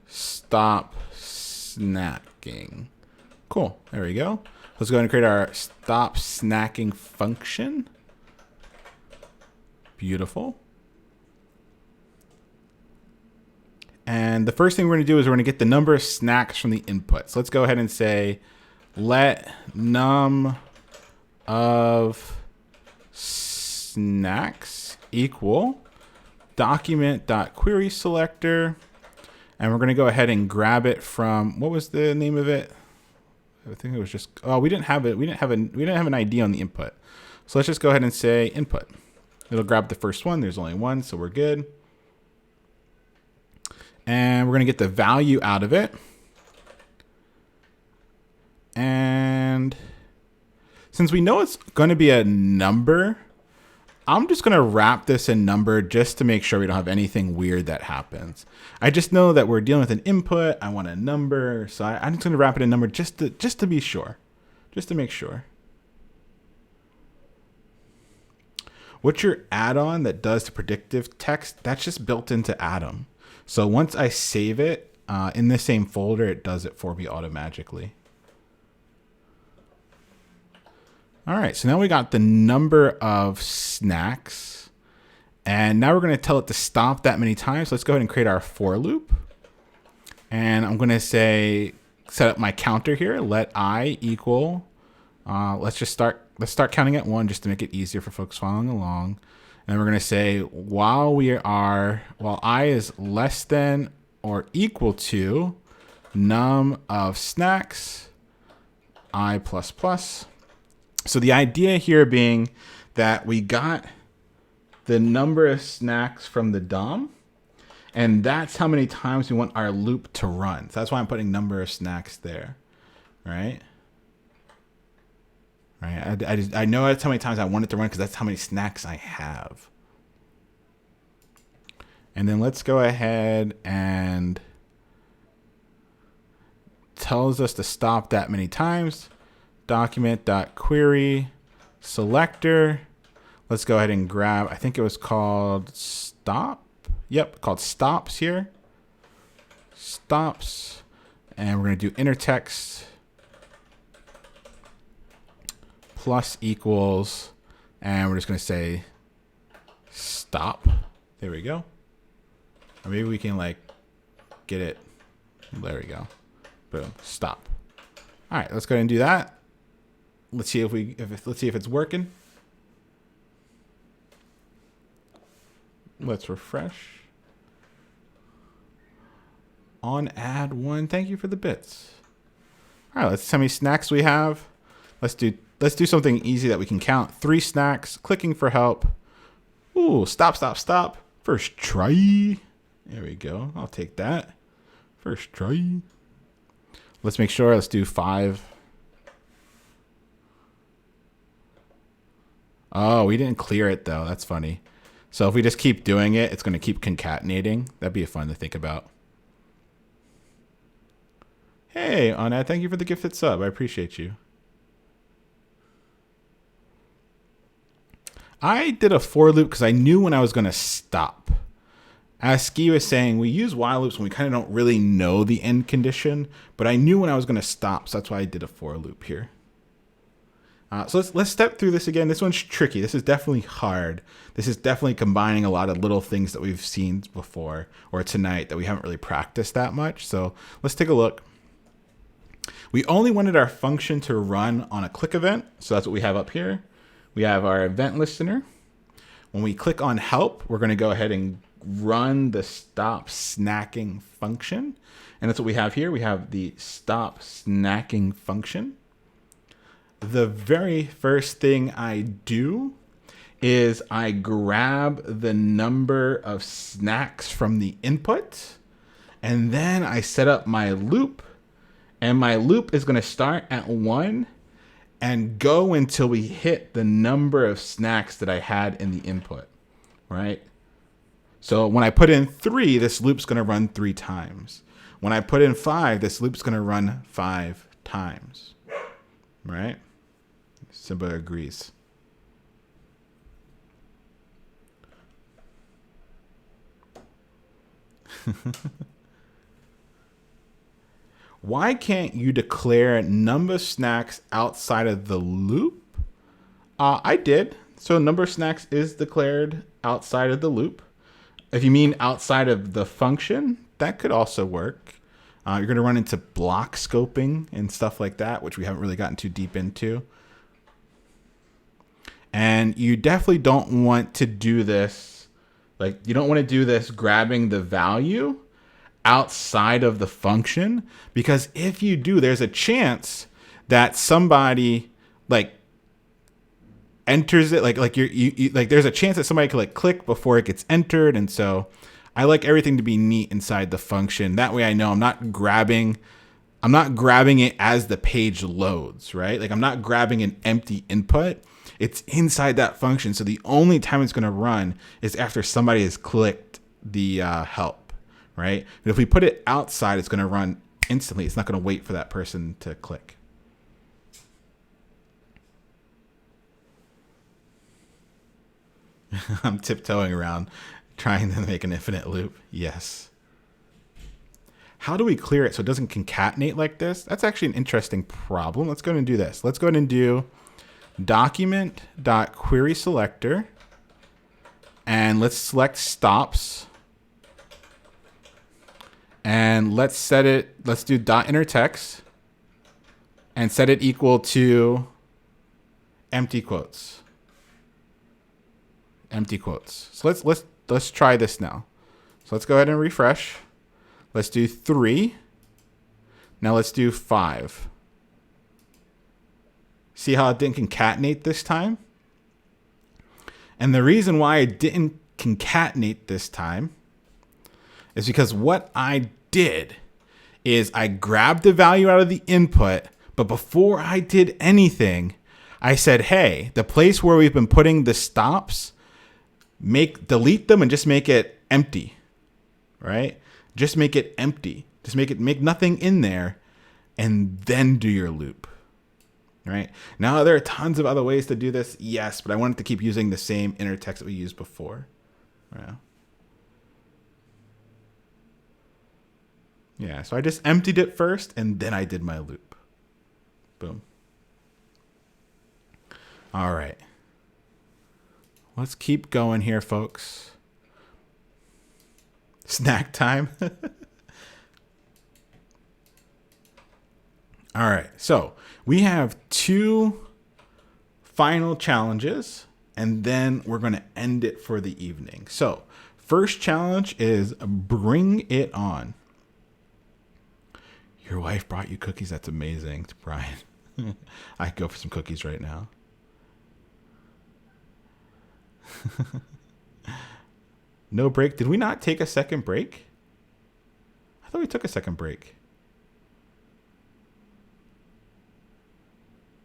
stop snacking. Cool. There we go. Let's go ahead and create our stop snacking function. Beautiful. And the first thing we're going to do is we're going to get the number of snacks from the input. So let's go ahead and say let num of snacks equal document.query selector. And we're going to go ahead and grab it from, what was the name of it? I think it was just, oh, we didn't have it. We didn't have an ID on the input. So let's just go ahead and say input. It'll grab the first one. There's only one, so we're good. And we're going to get the value out of it. And since we know it's going to be a number, I'm just going to wrap this in number just to make sure we don't have anything weird that happens. I just know that we're dealing with an input. I want a number. So I'm just going to wrap it in number just to be sure. Just to make sure. What's your add-on that does the predictive text? That's just built into Atom. So once I save it in the same folder, it does it for me automatically. All right, so now we got the number of snacks. And now we're going to tell it to stop that many times. Let's go ahead and create our for loop. And I'm going to say, set up my counter here. Let I equal, let's start counting at 1 just to make it easier for folks following along. And we're going to say while I is less than or equal to num of snacks, I plus plus. So the idea here being that we got the number of snacks from the DOM, and that's how many times we want our loop to run. So that's why I'm putting number of snacks there, right? Right. I know that's how many times I want it to run because that's how many snacks I have. And then let's go ahead and tells us to stop that many times. Document.query selector. Let's go ahead and grab, I think it was called stop. Yep, called stops here. Stops. And we're going to do inner text plus equals, and we're just going to say stop. There we go. Or maybe we can like get it. There we go. Boom. Stop. All right, let's go ahead and do that. Let's see let's see if it's working. Let's refresh. On add 1. Thank you for the bits. All right, let's see how many snacks we have. Let's do something easy that we can count. 3 snacks. Clicking for help. Ooh, stop, stop, stop. First try. There we go. I'll take that. First try. Let's make sure. Let's do 5. Oh, we didn't clear it though. That's funny. So if we just keep doing it, it's going to keep concatenating. That'd be fun to think about. Hey, Anna, thank you for the gifted sub. I appreciate you. I did a for loop because I knew when I was going to stop. As Ski was saying, we use while loops when we kind of don't really know the end condition, but I knew when I was going to stop, so that's why I did a for loop here. So let's step through this again. This one's tricky. This is definitely hard. This is definitely combining a lot of little things that we've seen before or tonight that we haven't really practiced that much. So let's take a look. We only wanted our function to run on a click event. So that's what we have up here. We have our event listener. When we click on help, we're going to go ahead and run the stop snacking function. And that's what we have here. We have the stop snacking function. The very first thing I do is I grab the number of snacks from the input, and then I set up my loop, and my loop is going to start at 1 and go until we hit the number of snacks that I had in the input, right? So when I put in 3, this loop's going to run 3 times. When I put in 5, this loop's going to run 5 times, right? Simba agrees. Why can't you declare number of snacks outside of the loop? I did. So number of snacks is declared outside of the loop. If you mean outside of the function, that could also work. You're going to run into block scoping and stuff like that, which we haven't really gotten too deep into. And you definitely don't want to do this. Like, you don't want to do this grabbing the value outside of the function, because if you do, there's a chance that somebody like enters it, like you like there's a chance that somebody could like click before it gets entered. And so I like everything to be neat inside the function. That way I know I'm not grabbing it as the page loads, right? Like I'm not grabbing an empty input. It's inside that function. So the only time it's going to run is after somebody has clicked the help, right? But if we put it outside, it's going to run instantly. It's not going to wait for that person to click. I'm tiptoeing around trying to make an infinite loop. Yes. How do we clear it so it doesn't concatenate like this? That's actually an interesting problem. Let's go ahead and do this. Let's go ahead and do document.querySelector, and let's select stops, and let's do .intertext and set it equal to empty quotes. So let's try this now. So let's go ahead and refresh. Let's do 3. Now let's do 5. See how it didn't concatenate this time? And the reason why it didn't concatenate this time is because what I did is I grabbed the value out of the input, but before I did anything, I said, hey, the place where we've been putting the stops, delete them and just make it empty, right? Just make it empty. Just make nothing in there, and then do your loop. Right? Now, there are tons of other ways to do this, yes, but I wanted to keep using the same inner text that we used before. Yeah, so I just emptied it first, and then I did my loop. Boom. All right. Let's keep going here, folks. Snack time. All right, so we have 2 final challenges, and then we're going to end it for the evening. So first challenge is bring it on. Your wife brought you cookies. That's amazing, Brian. I go for some cookies right now. No break. Did we not take a second break? I thought we took a second break.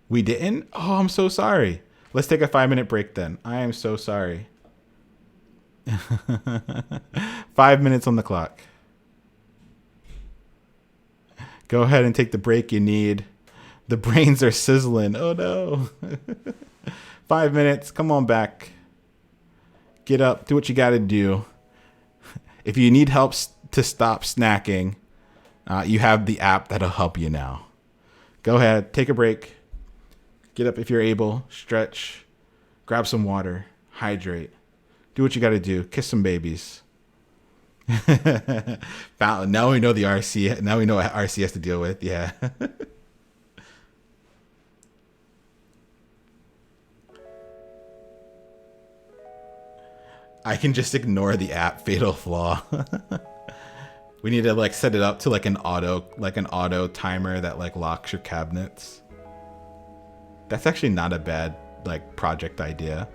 We didn't? Oh, I'm so sorry. Let's take a 5-minute break then. I am so sorry. 5 minutes on the clock. Go ahead and take the break you need. The brains are sizzling. Oh no. 5 minutes. Come on back. Get up. Do what you got to do. If you need help to stop snacking, you have the app that'll help you now. Go ahead. Take a break. Get up if you're able, stretch, grab some water, hydrate, do what you got to do, kiss some babies. Now we know the RC. Now we know what RC has to deal with. Yeah. I can just ignore the app. Fatal flaw. We need to like set it up to like an auto timer that like locks your cabinets. That's actually not a bad like project idea.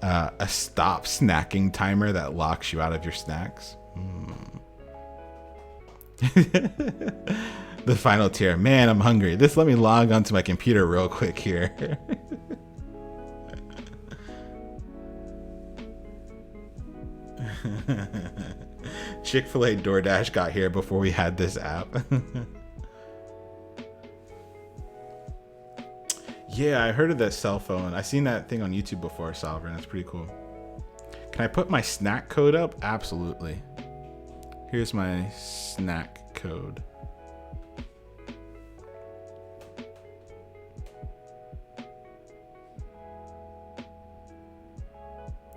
A stop snacking timer that locks you out of your snacks. The final tier. Man, I'm hungry. Just let me log onto my computer real quick here. Chick-fil-A DoorDash got here before we had this app. Yeah, I heard of that cell phone. I seen that thing on YouTube before, Sovereign. That's pretty cool. Can I put my snack code up? Absolutely. Here's my snack code.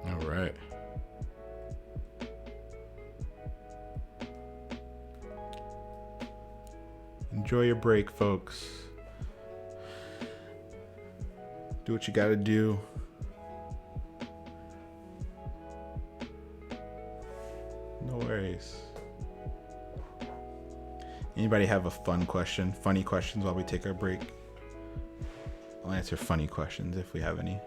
All right. Enjoy your break, folks. Do what you gotta do. No worries. Anybody have a fun question? Funny questions while we take our break? I'll answer funny questions if we have any.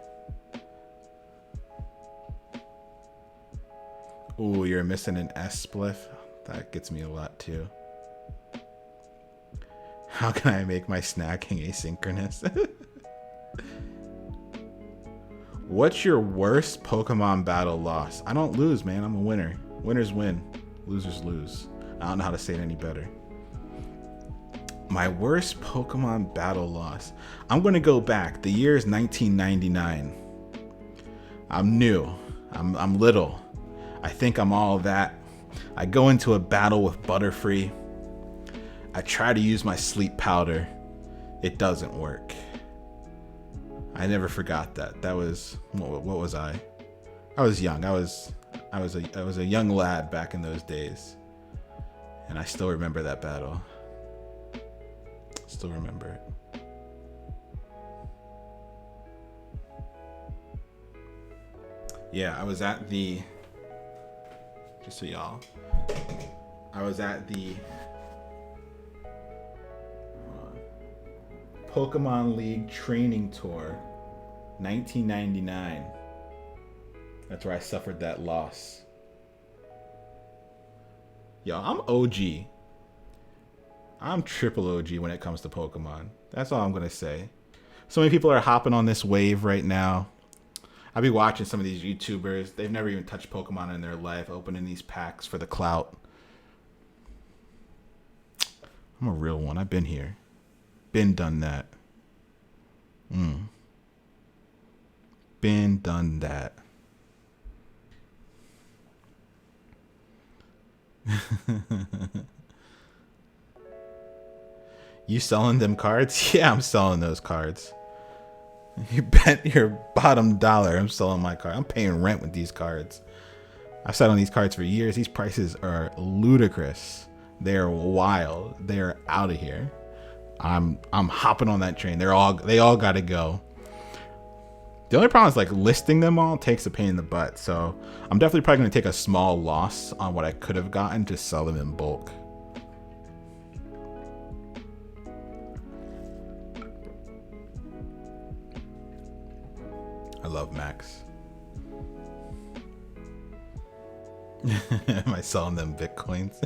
Ooh, you're missing an S spliff? That gets me a lot too. How can I make my snacking asynchronous? What's your worst Pokemon battle loss? I don't lose, man. I'm a winner. Winners win. Losers lose. I don't know how to say it any better. My worst Pokemon battle loss. I'm going to go back. The year is 1999. I'm new. I'm little. I think I'm all that. I go into a battle with Butterfree. I try to use my sleep powder. It doesn't work. I never forgot that. That was, what was I? I was young. I was a young lad back in those days. And I still remember that battle. Still remember it. Yeah, I was at the, just so y'all, I was at the Pokemon League Training Tour, 1999. That's where I suffered that loss. Yo, I'm OG. I'm triple OG when it comes to Pokemon. That's all I'm going to say. So many people are hopping on this wave right now. I'll be watching some of these YouTubers. They've never even touched Pokemon in their life, opening these packs for the clout. I'm a real one. I've been here. Been done that. Been done that. You selling them cards? Yeah, I'm selling those cards. You bet your bottom dollar I'm selling my card. I'm paying rent with these cards. I've sat on these cards for years. These prices are ludicrous. They're wild. They're out of here. I'm hopping on that train. They all got to go. The only problem is like listing them all takes a pain in the butt. So I'm definitely probably going to take a small loss on what I could have gotten to sell them in bulk. I love Max. Am I selling them Bitcoins?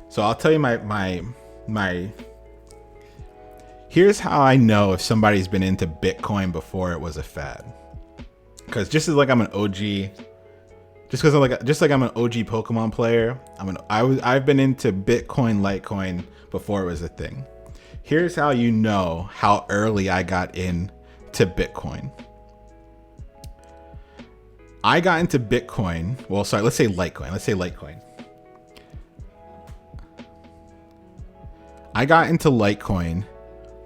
So I'll tell you my here's how I know if somebody's been into Bitcoin before it was a fad. Because just as like I'm an OG, just like I'm an OG Pokemon player, I've been into Bitcoin, Litecoin before it was a thing. Here's how you know how early I got into Bitcoin. I got into Bitcoin. Well, sorry, let's say Litecoin. I got into Litecoin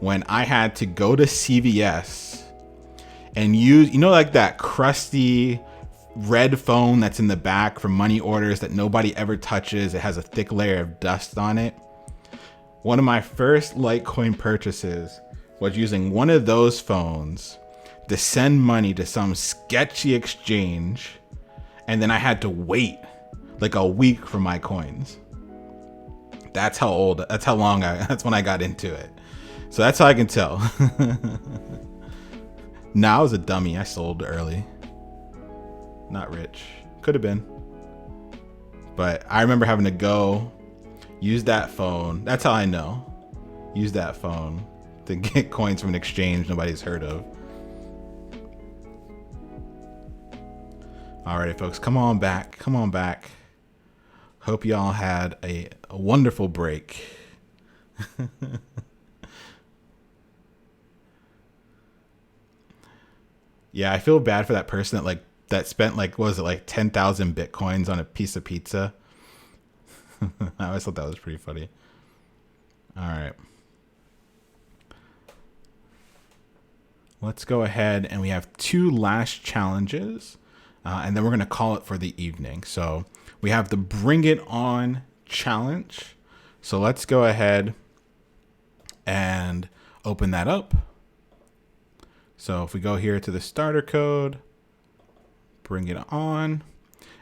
when I had to go to CVS and use, like that crusty red phone that's in the back for money orders that nobody ever touches. It has a thick layer of dust on it. One of my first Litecoin purchases was using one of those phones to send money to some sketchy exchange. And then I had to wait like a week for my coins. That's how that's when I got into it. So that's how I can tell. Now I was a dummy. I sold early. Not rich. Could have been. But I remember having to go use that phone. That's how I know. Use that phone to get coins from an exchange nobody's heard of. Alrighty, folks, come on back. Come on back. Hope y'all had a wonderful break. Yeah, I feel bad for that person that spent what was it, 10,000 Bitcoins on a piece of pizza. I always thought that was pretty funny. All right. Let's go ahead, and we have 2 last challenges, and then we're going to call it for the evening. So we have the Bring It On challenge. So let's go ahead and open that up. So if we go here to the starter code, Bring It On.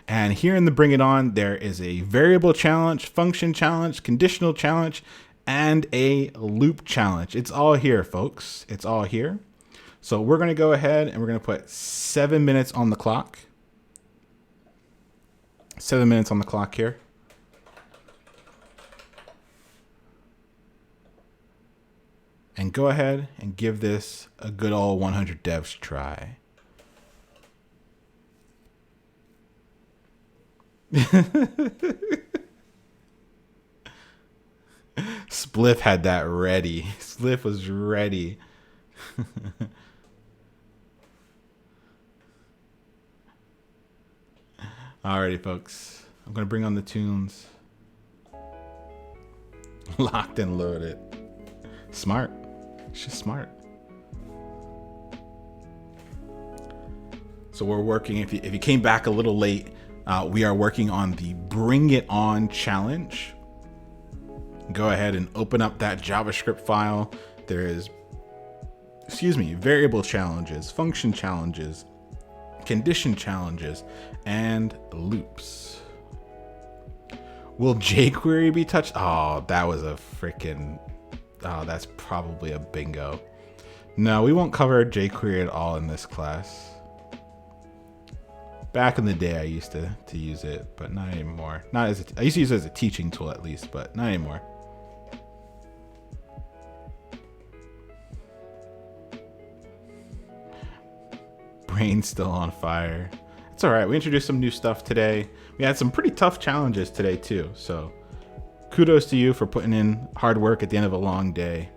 And here in the Bring It On, there is a variable challenge, function challenge, conditional challenge, and a loop challenge. It's all here, folks. It's all here. So we're going to go ahead and we're going to put 7 minutes on the clock. 7 minutes on the clock here. And go ahead and give this a good old 100 devs try. Spliff had that ready. Spliff was ready. Alrighty, folks. I'm going to bring on the tunes. Locked and loaded. Smart. It's just smart. So we're working, if you came back a little late, we are working on the Bring It On challenge. Go ahead and open up that JavaScript file. There is, variable challenges, function challenges, condition challenges, and loops. Will jQuery be touched? Oh, that was a freaking... Oh, that's probably a bingo. No, we won't cover jQuery at all in this class. Back in the day, I used to use it, but not anymore. I used to use it as a teaching tool at least, but not anymore. Brain's still on fire. It's all right. We introduced some new stuff today. We had some pretty tough challenges today too. So kudos to you for putting in hard work at the end of a long day.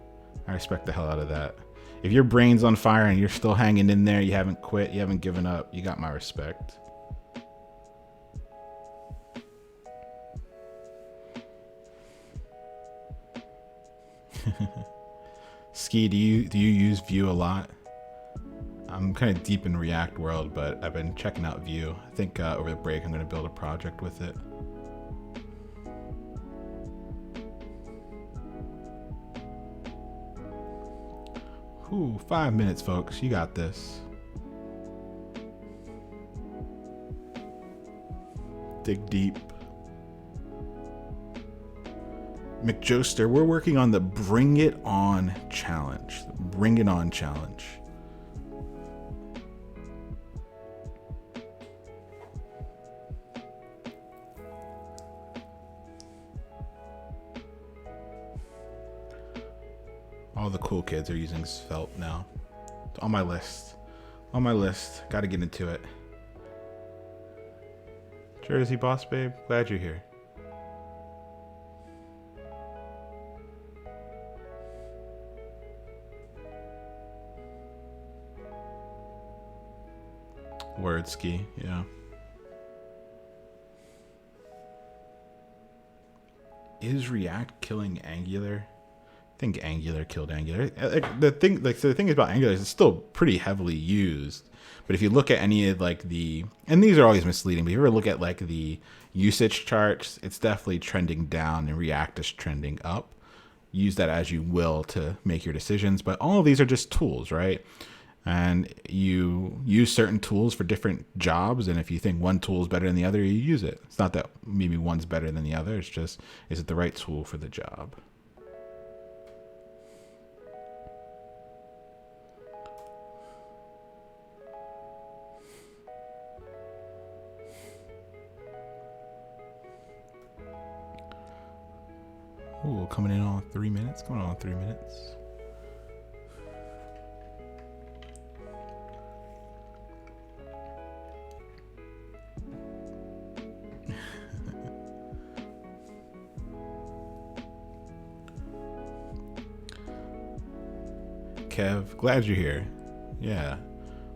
I respect the hell out of that. If your brain's on fire and you're still hanging in there, you haven't quit, you haven't given up, you got my respect. Ski, do you use Vue a lot? I'm kind of deep in React world, but I've been checking out Vue. I think over the break I'm going to build a project with it. Ooh, 5 minutes, folks. You got this. Dig deep. McJoster, we're working on the Bring It On challenge. Bring It On challenge. All the cool kids are using Svelte now. It's on my list. On my list. Got to get into it. Jersey boss babe, glad you're here. Word ski, yeah. Is React killing Angular? I think Angular killed Angular. The thing about Angular is it's still pretty heavily used. But if you look at any of like and these are always misleading, but if you ever look at like the usage charts, it's definitely trending down and React is trending up. Use that as you will to make your decisions. But all of these are just tools, right? And you use certain tools for different jobs. And if you think one tool is better than the other, you use it. It's not that maybe one's better than the other. It's just, is it the right tool for the job? Ooh, coming in on 3 minutes. Coming on 3 minutes. Kev, glad you're here. Yeah.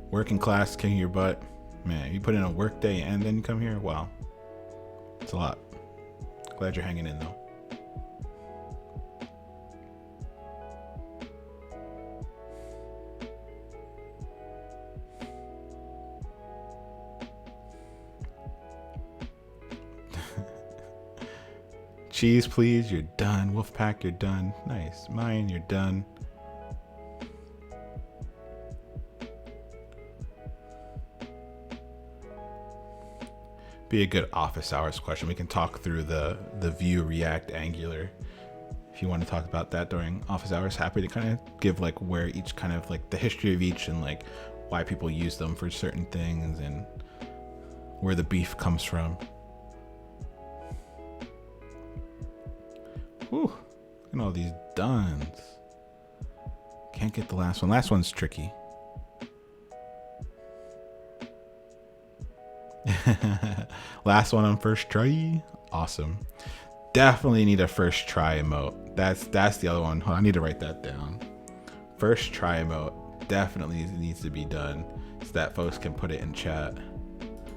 Working class, kicking your butt. Man, you put in a work day and then you come here? Wow. It's a lot. Glad you're hanging in though. Cheese, please. You're done. Wolfpack, you're done. Nice. Mine, you're done. Be a good office hours question. We can talk through the Vue, React, Angular. If you want to talk about that during office hours, happy to kind of give like where each kind of like the history of each and like why people use them for certain things and where the beef comes from. Whew, look at all these dones. Can't get the last one. Last one's tricky. Last one on first try. Awesome. Definitely need a first try emote. That's the other one. I need to write that down. First try emote definitely needs to be done so that folks can put it in chat.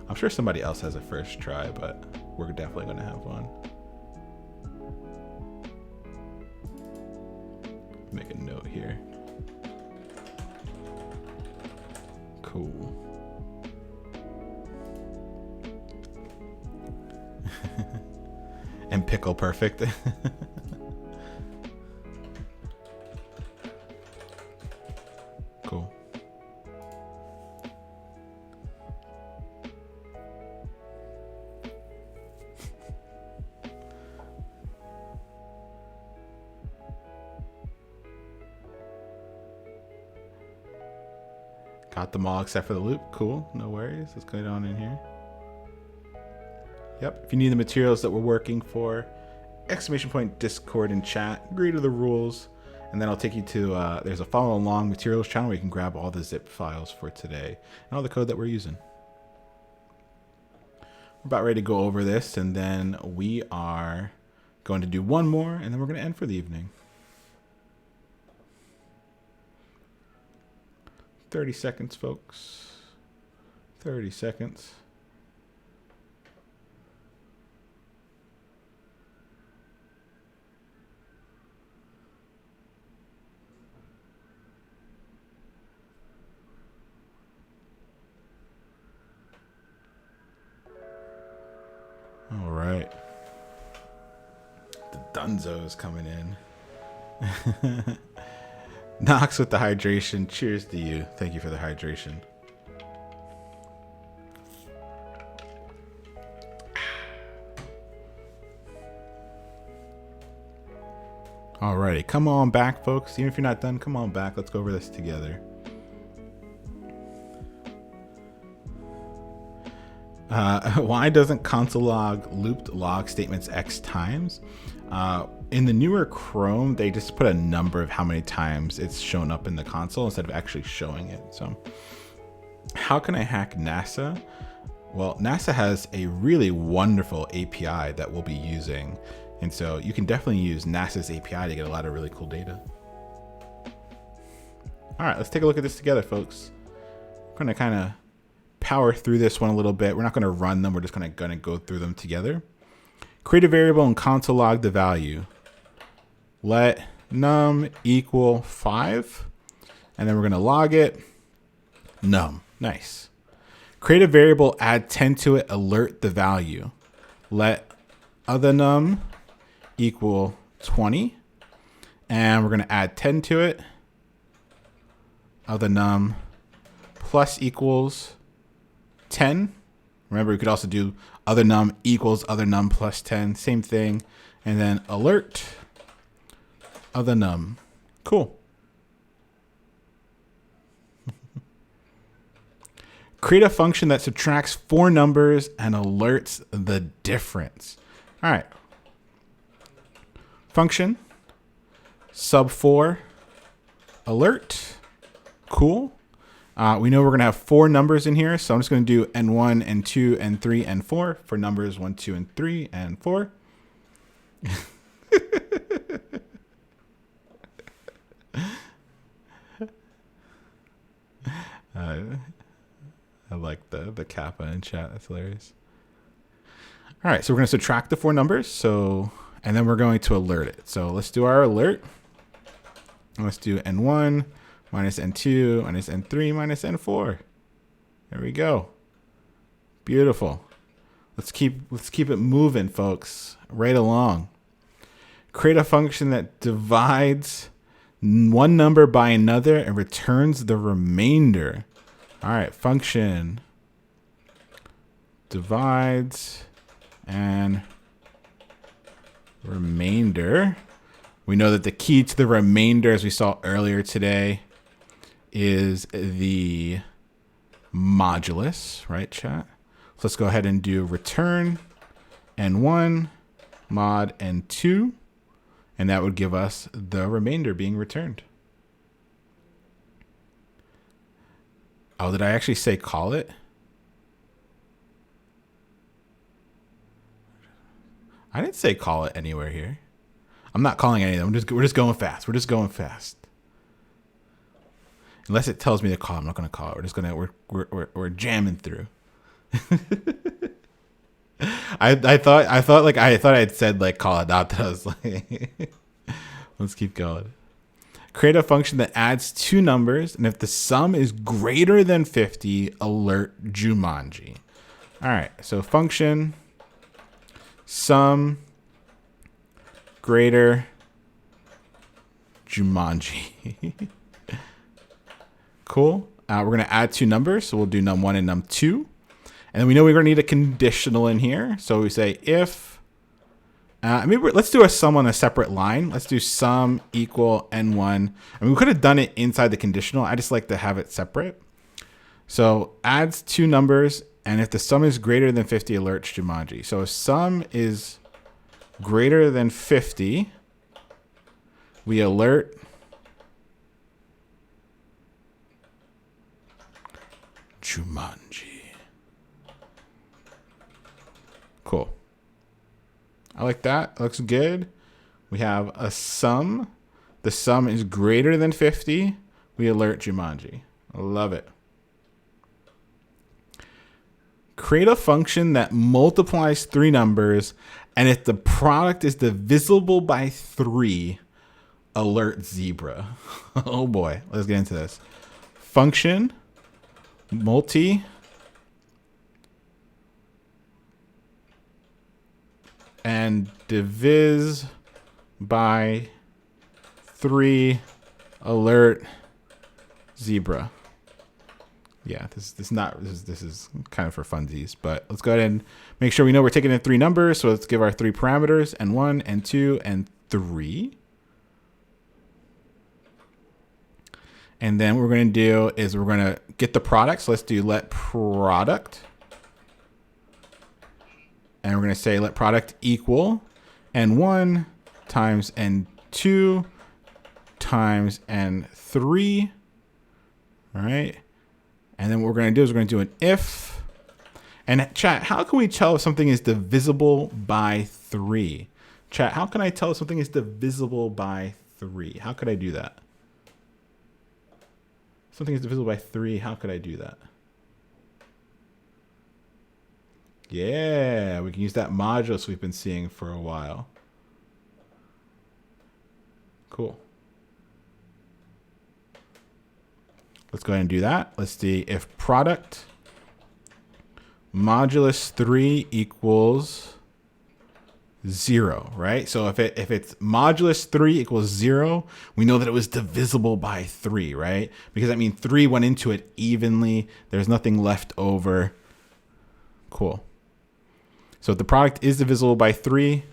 I'm sure somebody else has a first try, but we're definitely going to have one. Make a note here. Cool. And pickle perfect. Cool. Got them all except for the loop. Cool. No worries. Let's get on in here. Yep. If you need the materials that we're working for, ! Discord and chat. Agree to the rules. And then I'll take you to, there's a follow along materials channel where you can grab all the zip files for today and all the code that we're using. We're about ready to go over this, and then we are going to do one more, and then we're going to end for the evening. 30 seconds, folks. 30 seconds. All right. The Dunzo's coming in. Knox with the hydration. Cheers to you. Thank you for the hydration. Alrighty, come on back, folks. Even if you're not done, come on back. Let's go over this together. Why doesn't console log looped log statements X times? In the newer Chrome, they just put a number of how many times it's shown up in the console instead of actually showing it. So how can I hack NASA? Well, NASA has a really wonderful API that we'll be using. And so you can definitely use NASA's API to get a lot of really cool data. All right, let's take a look at this together, folks. I'm going to kind of power through this one a little bit. We're not going to run them. We're just going to go through them together. Create a variable and console log the value. Let num equal 5. And then we're going to log it. Num. Nice. Create a variable, add 10 to it, alert the value. Let other num equal 20. And we're going to add 10 to it. Other num plus equals 10. Remember, we could also do other num equals other num plus 10. Same thing. And then alert other num. Cool. Create a function that subtracts 4 numbers and alerts the difference. All right. Function sub4 alert. Cool. We know we're going to have 4 numbers in here, so I'm just going to do n1, n2, n3, n4 for numbers 1, 2, and 3, and 4. I like the kappa in chat. That's hilarious. All right, so we're going to subtract the 4 numbers. And then we're going to alert it. So let's do our alert. Let's do n1 minus n2 minus n3 minus n4. There we go. Beautiful. Let's keep it moving, folks. Right along. Create a function that divides one number by another and returns the remainder. All right, function divides and remainder. We know that the key to the remainder, as we saw earlier today, is the modulus, right, chat? So let's go ahead and do return n1 mod n2, and that would give us the remainder being returned. Oh, did I actually say call it? I didn't say call it anywhere here. I'm not calling any of them. We're just going fast. We're just going fast. Unless it tells me to call, I'm not going to call it. We're just going to we're jamming through. I thought I had said like call it out. That I was like, let's keep going. Create a function that adds 2 numbers, and if the sum is greater than 50, alert Jumanji. All right, so function sum greater Jumanji. Cool. We're going to add 2 numbers, so we'll do num1 and num2. And then we know we're going to need a conditional in here. So we say if, let's do a sum on a separate line. Let's do sum equal n1. I mean, we could have done it inside the conditional. I just like to have it separate. So adds 2 numbers, and if the sum is greater than 50, alerts Jumanji. So if sum is greater than 50, we alert Jumanji. Cool. I like that. Looks good. We have a sum. The sum is greater than 50. We alert Jumanji. I love it. Create a function that multiplies 3 numbers, and if the product is divisible by 3, alert zebra. Oh boy. Let's get into this. Function multi and divise by 3, alert zebra. Yeah, this is kind of for funsies, but let's go ahead and make sure we know we're taking in 3 numbers. So let's give our 3 parameters, n1, n2, and 3. And then what we're going to do is we're going to get the product. So let's do let product. And we're going to say let product equal n1 times n2 times n3. All right. And then what we're going to do is we're going to do an if. And chat, how can we tell if something is divisible by 3? Chat, how can I tell if something is divisible by 3? How could I do that? Something is divisible by 3. How could I do that? Yeah, we can use that modulus we've been seeing for a while. Cool. Let's go ahead and do that. Let's see if product modulus 3 equals 0, right? So if it's modulus 3 equals 0, we know that it was divisible by 3, right? Because that means 3 went into it evenly. There's nothing left over. Cool. So if the product is divisible by 3,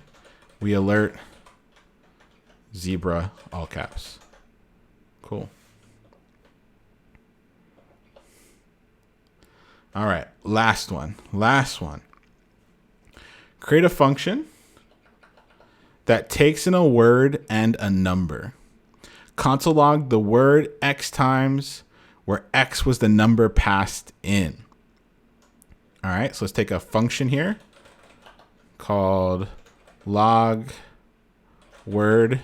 we alert zebra, all caps. Cool. All right, last one. Create a function that takes in a word and a number. Console log the word x times where x was the number passed in. All right, so let's take a function here called log word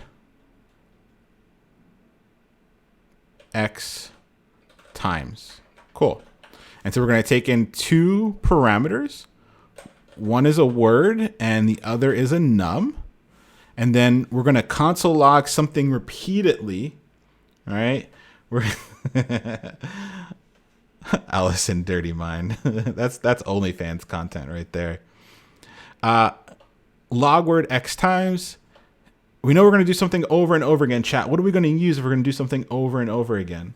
x times. Cool. And so we're going to take in two parameters. One is a word and the other is a num. And then we're going to console log something repeatedly. All right. We're Allison Dirty Mind. that's OnlyFans content right there. Log word x times. We know we're going to do something over and over again. Chat. What are we going to use if we're going to do something over and over again?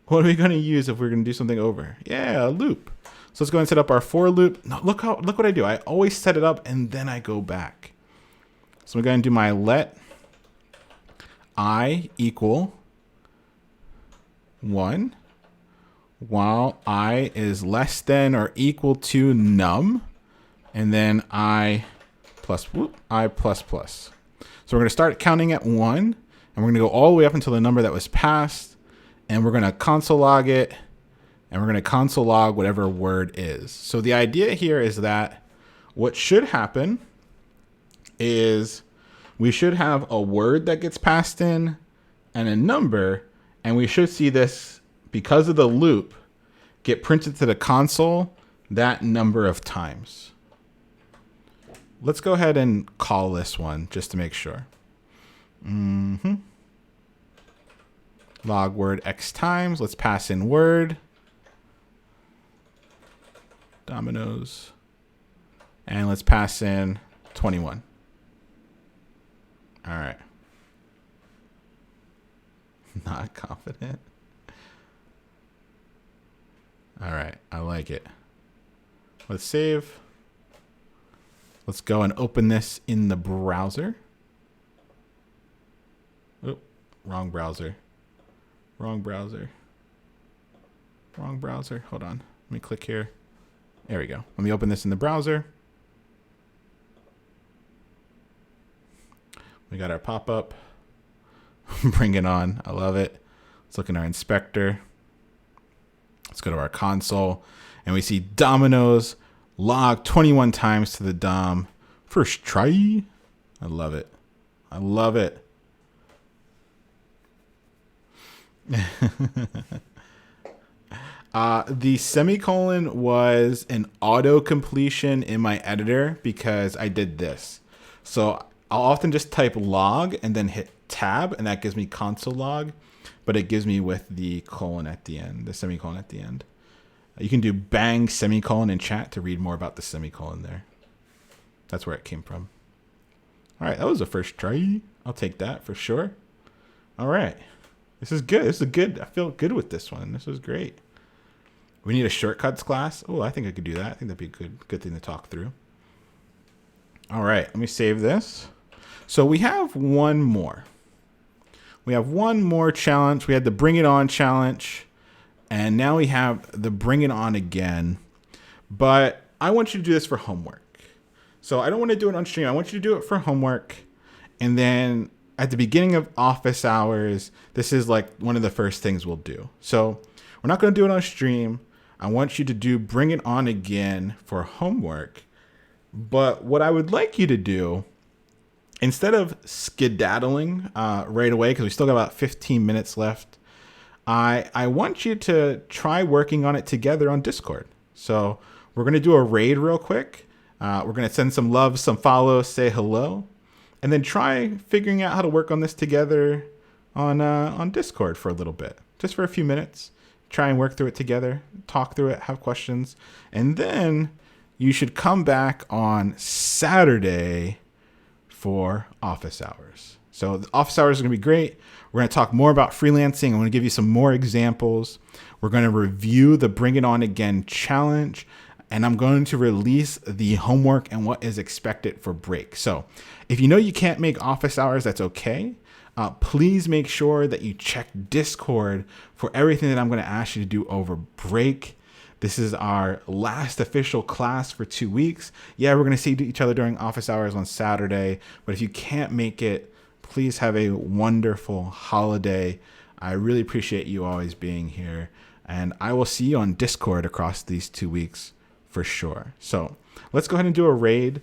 What are we going to use if we're going to do something over? Yeah, a loop. So let's go and set up our for loop. No, look what I do. I always set it up and then I go back. So I'm going to do my let I equal 1 while I is less than or equal to num, and then I plus. So we're going to start counting at 1, and we're going to go all the way up until the number that was passed. And we're going to console log it, and we're going to console log whatever word is. So the idea here is that what should happen is we should have a word that gets passed in and a number, and we should see this, because of the loop, get printed to the console that number of times. Let's go ahead and call this one just to make sure. Log word x times. Let's pass in word. Dominoes. And let's pass in 21. All right. Not confident. All right. I like it. Let's save. Let's go and open this in the browser. Oh, wrong browser. Wrong browser. Hold on. Let me click here. There we go. Let me open this in the browser. We got our pop-up. Bring it on. I love it. Let's look in our inspector. Let's go to our console. And we see Dominoes log 21 times to the DOM. First try. I love it. The semicolon was an auto completion in my editor because I did this. So I'll often just type log and then hit tab, and that gives me console log, but it gives me with the colon at the end, the semicolon at the end. You can do bang semicolon in chat to read more about the semicolon there. That's where it came from. All right, that was a first try. I'll take that for sure. All right. This is good. I feel good with this one. This was great. We need a shortcuts class. Oh, I think I could do that. I think that'd be a good thing to talk through. All right, let me save this. So we have one more. We have one more challenge. We had the bring it on challenge, and now we have the bring it on again. But I want you to do this for homework. So I don't want to do it on stream. I want you to do it for homework, and then at the beginning of office hours, this is like one of the first things we'll do. So we're not going to do it on stream. I want you to do bring it on again for homework. But what I would like you to do, instead of skedaddling right away, because we still got about 15 minutes left, I want you to try working on it together on Discord. So we're going to do a raid real quick. We're going to send some love, some follows, say hello. and then try figuring out how to work on this together on Discord for a little bit, just for a few minutes. Try and work through it together, talk through it, have questions, and then you should come back on Saturday for office hours. So the office hours are going to be great. We're going to talk more about freelancing. I'm going to give you some more examples. We're going to review the Bring It On Again challenge, and I'm going to release the homework and what is expected for break. So if you know you can't make office hours, that's okay. Please make sure that you check Discord for everything that I'm going to ask you to do over break. This is our last official class for 2 weeks. Yeah, we're going to see each other during office hours on Saturday, but if you can't make it, please have a wonderful holiday. I really appreciate you always being here, and I will see you on Discord across these 2 weeks for sure. So let's go ahead and do a raid.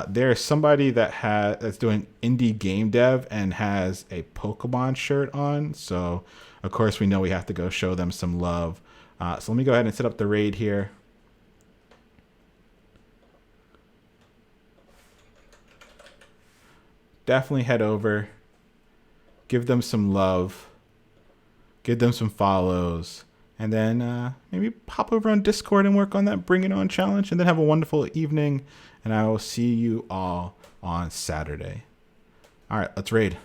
There's somebody that's doing indie game dev and has a Pokemon shirt on. So of course we know we have to go show them some love. So let me go ahead and set up the raid here. Definitely head over, give them some love, give them some follows, and then maybe pop over on Discord and work on that Bring It On challenge, and then have a wonderful evening. And I will see you all on Saturday. All right, let's raid.